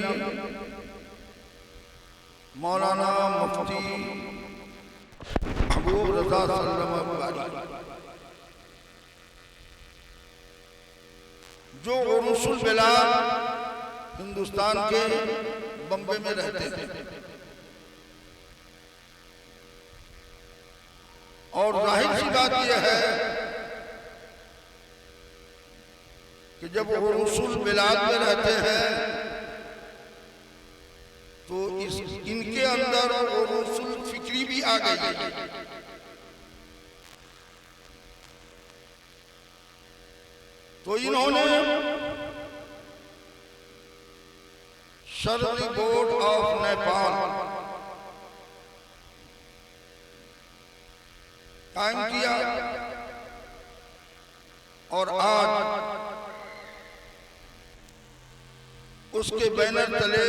मौलाना मुफ्ती महबूब रज़ा सल्लम अब्बारी, जो उरुसुल बिलाद हिंदुस्तान के बम्बे में रहते हैं और जाहिर सी बात यह है कि जब उरुसुल बिलाद में रहते हैं तो इनके अंदर उरुसुल फिक्री भी आ गई है। तो इन्होंने शरई बोर्ड ऑफ नेपाल कायम किया और आज उसके बैनर तले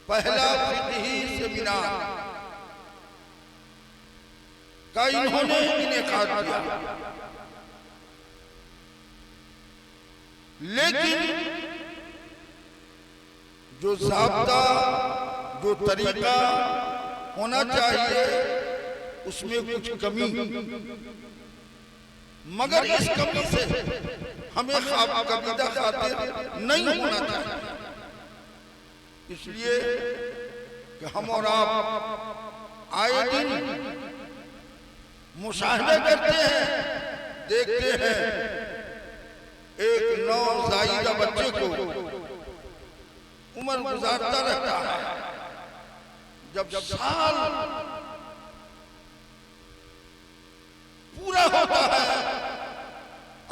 पहला फिक़ही सेमिनार का इन्होंने इनेकाद किया। लेकिन जो ज़ाब्ता, जो तरीका होना चाहिए उसमें कुछ कमी, मगर इस कमी से हमें कबीदा खातिर नहीं होना चाहिए। इसलिए कि हम और आप आए दिन मुशाहिदा करते हैं, देखते हैं एक नौज़ायदा बच्चे को उम्र गुजारता रहता है, जब साल पूरा होता है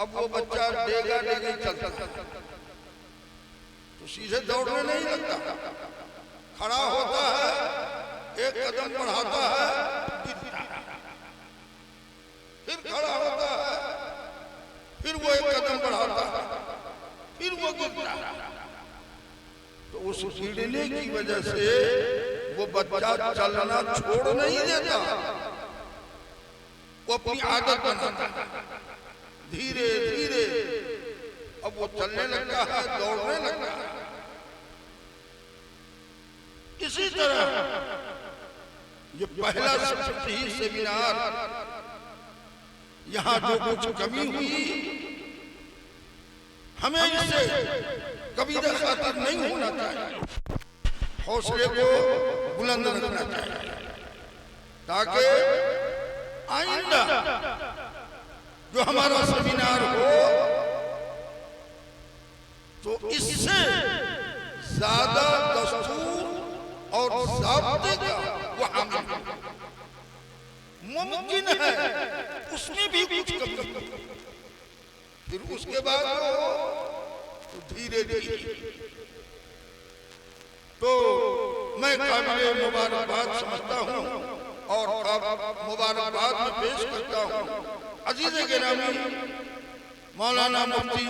अब वो बच्चा डेगा डेगी चलता है तो सीधे दौड़ने नहीं लगता, खड़ा होता है, एक कदम बढ़ाता है, फिर खड़ा होता है, फिर वो एक कदम बढ़ाता है, फिर वो गिरता है। तो उस गिरने की वजह से वो बच्चा चलना छोड़ नहीं देता, वो अपनी आदत बनाता है। धीरे धीरे अब वो चलने लगता है, दौड़ने लगता है। इसी तरह ये पहला फिक़ही सेमिनार, यहाँ जो कुछ कमी हुई हमें इससे कबीदा खातिर नहीं होना चाहिए, हौसले को बुलंद रखना चाहिए ताकि आइंदा जो हमारा सेमिनार हो तो इससे ज्यादा दस्तूर और ज़ाब्ते का वो हामिल मुमकिन है, उसमें भी कुछ कमी, फिर उसके बाद तो धीरे धीरे। तो मैं काबिले मुबारकबाद समझता हूँ और मुबारकबाद में पेश करता हूँ अजीज़े गिरामी मौलाना मुफ्ती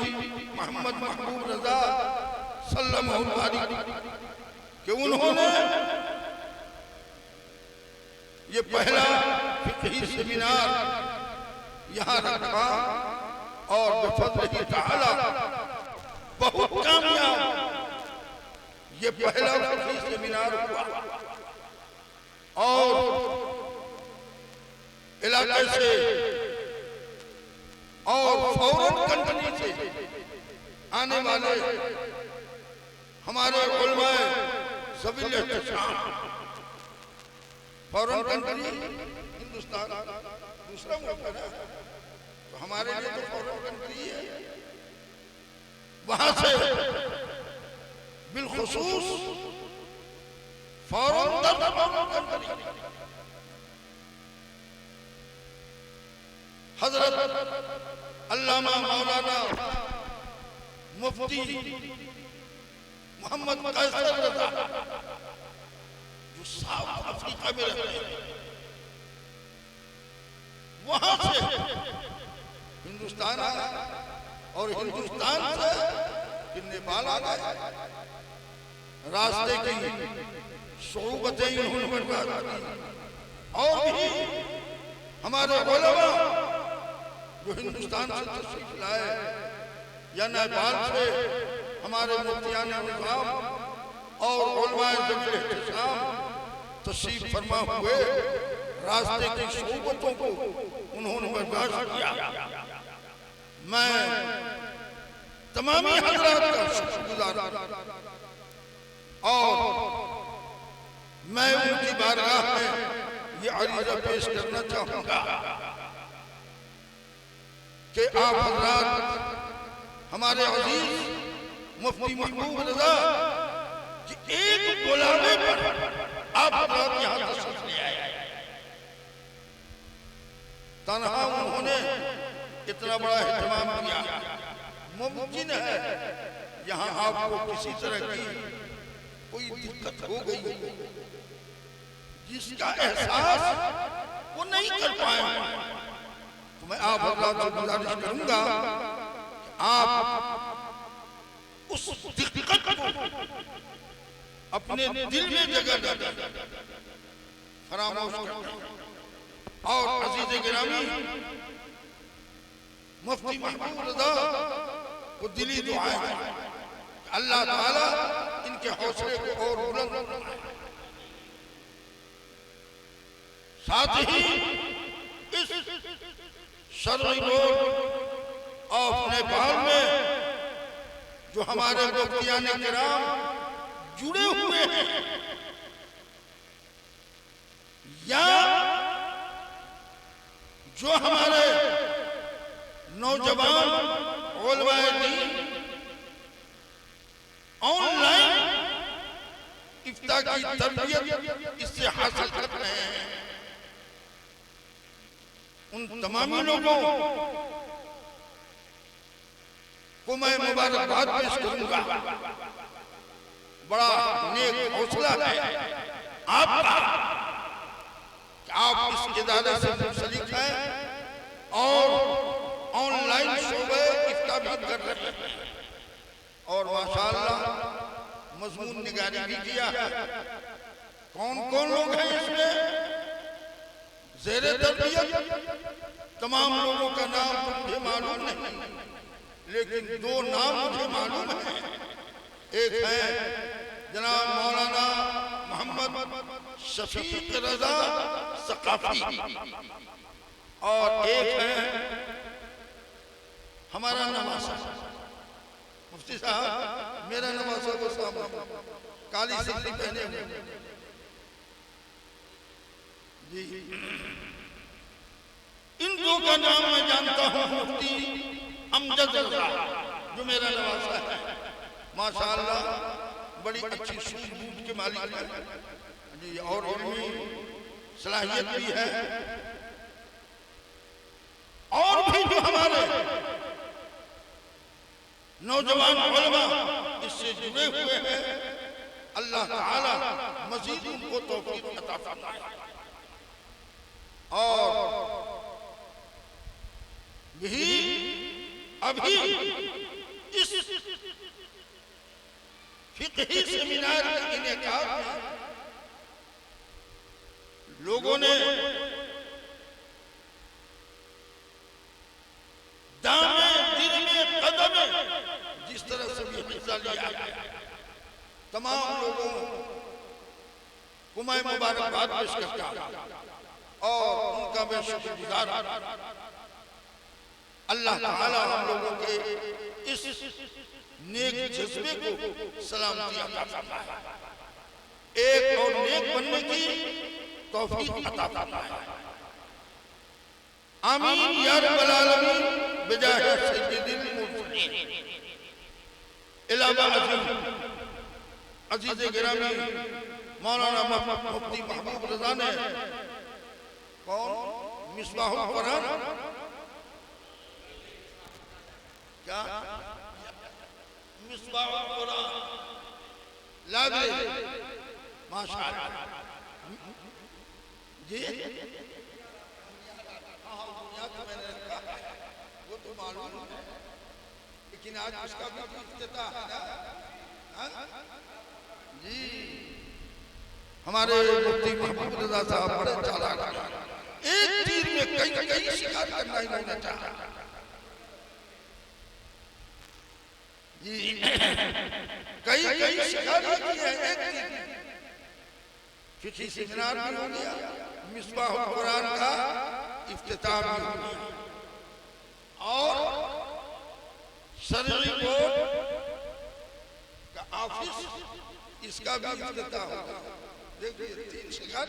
मोहम्मद महबूब रजा सल्लल्लाहु अलैहि कि उन्होंने ये पहला फिक़ही सेमिनार यहाँ रखा और बिफज़्लिही तआला बहुत कामयाब ये पहला फिक़ही सेमिनार हुआ और इलाके से और फौरन कंट्री से आने वाले हमारे उलमाए ज़वील एहतिशाम फौरन कंट्री हिंदुस्तान दूसरा मुल्क है तो हमारे लिए तो फौरन कंट्री है वहां से बिलखुसूस फौरन कंट्री हजरत अल्लामा मौलाना मुफ्ती मोहम्मद कैसर रजा जो साउथ अफ्रीका में रहते हैं वहां से हिंदुस्तान आया और हिंदुस्तान से फिर नेपाल आ गए रास्ते की सोबतें उन्होंने बर्बाद की और भी हमारे उलमा जो हिंदुस्तान से तशरीफ लाए या नेपाल से हमारे मुफ्तियान निज़ाम और उलमाए ज़वील एहतिशाम तशरीफ फरमा हुए रास्ते की सोबतों को उन्होंने बर्दाश्त किया। मैं तमाम हज़रात का शुक्रगुज़ार और मैं उनकी बारगाह में ये अरीज़ा पेश करना चाहूँगा कि आप हज़रात हमारे अज़ीज़ मुफ्ती महबूब रज़ा कि एक बुलावे पर आप हज़रात यहाँ तशरीफ़ ले आए। तन्हा उन्होंने इतना बड़ा एहतमाम किया। मुमकिन है यहाँ आपको किसी तरह की कोई दिक्कत हो गई जिसका एहसास वो नहीं कर पाए तो मैं आप हज़रात से गुजारिश करूंगा आप उस दिक्कत को अपने दिल में जगह दें फरामोश करें और अज़ीज़ गिरामी मुफ्ती महबूब रज़ा को दिली दुआएं अल्लाह ताला इनके हौसले को और बुलंद बनाए। साथ ही इस शरई बोर्ड ऑफ नेपाल में जो हमारे मुफ्तियान किराम जुड़े हुए हैं या जो हमारे नौजवान उलमाए दीन ऑनलाइन इफ्ता की तरबियत इससे हासिल कर रहे हैं उन तमामी लोगों को मैं मुबारकबाद पेश करूंगा। बड़ा नेक हौसला है आपका कि आप इस इदारे से मुंसलिक हैं और ऑनलाइन शोबे इफ्ता भी कर रहे हैं और माशाअल्लाह मजमून निगारी भी किया है। कौन कौन लोग हैं इसमें ज़ेरे तरबियत तमाम लोगों का नाम मुझे मालूम नहीं लेकिन दो नाम मुझे मालूम है। एक है जनाब मौलाना मोहम्मद शफीक रजा सकाफी और एक है हमारा नवासा मुफ्ती साहब मेरा नवासा को सामने काली सिल्ली पहने हुए जी इन दो का नाम मैं जानता हूँ। मुफ्ती अमजद रजा जो मेरा नवासा है माशाअल्लाह बड़ी अच्छी सूझबूझ के मालिक है जी और इल्मी सलाहियत भी है और भी जो हमारे नौजवान उलमा इससे जुड़े हुए हैं अल्लाह ताला मज़ीद उनको तौफीक अता फरमाए और यही अभी इस फिक़ही सेमिनार के इनेकाद में लोगों ने दामे दिल में कदम जिस तरह से भी हिस्सा लिया तमाम लोगों को मैं मुबारकबाद पेश करता हूं और उनका मैं शुक्रगुजार अल्लाह ताला हम लोगों के इस नेक जज्बे को सलामती अता फरमाए, एक और नेक बनने की तौफीक अता फरमाए। आमीन या रब्बल आलमीन बिजाह सय्यिदिल मुरसलीन। इलावा अजीज गिरामी मौलाना मुफ्ती महबूब रजा ने कौन मिसबाहुल कुरान क्या मिसबाहुल कुरान लागे माशाअल्लाह जी दुनिया का मैंने रखा है वो तो मालूम है, लेकिन आज उसका भी इफ्तिताह है ना जी। हमारे मुफ्ती महबूब रजा साहब बड़े चालाक हैं, एक तीर में कई शिकार करना इन्होंने चाहा जी, कई शिकार किए हैं एक तीर में। फिक़ही सेमिनार भी हो गया, मिसबाहुल कुरान का इफ्तिताह भी हो गया और शरई बोर्ड का ऑफिस इसका भी इफ्तिताह हो गया। देखिए 3 शिकार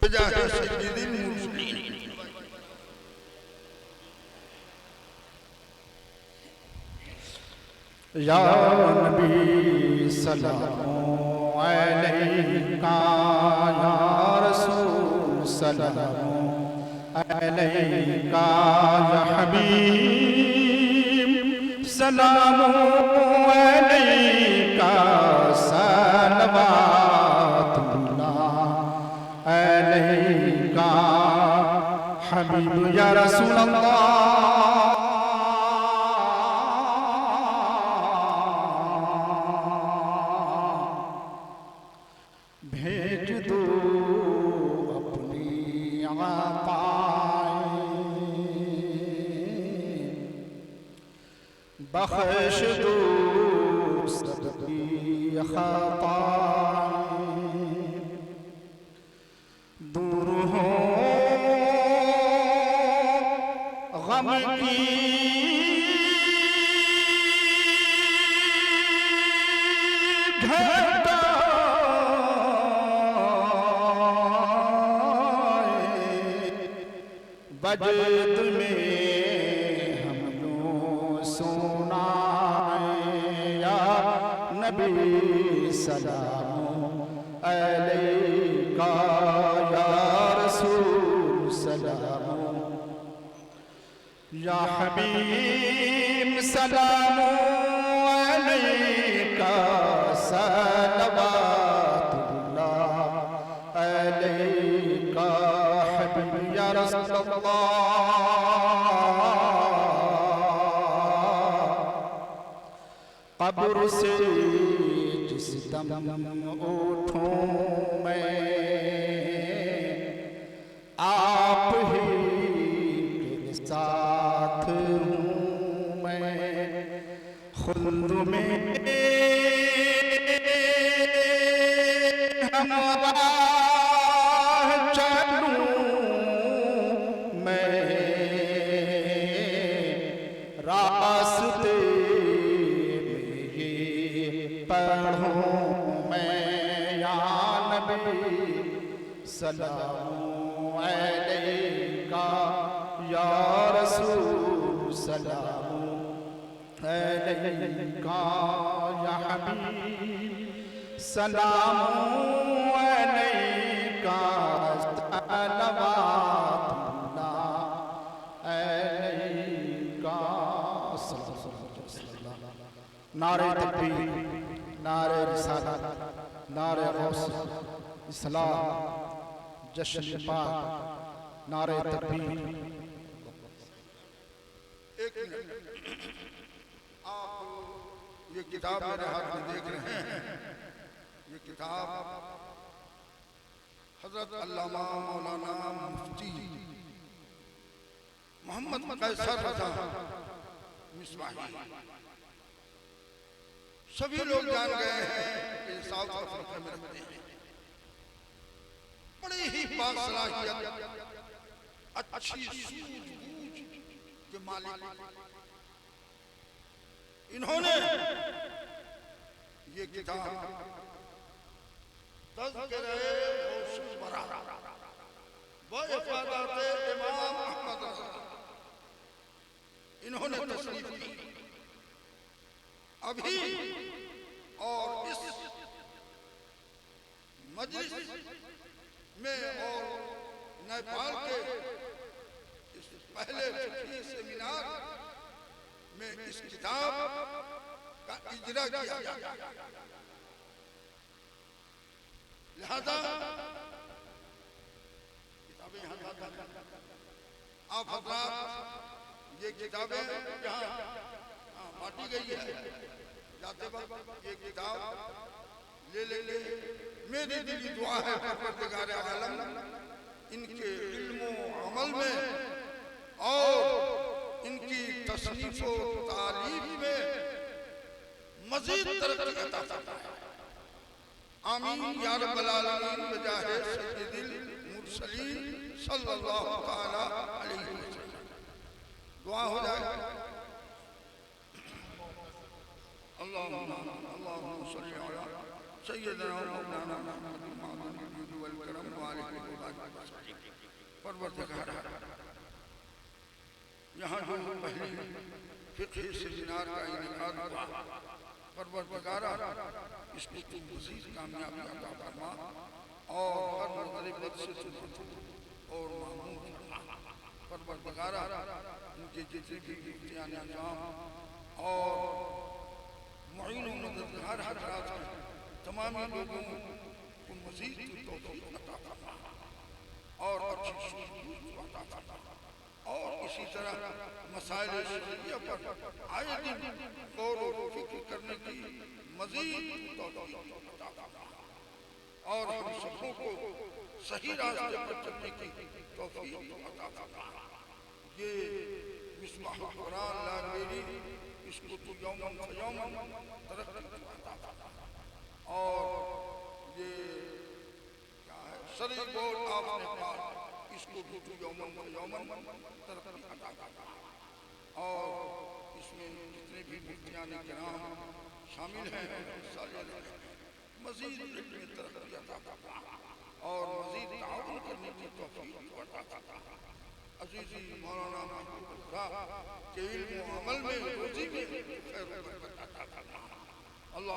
बिजाह सय्यिदिल मुरसलीन। या नबी सलाम अलैका या रसूल सलाम अलैका या हबीब सलाम अलैका सलवातुल्लाह अलैका हबीब या रसूल अल्लाह भेज दो अपनी आताएं, बख्श दो सबकी खताएं, दूर हो गम की घटा बजद में हम यूं सुनाए या नबी सलाम अलैका या रसूल सलाम या हबीब सलाम अलैका सलवातुल्लाह अलैका हबीब या रसूल कब्र से जिस दम उठूं मैं आप ही के साथ हूँ मैं, खुल्द में हमरा चलूं मैं, रास्ते पढ़ूं मैं या नबी सलाम अलैका या रसूल सलाम अलैका या हबीब सलाम अलैका सलवातुल्लाह अलैका। नारे तकबीर, नारे रिसालत, नारे गौस इस्लाम, जश्न पाक, नारे तकबीर। एक मिनट, आप ये किताब मेरे हाथ में देख रहे हैं, ये किताब हजरत अल्लामा मौलाना मुफ्ती मोहम्मद कैसर रज़ा मिसबाही, सभी लोग जान गए हैं कि साउथ अफ्रीका में रहते हैं, बड़ी ही बासलाहियत अच्छी सूझबूझ के मालिक। इन्होंने ये किताब तज़किरे गौसुल वरा व इफ़ादाते इमाम अहमद रज़ा इन्होंने तस्नीफ की। अभी और इस मजलिस में और नेपाल के इस पहले फिक्ही सेमिनार में इस किताब का इजरा किया गया। लिहाजा किताबें यहाँ आप हज़रात ये किताबें यहाँ बांटी गई है, जाते वक्त ये किताब ले लेंगे। मेरी दिली दुआ है परवरदिगार आलम इनके इल्म अमल में और इनकी तसनीफ व तालीफ में मजीद तरक्की अता फरमाए। आमीन या रब्बल आलमीन बजाहे सय्यिदिल मुरसलीन सल्लल्लाहु तआला अलैहि वसल्लम। दुआ हो जाए। अल्लाहुम्मा सल्ली अला सय्यिदना मौलाना मुहम्मद वल करम व आलिहि व सल्लम। परवरदिगार यहाँ जो पहली फिक्ही सेमिनार का इनेकाद हुआ, परवरदिगार इसको तू मज़ीद कामयाबी अता फरमा और हर नज़र बद से तू और मामून फरमा। परवरदिगारा उनके जितने भी मुफ्तियान निज़ाम और मुईन व मददगार हज़रात हैं तमाम लोगों को मज़ीद तौफ़ीक़ अता फरमा और अच्छी सूझबूझ अता फरमा और इसी तरह मसाइल शरीयत पर आए दिन गौर व फिक्र करने की मज़ीद तौफ़ीक़ अता फरमा और हम सबों को सही रास्ते पर चलने की तौफ़ीक़ अता फरमा। ये मिसबाह कुरान लाइब्रेरी इसको तो यौमन फ़यौमन तरक्की अता फरमा और ये क्या है शरई बोर्ड आपने पास इसको भी तो यौमन फ़यौमन तरक्की अता फरमा और इसमें जितने भी मुफ्तियान किराम शामिल हैं मज़ीद इल्मी तरक्की अता फरमा और मज़ीद ताउन करने की तौफ़ीक़ अता फरमा। अज़ीज़ी मौलाना महबूब के इल्म व अमल में रोज़ी में खैर व बरकत अता फरमा। अल्लाह